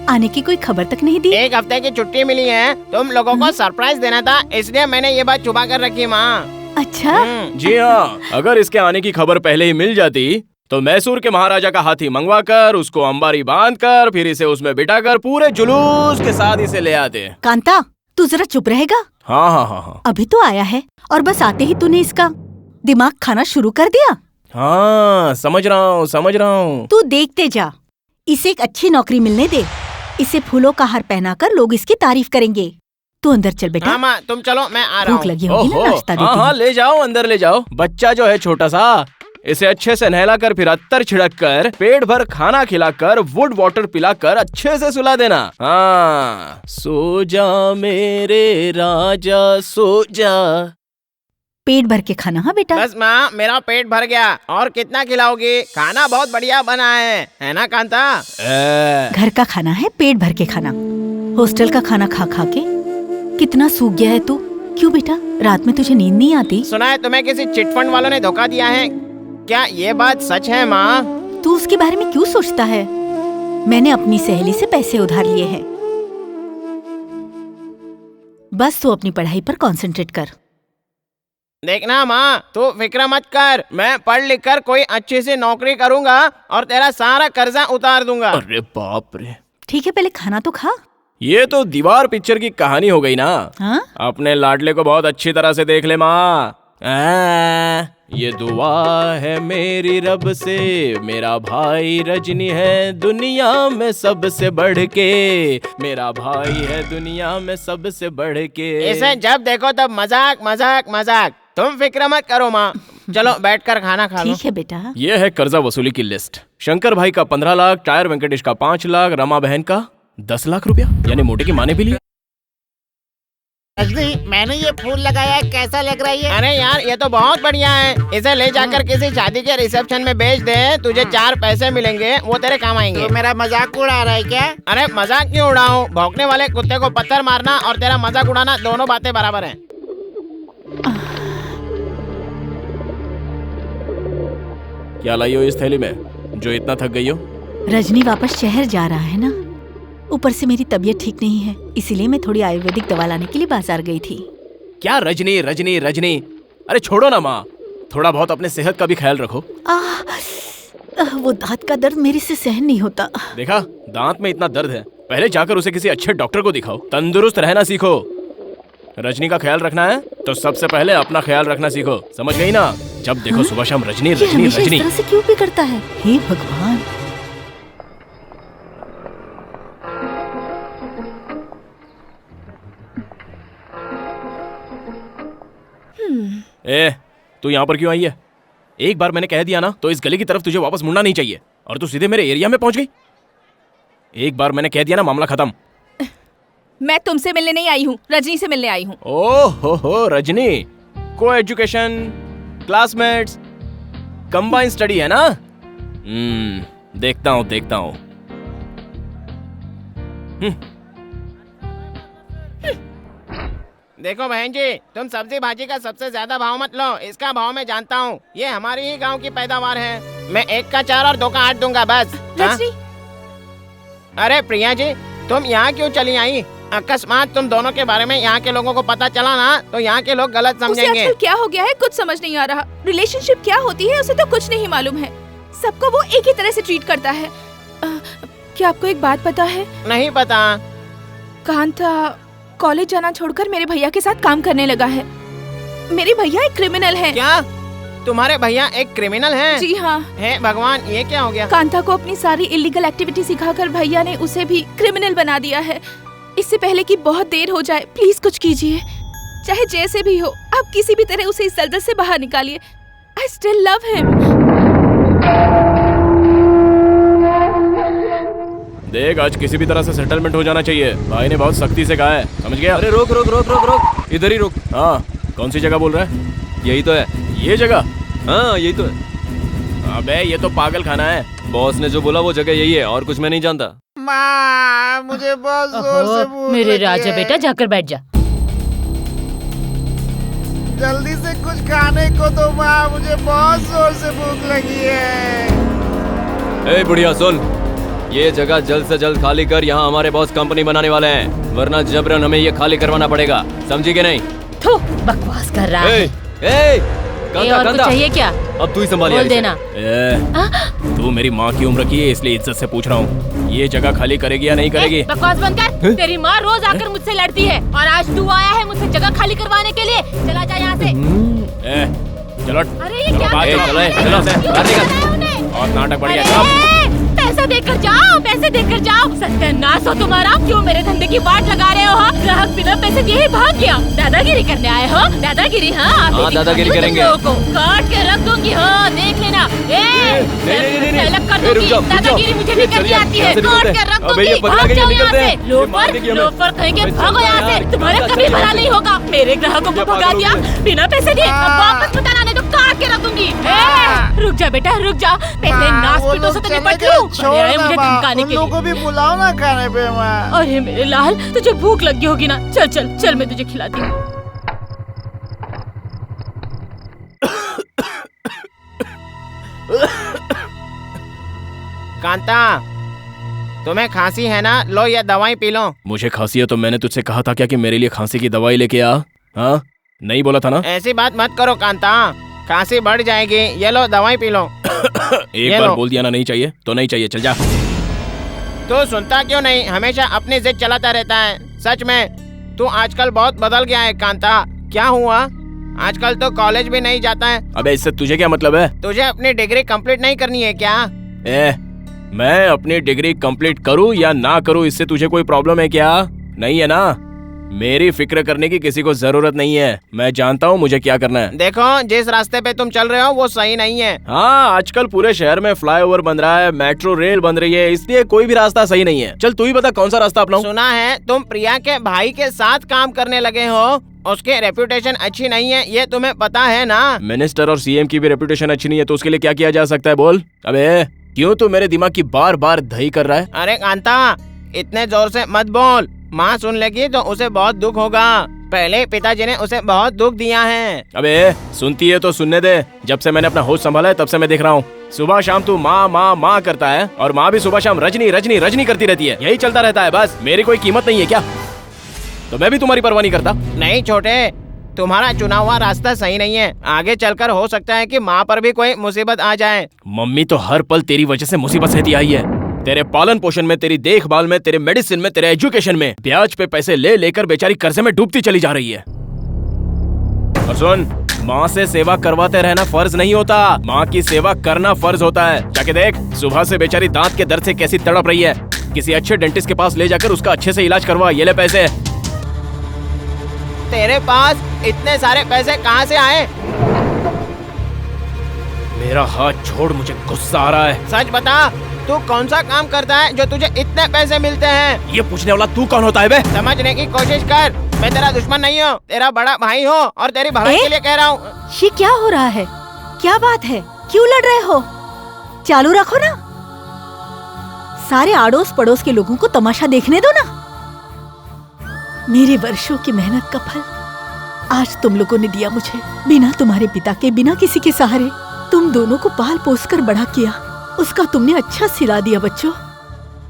आने की कोई खबर तक नहीं दी? एक हफ्ते की छुट्टी मिली है, तुम लोगों को सरप्राइज देना था, इसलिए मैंने ये बात छुपा कर रखी माँ। अच्छा? जी हाँ, अगर इसके आने की खबर पहले ही मिल जाती तो मैसूर के महाराजा का हाथी मंगवाकर उसको अंबारी बांधकर फिर इसे उसमें बिठाकर पूरे जुलूस के साथ इसे ले आते। कांता, तू जरा चुप रहेगा? हाँ हाँ हाँ हाँ। अभी तो आया है और बस आते ही तूने इसका दिमाग खाना शुरू कर दिया। हाँ समझ रहा हूँ। तू देखते जा, इसे एक अच्छी नौकरी मिलने दे, इसे फूलों का हार पहनाकर लोग इसकी तारीफ करेंगे। तू अंदर चल बेटा। हाँ माँ, तुम चलो, मैं आ रहा हूँ। भूख लगी होगी ना, नाश्ता देती हूँ। हाँ ले जाओ, अंदर ले जाओ। बच्चा जो है छोटा सा, इसे अच्छे से नहलाकर फिर अत्तर छिड़क कर पेट भर खाना खिलाकर वुड वाटर पिलाकर अच्छे से सुला देना। हाँ, सो जा मेरे राजा सो जा। पेट भर के खाना। हाँ बेटा। बस माँ, मेरा पेट भर गया। और कितना खिलाओगी? खाना बहुत बढ़िया बना है ना कांता? घर का खाना है, पेट भर के खाना। हॉस्टल का खाना खा खा के कितना सूख गया है तू। क्यों बेटा, रात में तुझे नींद नहीं आती? सुना है तुम्हें किसी चिटफंड वालों ने धोखा दिया है, क्या ये बात सच है माँ? तू उसके बारे में क्यों सोचता है? मैंने अपनी सहेली से पैसे उधार लिए हैं। बस तू अपनी पढ़ाई पर कंसंट्रेट कर। देखना माँ, तू फिक्र मत कर, मैं पढ़ लिख कर कोई अच्छी सी नौकरी करूँगा और तेरा सारा कर्जा उतार दूंगा। अरे बाप रे। ठीक है, पहले खाना तो खा। ये तो दीवार पिक्चर की कहानी हो गई ना। हाँ? अपने लाडले को बहुत अच्छी तरह से देख ले माँ। ये दुआ है मेरी रब से, मेरा भाई रजनी है दुनिया में सबसे बढ़ के, मेरा भाई है दुनिया में सबसे बढ़ के। इसे जब देखो तब मजाक मजाक मजाक। तुम फिक्र मत करो माँ, चलो बैठकर खाना खा लो। ठीक है बेटा। ये है कर्जा वसूली की लिस्ट। शंकर भाई का 15 लाख, टायर वेंकटेश का 5 लाख, रमा बहन का 10 लाख रुपया, यानी मोटे की माँ ने भी लिया। रजनी, मैंने ये फूल लगाया है, कैसा लग रहा है ये? अरे यार, ये तो बहुत बढ़िया है। इसे ले जाकर किसी शादी के रिसेप्शन में बेच दे, तुझे 4 पैसे मिलेंगे, वो तेरे काम आएंगे। तो मेरा मजाक उड़ा रहा है क्या? अरे मजाक क्यों उड़ाऊं? भौंकने वाले कुत्ते को पत्थर मारना और तेरा मजाक उड़ाना दोनों बातें बराबर हैं। क्या लाई हो इस थैली में जो इतना थक गई हो? रजनी वापस शहर जा रहा है ना, ऊपर से मेरी तबीयत ठीक नहीं है, इसीलिए मैं थोड़ी आयुर्वेदिक दवा लाने के लिए बाजार गई थी। क्या रजनी रजनी रजनी? अरे छोड़ो ना माँ, थोड़ा बहुत अपने सेहत का भी ख्याल रखो। वो दांत का दर्द मेरे से सहन नहीं होता। देखा, दांत में इतना दर्द है, पहले जाकर उसे किसी अच्छे डॉक्टर को दिखाओ। तंदुरुस्त रहना सीखो। रजनी का ख्याल रखना है तो सबसे पहले अपना ख्याल रखना सीखो, समझ गई ना? जब देखो सुबह शाम रजनी रजनी रजनी। इस तरह से क्यों भी करता है? हे भगवान। ए, तू यहाँ पर क्यों आई है? एक बार मैंने कह दिया ना तो इस गली की तरफ तुझे वापस मुड़ना नहीं चाहिए, और तू सीधे मेरे एरिया में पहुंच गई। एक बार मैंने कह दिया ना, मामला खत्म। मैं तुमसे मिलने नहीं आई हूँ, रजनी से मिलने आई हूँ। ओह हो रजनी, को एजुकेशन, क्लासमेट्स, कंबाइन स्टडी है ना? देखता हूँ। देखो बहन जी, तुम सब्जी भाजी का सबसे ज्यादा भाव मत लो, इसका भाव मैं जानता हूँ। ये हमारी ही गांव की पैदावार है। मैं 1 का 4 और 2 का 8 दूंगा बस। रजनी। अरे प्रिया जी, तुम यहाँ क्यों चली आई? अकस्मात तुम दोनों के बारे में यहाँ के लोगों को पता चला ना तो यहाँ के लोग गलत समझेंगे। उसे आजकल क्या हो गया है, कुछ समझ नहीं आ रहा। रिलेशनशिप क्या होती है उसे तो कुछ नहीं मालूम है। सबको वो एक ही तरह से ट्रीट करता है। क्या आपको एक बात पता है? नहीं पता। कांता कॉलेज जाना छोड़कर मेरे भैया के साथ काम करने लगा है। मेरे भैया एक क्रिमिनल है। क्या? तुम्हारे भैया एक क्रिमिनल हैं? जी हाँ। हे भगवान, ये क्या हो गया? कांता को अपनी सारी इलीगल एक्टिविटी सिखाकर भैया ने उसे भी क्रिमिनल बना दिया है। इससे पहले कि बहुत देर हो जाए, प्लीज कुछ कीजिए। चाहे जैसे भी हो, आप किसी भी तरह उसे इस दलदल से बाहर निकालिए। आई स्टिल लव हिम। देख, आज किसी भी तरह से सेटलमेंट हो जाना चाहिए। भाई ने बहुत सख्ती से कहा है, समझ गया? अरे रोक रोक रोक रोक रोक, इधर ही रोक। हाँ, कौन सी जगह बोल रहा है? यही तो है। ये जगह? हाँ यही तो है। अबे ये तो पागल खाना है। बॉस ने जो बोला वो जगह यही है, और कुछ मैं नहीं जानता। माँ, मुझे बहुत जोर से भूख मेरे लगी राजा है। बेटा, जाकर बैठ जा। जल्दी से कुछ खाने को दो माँ, मुझे बहुत जोर से भूख लगी है। ए बुढ़िया सुन, ये जगह जल्द से जल्द खाली कर, यहाँ हमारे बॉस कंपनी बनाने वाले हैं, वरना जबरन हमें ये खाली करवाना पड़ेगा, समझी कि नहीं? थू, बकवास कर रहा है। कांता, और कुछ चाहिए क्या? अब तू ही संभाल बोल देना। तू मेरी माँ की उम्र की है, इसलिए इज्जत से पूछ रहा हूँ, ये जगह खाली करेगी या नहीं करेगी? बकवास बंद कर। तेरी माँ रोज आकर मुझसे लड़ती है और आज तू आया है मुझसे जगह खाली करवाने के लिए। चला जा यहाँ से। चलो। अरे ये क्या? और नाटक बढ़ गया। पैसा देकर जाओ, पैसे देकर जाओ। सत्यानाश हो तुम्हारा, क्यों मेरे धंधे की वाट लगा रहे हो? ग्राहक बिना पैसे दिए ही भाग गया। दादागिरी करने आए हो? दादागिरी? हाँ, दादागिरी करेंगे। काट के रख दूंगी। हाँ, देख लेना। अलग कर दूंगी। दादागिरी मुझे नहीं करनी आती है। काट के रख दूंगी। भाग जाओ यहाँ से। लोफर कहेंगे, भागो यहाँ से। तुम्हारा कभी भला नहीं होगा। मेरे ग्राहकों को भगा दिया बिना पैसे दिए। अब वापस पता लाने तो काट के रख दूंगी। रुक जा बेटा, रुक जा। पहले नाच पीटों से तो निपट लूं। मुझे धमकाने के लिए। को भी बुलाओ ना खाने पे। मैं अरे मेरे लाल, तुझे भूख लगी होगी ना? चल चल चल, मैं तुझे खिलाती हूँ। कांता, तुम्हें खांसी है ना? लो ये दवाई पी लो। मुझे खांसी है तो मैंने तुझसे कहा था क्या कि मेरे लिए खांसी की दवाई लेके आ? हाँ, नहीं बोला था ना? ऐसी बात मत करो कांता, खांसी बढ़ जाएगी। ये लो दवाई पी लो। एक बार बोल दिया ना नहीं चाहिए तो नहीं चाहिए, चल जा। तू सुनता क्यों नहीं? हमेशा अपनी जिद चलाता रहता है। सच में तू आजकल बहुत बदल गया है कांता। क्या हुआ? आजकल तो कॉलेज भी नहीं जाता है। अबे इससे तुझे क्या मतलब है? तुझे अपनी डिग्री कंप्लीट नहीं करनी है क्या? मैं अपनी डिग्री कंप्लीट करूँ या ना करूँ, इससे तुझे कोई प्रॉब्लम है क्या? नहीं है ना? मेरी फिक्र करने की किसी को जरूरत नहीं है। मैं जानता हूँ मुझे क्या करना है। देखो, जिस रास्ते पे तुम चल रहे हो वो सही नहीं है। हाँ, आजकल पूरे शहर में फ्लाईओवर बन रहा है, मेट्रो रेल बन रही है, इसलिए कोई भी रास्ता सही नहीं है। चल तू ही बता कौन सा रास्ता अपनाऊं? सुना है तुम प्रिया के भाई के साथ काम करने लगे हो। उसके रेपुटेशन अच्छी नहीं है, ये तुम्हें पता है ना? मिनिस्टर और सीएम की भी रेपुटेशन अच्छी नहीं है, तो उसके लिए क्या किया जा सकता है बोल? अबे क्यों तू मेरे दिमाग की बार बार दही कर रहा है? अरे कांता, इतने जोर से मत बोल, माँ सुन लेगी तो उसे बहुत दुख होगा। पहले पिताजी ने उसे बहुत दुख दिया है। अबे सुनती है तो सुनने दे। जब से मैंने अपना होश संभाला है तब से मैं देख रहा हूँ, सुबह शाम तू माँ माँ माँ करता है और माँ भी सुबह शाम रजनी रजनी रजनी करती रहती है। यही चलता रहता है बस। मेरी कोई कीमत नहीं है क्या? तो मैं भी तुम्हारी परवाह नहीं करता। नहीं छोटे, तुम्हारा चुना हुआ रास्ता सही नहीं है। आगे चलकर हो सकता है कि माँ पर भी कोई मुसीबत आ जाए। मम्मी तो हर पल तेरी वजह से मुसीबत सहती आई है। तेरे पालन पोषण में, तेरी देखभाल में, तेरे मेडिसिन में, तेरे एजुकेशन में ब्याज पे पैसे ले लेकर बेचारी कर्जे में डूबती चली जा रही है। और सुन, माँ से सेवा करवाते रहना फर्ज नहीं होता, माँ की सेवा करना फर्ज होता है। जाके देख, सुबह से बेचारी दांत के दर्द से कैसी तड़प रही है। किसी अच्छे डेंटिस्ट के पास ले जाकर उसका अच्छे से इलाज करवा। ये ले पैसे। तेरे पास इतने सारे पैसे कहाँ से आए? मेरा हाथ छोड़, मुझे गुस्सा आ रहा है। सच बता, तू कौन सा काम करता है जो तुझे इतने पैसे मिलते हैं? ये पूछने वाला तू कौन होता है बे? समझने की कोशिश कर, मैं तेरा दुश्मन नहीं हूँ, तेरा बड़ा भाई हूँ और तेरी भलाई के लिए कह रहा हूँ। ये क्या हो रहा है? क्या बात है? क्यों लड़ रहे हो? चालू रखो ना। सारे आड़ोस पड़ोस के लोगों को तमाशा देखने दो ना। मेरे वर्षों की मेहनत का फल आज तुम लोगों ने दिया मुझे। बिना तुम्हारे पिता के, बिना किसी के सहारे तुम दोनों को पाल पोस कर बड़ा किया। उसका तुमने अच्छा सिला दिया। बच्चों,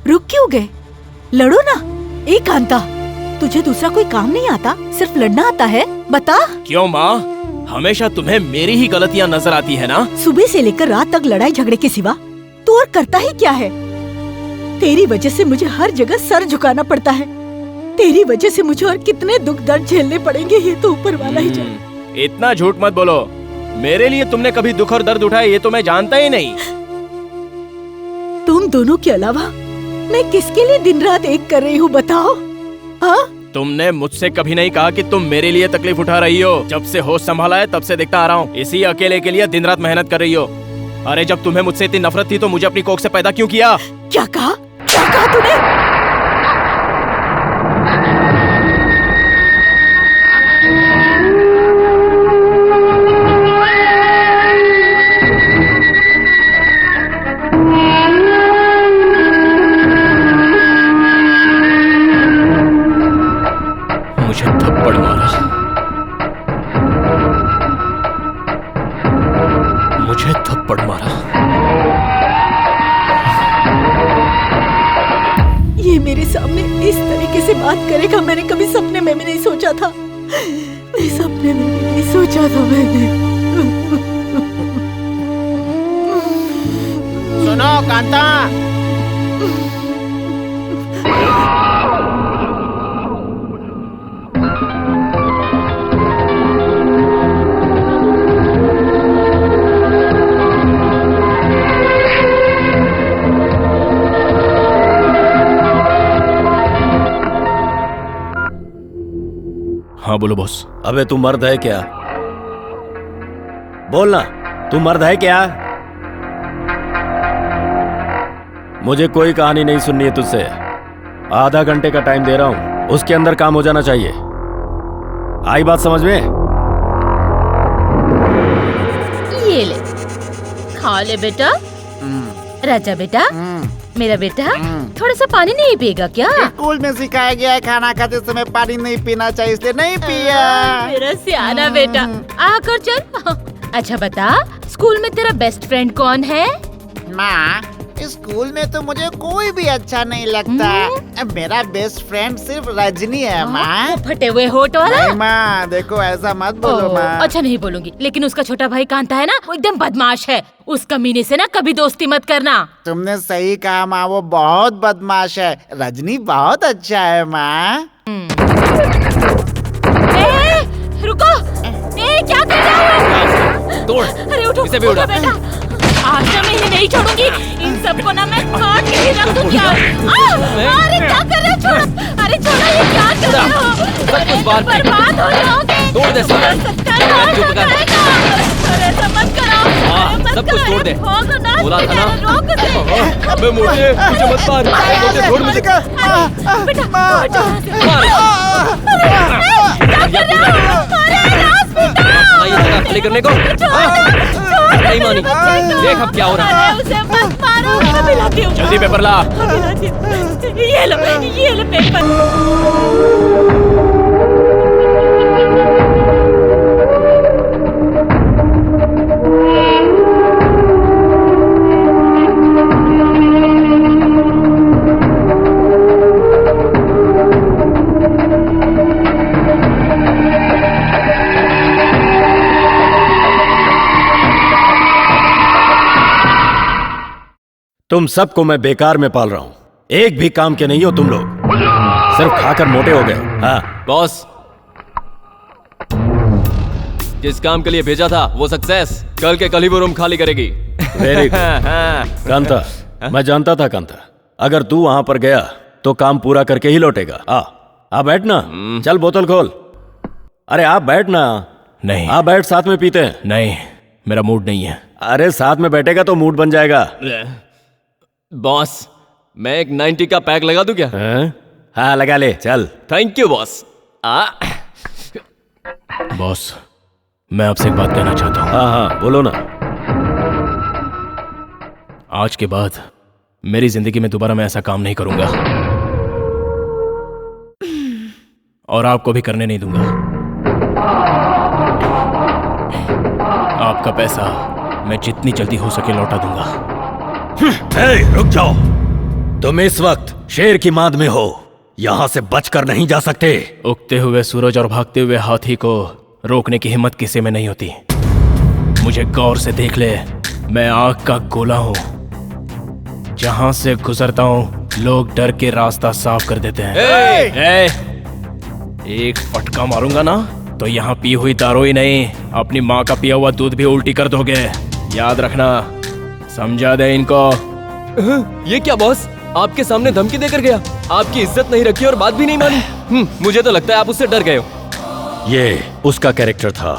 रुक क्यों गए? लड़ो ना। एक कांता, तुझे दूसरा कोई काम नहीं आता, सिर्फ लड़ना आता है? बता। क्यों माँ, हमेशा तुम्हें मेरी ही गलतियाँ नजर आती है ना? सुबह से लेकर रात तक लड़ाई झगड़े के सिवा तू और करता ही क्या है? तेरी वजह से मुझे हर जगह सर झुकाना पड़ता है। तेरी वजह से मुझे और कितने दुख दर्द झेलने पड़ेंगे ये तो ऊपर वाला ही जाने। इतना झूठ मत बोलो। मेरे लिए तुमने कभी दुख और दर्द उठाए ये तो मैं जानता ही नहीं। तुम दोनों के अलावा मैं किसके लिए दिन रात एक कर रही हूँ बताओ? हाँ? तुमने मुझसे कभी नहीं कहा कि तुम मेरे लिए तकलीफ उठा रही हो। जब से होश संभाला है तब से देखता आ रहा हूँ, इसी अकेले के लिए दिन रात मेहनत कर रही हो। अरे जब तुम्हें मुझसे इतनी नफरत थी तो मुझे अपनी कोख से पैदा क्यों किया? क्या कहा? क्या कहा तूने? मुझे थप्पड़ मारा, मुझे थप्पड़ मारा। से बात करेगा मैंने कभी सपने में भी नहीं सोचा था। मैं सपने में भी नहीं सोचा था मैंने। सुनो कांता, हाँ बोलो बॉस। अबे तू मर्द है क्या? बोलना, तू मर्द है क्या? मुझे कोई कहानी नहीं सुननी है तुझसे। आधा घंटे का टाइम दे रहा हूं, उसके अंदर काम हो जाना चाहिए। आई बात समझ में? ये ले, खा ले बेटा। राजा बेटा, मेरा बेटा थोड़ा सा पानी नहीं पिएगा क्या? स्कूल में सिखाया गया है खाना खाते समय पानी नहीं पीना चाहिए, इसलिए नहीं पिया। मेरा सियाना बेटा, आकर चल। अच्छा बता, स्कूल में तेरा बेस्ट फ्रेंड कौन है? माँ, स्कूल में तो मुझे कोई भी अच्छा नहीं लगता। मेरा बेस्ट फ्रेंड सिर्फ रजनी है माँ। फटे हुए होठ वाला? नहीं माँ, देखो ऐसा मत बोलो माँ। अच्छा नहीं बोलूंगी, लेकिन उसका छोटा भाई कांता है ना, वो एकदम बदमाश है। उस कमीने से ना कभी दोस्ती मत करना। तुमने सही कहा माँ, वो बहुत बदमाश है। रजनी बहुत अच्छा है माँ। रुको, क्या कर रहे हो? तोड़। अरे उठो, इसे भी उड़ा। बेटा, आज मैं इन्हें नहीं छोड़ूंगी। इन सबको ना मैं काट के ही रख दूंगी। अरे क्या कर रहे हो? छोड़ो, अरे छोड़ो, ये क्या कर रहे हो? सब कुछ बर्बाद हो जाओगे। तोड़ दे सब। अरे ऐसा मत करो। सब कुछ तोड़ दे। बोला था ना। रोक दे। अबे मोटे, मुझे मत मार। मोटे छोड़ मुझे। बेटा, मार। क्या कर रहे हो? ये जगह खाली करने को नहीं मानी। देख अब क्या हो रहा है। उसे मत मारो। मैं लाती हूँ। जल्दी पेपर ला। ये लो पेपर। तुम सबको मैं बेकार में पाल रहा हूं, एक भी काम के नहीं हो तुम लोग, सिर्फ खाकर मोटे हो गए। हाँ बॉस, जिस काम के लिए भेजा था वो सक्सेस। कल के कल ही वो रूम खाली करेगी। वेरी गुड कांता, मैं जानता था कांता, अगर तू वहां पर गया तो काम पूरा करके ही लौटेगा। आ बैठ ना। चल बोतल खोल। अरे आप बैठ ना। नहीं। आप बैठ, साथ में पीते हैं। नहीं, मेरा मूड नहीं है। अरे साथ में बैठेगा तो मूड बन जाएगा। बॉस, मैं एक 90 का पैक लगा दूं क्या? हाँ लगा ले, चल। Thank you boss. बॉस, मैं आपसे एक बात कहना चाहता हूँ। हाँ बोलो ना। आज के बाद मेरी जिंदगी में दोबारा मैं ऐसा काम नहीं करूंगा और आपको भी करने नहीं दूंगा। आपका पैसा मैं जितनी जल्दी हो सके लौटा दूंगा। रुक जाओ, तुम इस वक्त शेर की माद में हो, यहां से बचकर नहीं जा सकते। उगते हुए सूरज और भागते हुए हाथी को रोकने की हिम्मत किसी में नहीं होती। मुझे गौर से देख ले, मैं आग का गोला हूं, जहां से गुजरता हूं लोग डर के रास्ता साफ कर देते हैं। एक फटका मारूंगा ना तो यहाँ पी हुई दारू ही नहीं, अपनी माँ का पिया हुआ दूध भी उल्टी कर दोगे। याद रखना, समझा दे इनको। ये क्या बॉस, आपके सामने धमकी देकर गया, आपकी इज्जत नहीं रखी और बात भी नहीं मानी। मुझे तो लगता है आप उससे डर गए हो। ये उसका कैरेक्टर था।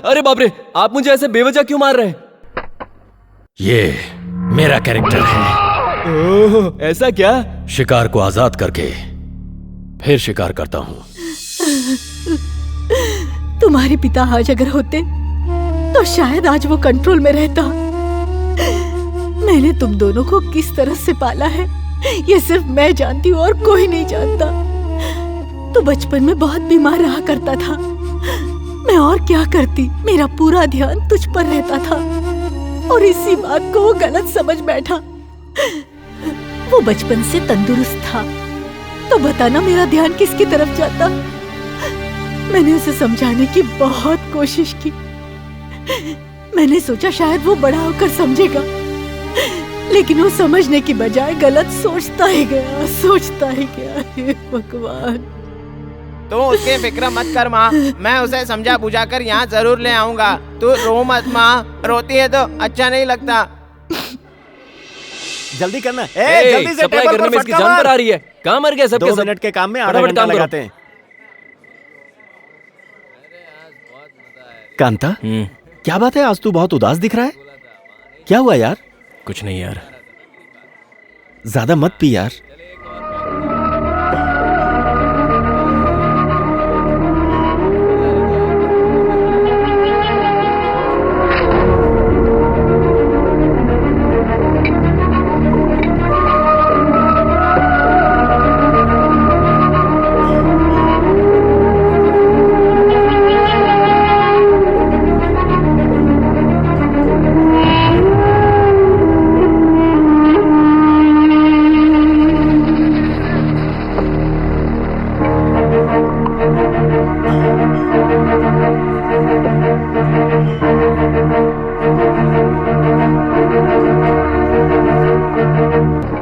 अरे बाप रे, आप मुझे ऐसे बेवजह क्यों मार रहे हैं? ये मेरा कैरेक्टर है। ऐसा क्या? शिकार को आजाद करके फिर शिकार करता हूँ। तुम्हारे पिता आज अगर होते तो शायद आज वो कंट्रोल में रहता। मैंने तुम दोनों को किस तरह से पाला है ये सिर्फ मैं जानती हूँ और कोई नहीं जानता। तो बचपन में बहुत बीमार रहा करता था, मैं और क्या करती, मेरा पूरा ध्यान तुझ पर रहता था। और इसी बात को वो गलत समझ बैठा। वो बचपन से तंदुरुस्त था, तो बताना मेरा ध्यान किसकी तरफ जाता। मैंने उसे समझाने की बहुत कोशिश की। मैंने सोचा शायद वो बड़ा होकर समझेगा, लेकिन वो समझने की बजाय गलत सोचता ही गया। हे भगवान। तू उसकी फिक्र मत कर माँ, मैं उसे समझा बुझा कर यहाँ जरूर ले आऊंगा। तू रो मत माँ, रोती है तो अच्छा नहीं लगता। जल्दी करना। जल्दी से टेबल पर इसकी जान पर आ रही है। कहाँ मर गया सब? 2 मिनट के काम में आधा घंटा लगाते हैं। कांता, क्या बात है, आज तू बहुत उदास दिख रहा है। क्या हुआ यार? कुछ नहीं यार। ज्यादा मत पी यार।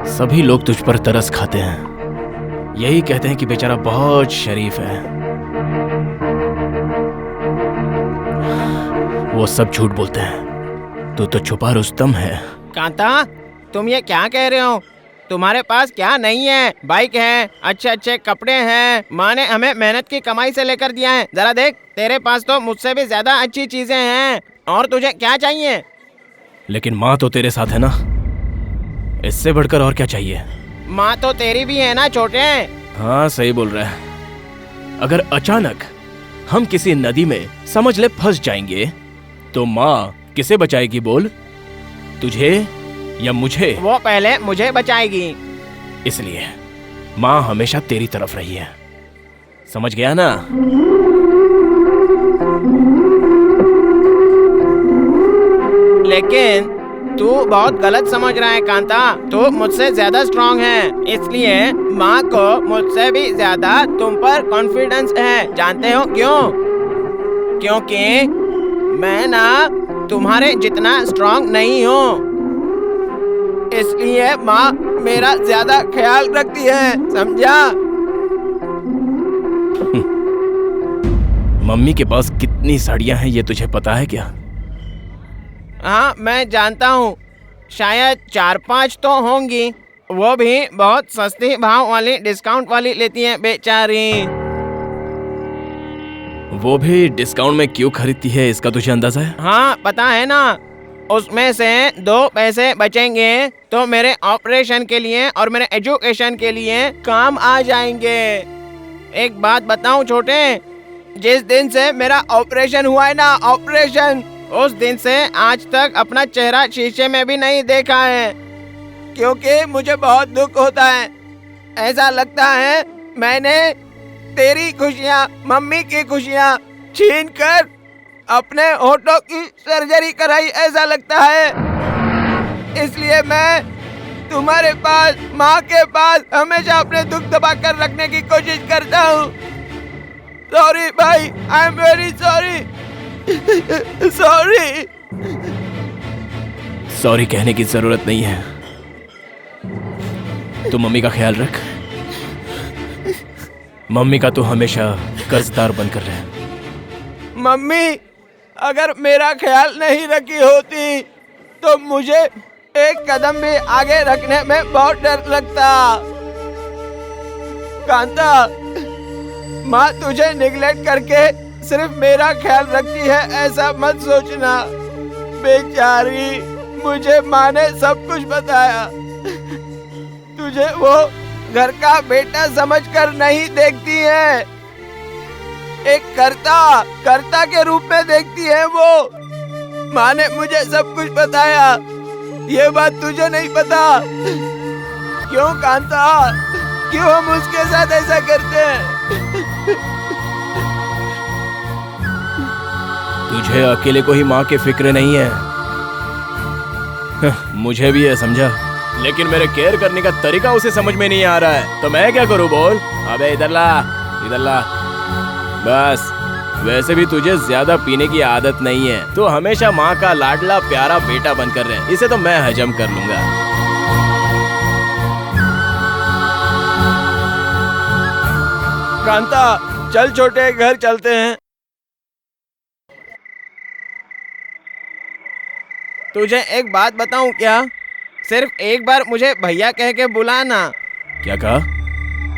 सभी लोग तुझ पर तरस खाते हैं, यही कहते हैं कि बेचारा बहुत शरीफ है। वो सब झूठ बोलते हैं, तू तो छुपा रुस्तम है। कांता, तुम ये क्या कह रहे हो? तुम्हारे पास क्या नहीं है? बाइक है, अच्छे अच्छे कपड़े हैं, माँ ने हमें मेहनत की कमाई से लेकर दिया है। जरा देख, तेरे पास तो मुझसे भी ज्यादा अच्छी चीजें हैं, और तुझे क्या चाहिए? लेकिन माँ तो तेरे साथ है ना, इससे बढ़कर और क्या चाहिए? माँ तो तेरी भी है ना छोटे। हाँ सही बोल रहा है। अगर अचानक हम किसी नदी में समझ ले फंस जाएंगे तो माँ किसे बचाएगी बोल? तुझे या मुझे? वो पहले मुझे बचाएगी। इसलिए माँ हमेशा तेरी तरफ रही है, समझ गया ना? लेकिन तू बहुत गलत समझ रहा है कांता। तू मुझसे ज्यादा स्ट्रांग है, इसलिए माँ को मुझसे भी ज्यादा तुम पर कॉन्फिडेंस है। जानते हो क्यों? क्योंकि मैं ना तुम्हारे जितना स्ट्रांग नहीं हूँ, इसलिए माँ मेरा ज्यादा ख्याल रखती है, समझा? मम्मी के पास कितनी साड़ियाँ हैं ये तुझे पता है क्या? हाँ मैं जानता हूँ, शायद 4-5 तो होंगी। वो भी बहुत सस्ती भाव वाली, डिस्काउंट वाली लेती हैं बेचारी। वो भी डिस्काउंट में क्यों खरीदती है, इसका तुझे अंदाजा है? हाँ पता है ना, उसमें से 2 पैसे बचेंगे तो मेरे ऑपरेशन के लिए और मेरे एजुकेशन के लिए काम आ जाएंगे। एक बात बताऊं छोटे, जिस दिन से मेरा ऑपरेशन हुआ है ना, ऑपरेशन, उस दिन से आज तक अपना चेहरा शीशे में भी नहीं देखा है, क्योंकि मुझे बहुत दुख होता है। ऐसा लगता है मैंने तेरी खुशियाँ, मम्मी की खुशियाँ छीन कर अपने होठों की सर्जरी कराई, ऐसा लगता है। इसलिए मैं तुम्हारे पास, माँ के पास हमेशा अपने दुख दबा कर रखने की कोशिश करता हूँ। सॉरी भाई, I am very sorry. Sorry कहने की जरूरत नहीं है, तू मम्मी का ख्याल रख। मम्मी का तू हमेशा कर्जदार बनकर रहे। मम्मी अगर मेरा ख्याल नहीं रखी होती तो मुझे एक कदम भी आगे रखने में बहुत डर लगता। कांता, माँ तुझे निगलेक्ट करके सिर्फ मेरा ख्याल रखती है, ऐसा मत सोचना। बेचारी, मुझे माँ ने सब कुछ बताया। तुझे वो घर का बेटा समझकर नहीं देखती है, एक कर्ता के रूप में देखती है वो। माँ ने मुझे सब कुछ बताया, ये बात तुझे नहीं पता। क्यों कांता, क्यों हम उसके साथ ऐसा करते हैं? तुझे अकेले को ही माँ की फिक्र नहीं है, मुझे भी है, समझा, लेकिन मेरे केयर करने का तरीका उसे समझ में नहीं आ रहा है, तो मैं क्या करूं बोल? अबे इधर ला, इधर ला। बस, वैसे भी तुझे ज्यादा पीने की आदत नहीं है, तो हमेशा माँ का लाडला प्यारा बेटा बनकर रहे, इसे तो मैं हजम कर लूंगा। कांता, चल छोटे, घर चलते हैं। तुझे एक बात बताऊं क्या? सिर्फ एक बार मुझे भैया कह के बुलाना। क्या कहा?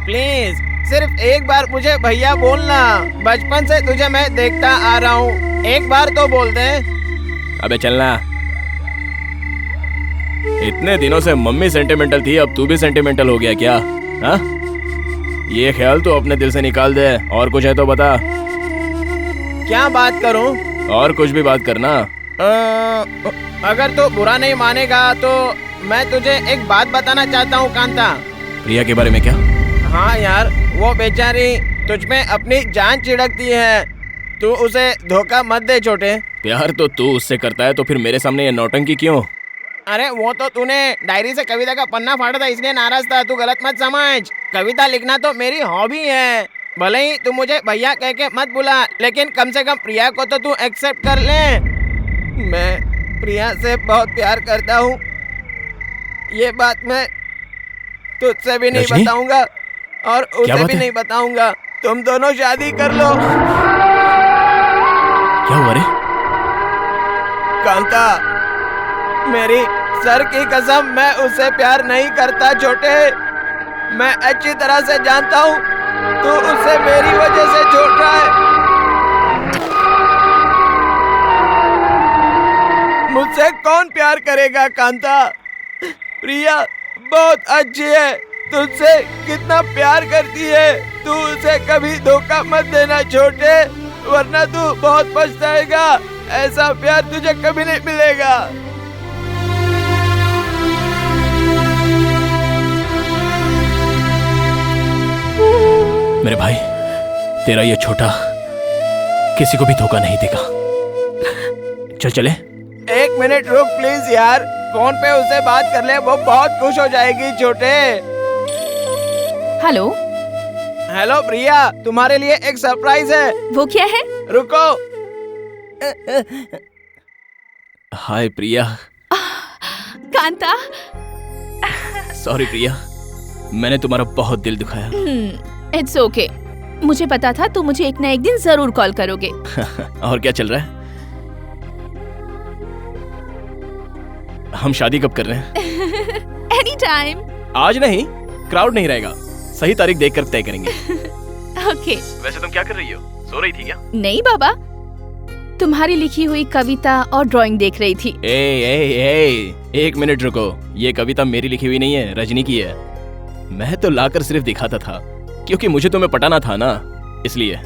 प्लीज, सिर्फ एक बार मुझे भैया बोलना। बचपन से तुझे मैं देखता आ रहा हूँ, एक बार तो बोल दे। अबे चलना। इतने दिनों से मम्मी सेंटिमेंटल थी, अब तू भी सेंटिमेंटल हो गया क्या? हाँ? ये ख्याल तो अपने दिल से निकाल दे, और कुछ है तो बता। क्या बात करूं? और कुछ भी बात करना। अगर तू बुरा नहीं मानेगा तो मैं तुझे एक बात बताना चाहता हूँ कांता। प्रिया के बारे में क्या? हाँ यार, वो बेचारी तुझ में अपनी जान चिढ़कती है, तू उसे धोखा मत दे छोटे। प्यार तो तू उससे करता है, तो फिर मेरे सामने ये नौटंकी क्यों? अरे वो तो तूने डायरी से कविता का पन्ना फाड़ा था, इसलिए नाराज था, तू गलत मत समझ। कविता लिखना तो मेरी हॉबी है, भले ही तू मुझे भैया कह के मत बुला, लेकिन कम से कम प्रिया को तो तू एक्सेप्ट कर ले। मैं प्रिया से बहुत प्यार करता हूँ, ये बात मैं तुझसे भी नहीं बताऊंगा और उसे भी नहीं बताऊंगा। तुम दोनों शादी कर लो। क्या हुआ रे? कांता, मेरी सर की कसम, मैं उससे प्यार नहीं करता छोटे। मैं अच्छी तरह से जानता हूँ तू उसे मेरी वजह से छोड़ रहा है। मुझसे कौन प्यार करेगा कांता? प्रिया बहुत अच्छी है, तुझसे कितना प्यार करती है। तू उसे कभी धोखा मत देना छोटे, वरना तू बहुत पछताएगा। ऐसा प्यार तुझे कभी नहीं मिलेगा। मेरे भाई, तेरा ये छोटा किसी को भी धोखा नहीं देगा। चल चले। एक मिनट रुक प्लीज यार, फोन पे उससे बात कर ले, वो बहुत खुश हो जाएगी छोटे। हेलो। हेलो प्रिया, तुम्हारे लिए एक सरप्राइज है। वो क्या है? रुको। हाय प्रिया। कांता। सॉरी प्रिया, मैंने तुम्हारा बहुत दिल दुखाया। इट्स ओके, मुझे पता था तुम मुझे एक ना एक दिन जरूर कॉल करोगे। और क्या चल रहा है? हम शादी कब कर रहे हैं? Any time. आज नहीं, क्राउड नहीं रहेगा, सही तारीख देखकर तय करेंगे। ओके। वैसे तुम क्या कर रही हो? सो रही थी क्या? नहीं बाबा, तुम्हारी लिखी हुई कविता और ड्राइंग देख रही थी। एक मिनट रुको, ये कविता मेरी लिखी हुई नहीं है, रजनी की है। मैं तो लाकर सिर्फ दिखाता था, क्योंकि मुझे तुम्हें पटाना था ना, इसलिए।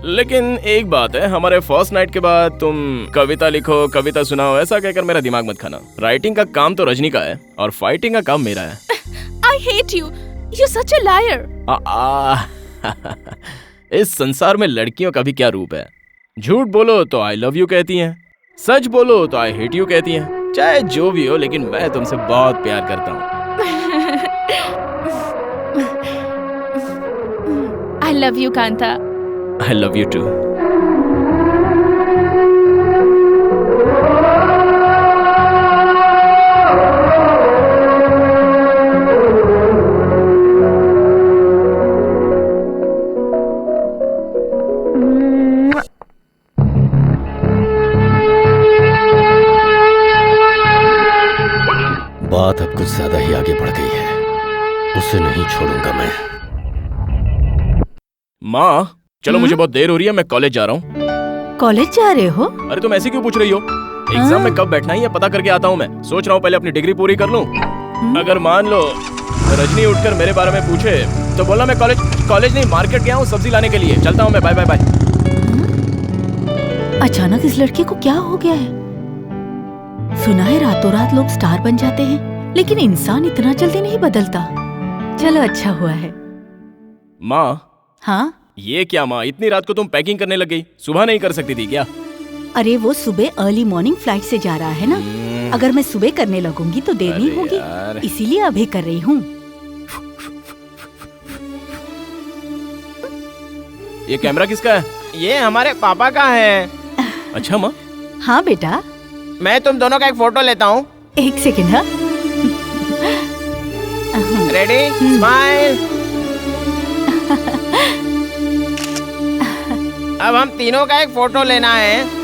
लेकिन एक बात है, हमारे फर्स्ट नाइट के बाद तुम कविता लिखो, कविता सुनाओ, ऐसा कहकर मेरा दिमाग मत खाना। राइटिंग का काम तो रजनी का है और फाइटिंग का काम मेरा है। I hate you. You're such a liar. इस संसार में लड़कियों का भी क्या रूप है? झूठ बोलो तो आई लव यू कहती हैं, सच बोलो तो आई हेट यू कहती हैं। चाहे जो भी हो, लेकिन मैं तुमसे बहुत प्यार करता हूँ। I love you, Kanta. I love you too. बात अब कुछ ज्यादा ही आगे बढ़ गई है, उसे नहीं छोड़ूंगा मैं। माँ, चलो मुझे बहुत देर हो रही है, मैं कॉलेज जा रहा हूँ। कॉलेज जा रहे हो? अरे तुम ऐसे क्यों पूछ रही हो? एग्जाम में कब बैठना है ये पता करके आता हूँ मैं। सोच रहा हूँ पहले अपनी डिग्री पूरी कर लूँ। अगर मान लो रजनी उठकर मेरे बारे में पूछे तो बोलना मैं कॉलेज नहीं, मार्केट गया हूँ सब्जी लाने के लिए, चलता हूँ मैं, बाय बाय बाय। अचानक इस लड़के को क्या हो गया है? सुना है रातों रात लोग स्टार बन जाते हैं, लेकिन इंसान इतना जल्दी नहीं बदलता। चलो अच्छा हुआ है। माँ। हाँ? ये क्या माँ, इतनी रात को तुम पैकिंग करने लग गई? सुबह नहीं कर सकती थी क्या? अरे वो सुबह अर्ली मॉर्निंग फ्लाइट से जा रहा है ना, अगर मैं सुबह करने लगूंगी तो देर नहीं होगी, इसीलिए अभी कर रही हूँ। ये कैमरा किसका है? ये हमारे पापा का है। अच्छा माँ। हाँ बेटा। मैं तुम दोनों का एक फोटो लेता हूँ। एक सेकंड। हाँ रेडी, स्माइल। अब हम तीनों का एक फोटो लेना है।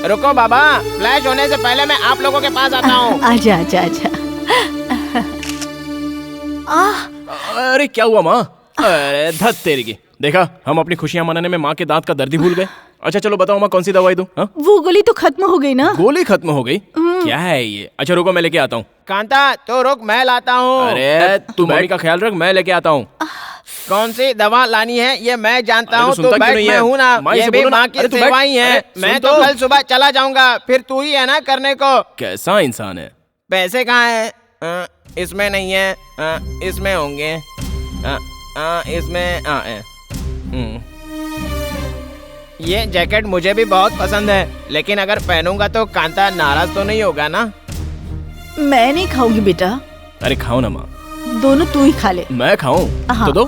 रुको बाबा, फ्लैश होने से पहले मैं आप लोगों के पास आता हूँ। आजा आजा आजा। अरे क्या हुआ माँ? अरे धत तेरी की। देखा, हम अपनी खुशियाँ मनाने में माँ के दांत का दर्द ही भूल गए। अच्छा चलो बताओ माँ, कौन सी दवाई दूं? वो गोली तो खत्म हो गई ना। गोली खत्म हो गई? क्या है ये? अच्छा रुको, मैं लेके आता हूँ। कांता तो रुक, मैं लाता हूँ। अरे तू मम्मी का ख्याल रख, मैं लेके आता हूँ। कौन सी दवा लानी है ये मैं जानता हूँ। तो बैठ, मैं हूँ ना, ये भी माँ की सेवा ही है। मैं तो कल सुबह चला जाऊंगा, फिर तू ही है ना करने को। कैसा इंसान है? पैसे कहाँ है? इसमें नहीं है, इसमें होंगे, इसमें है। ये जैकेट मुझे भी बहुत पसंद है, लेकिन अगर पहनूंगा तो कांता नाराज तो नहीं होगा ना? मैं नहीं खाऊंगी बेटा। अरे खाओ ना माँ। दोनों तू ही खा ले। मैं खाऊं? तो दो।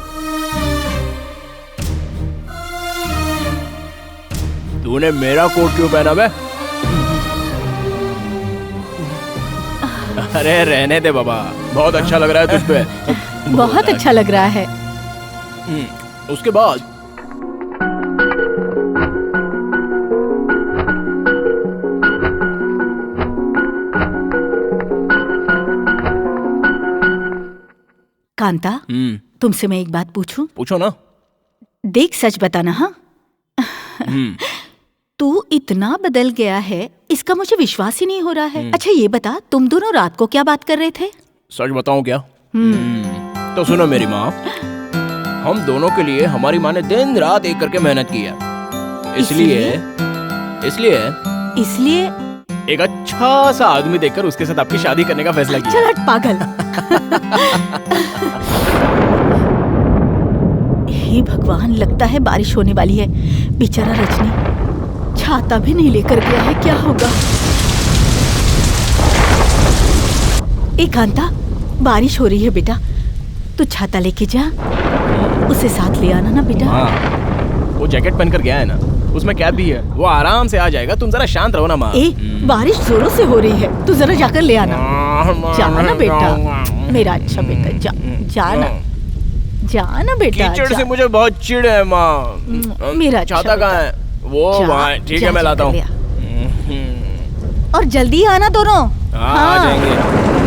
तूने मेरा कोट क्यों पहना बे? अरे रहने दे बाबा, बहुत अच्छा लग रहा है तुझ पे। बहुत अच्छा लग रहा है। उसके बाद कांता, तुमसे मैं एक बात पूछूं? पूछो ना। देख सच बताना। हाँ तू इतना बदल गया है, इसका मुझे विश्वास ही नहीं हो रहा है। अच्छा ये बता, तुम दोनों रात को क्या बात कर रहे थे? सच बताऊं क्या? तो सुनो मेरी माँ, हम दोनों के लिए हमारी माँ ने दिन रात एक करके मेहनत की है। इसलिए एक अच्छा सा आदमी देखकर उसके साथ आपकी शादी करने का फैसला किया। चल हट पागल। हे भगवान, लगता है बारिश होने वाली है। बेचारा रजनी छाता भी नहीं लेकर गया है, क्या होगा? कांता, बारिश हो रही है बेटा, तू छाता लेके जा, उसे साथ ले आना ना बेटा। वो जैकेट पहनकर गया है ना, उसमें कैप भी है, वो आराम से आ जाएगा। तुम जरा शांत रहो ना माँ। बारिश जोरों से हो रही है, तू जरा जाकर ले आना। जाना बेटा, मेरा अच्छा बेटा, जाना बेटा। कीचड़ से मुझे बहुत चिढ़ है माँ। मेरा छाता कहाँ है? वो वहाँ, ठीक है मैं लाता हूँ। और जल्दी आना दोनों। आ जाएंगे।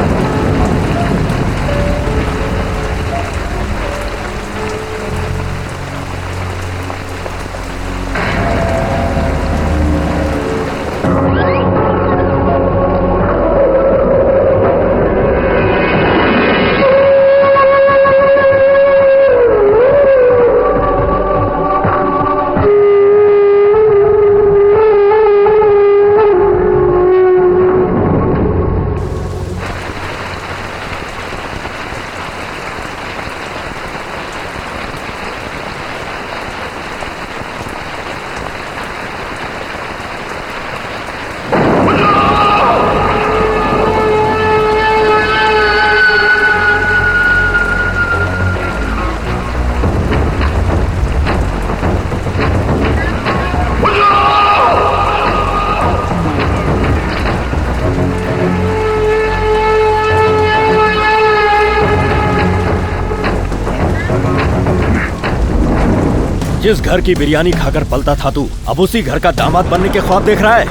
जिस घर की बिरयानी खाकर पलता था तू, अब उसी घर का दामाद बनने के ख्वाब देख रहा है।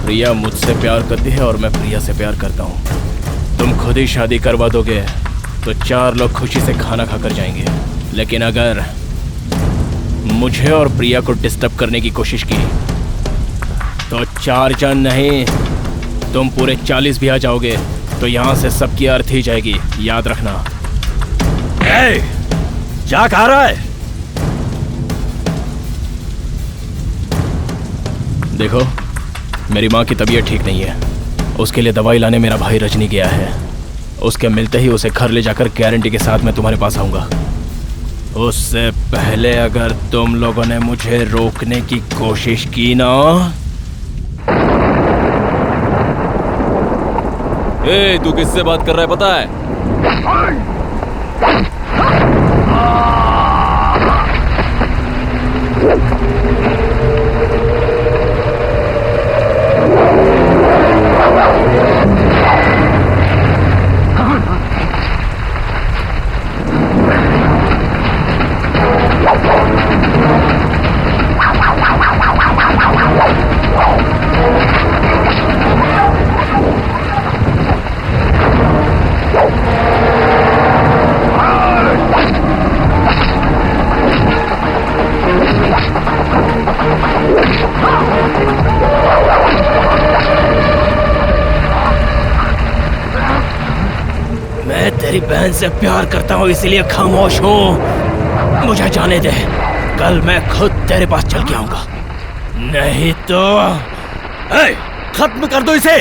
प्रिया मुझसे प्यार करती है और मैं प्रिया से प्यार करता हूँ। तुम खुद ही शादी करवा दोगे तो 4 लोग खुशी से खाना खाकर जाएंगे, लेकिन अगर मुझे और प्रिया को डिस्टर्ब करने की कोशिश की तो 4 जन नहीं, तुम पूरे 40 भी आ जाओगे तो यहाँ से सबकी अर्थ ही जाएगी, याद रखना। जा कहाँ रहा है? देखो, मेरी माँ की तबीयत ठीक नहीं है, उसके लिए दवाई लाने मेरा भाई रजनी गया है। उसके मिलते ही उसे घर ले जाकर गारंटी के साथ मैं तुम्हारे पास आऊंगा। उससे पहले अगर तुम लोगों ने मुझे रोकने की कोशिश की ना। ए, तू किससे बात कर रहा है पता है? तेरी बहन से प्यार करता हूँ इसलिए खामोश हूँ। मुझे जाने दे, कल मैं खुद तेरे पास चल के आऊंगा। नहीं तो खत्म कर दो इसे।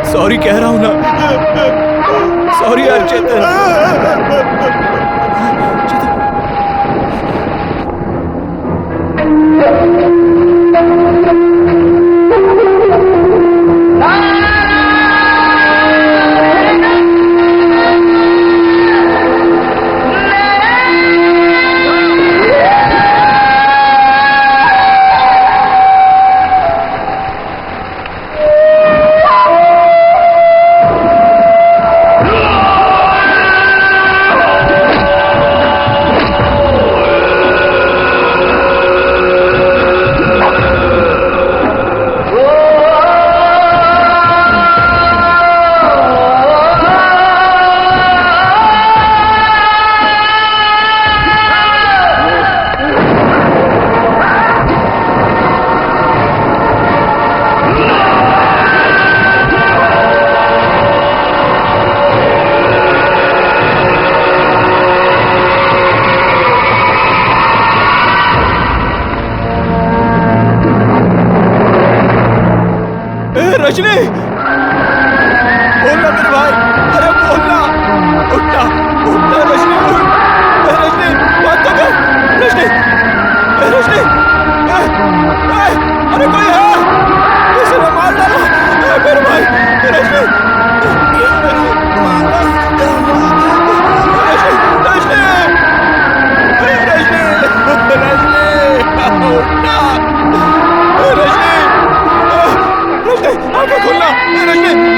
सॉरी कह रहा हूं ना, सॉरी यार चेतन। रश्मि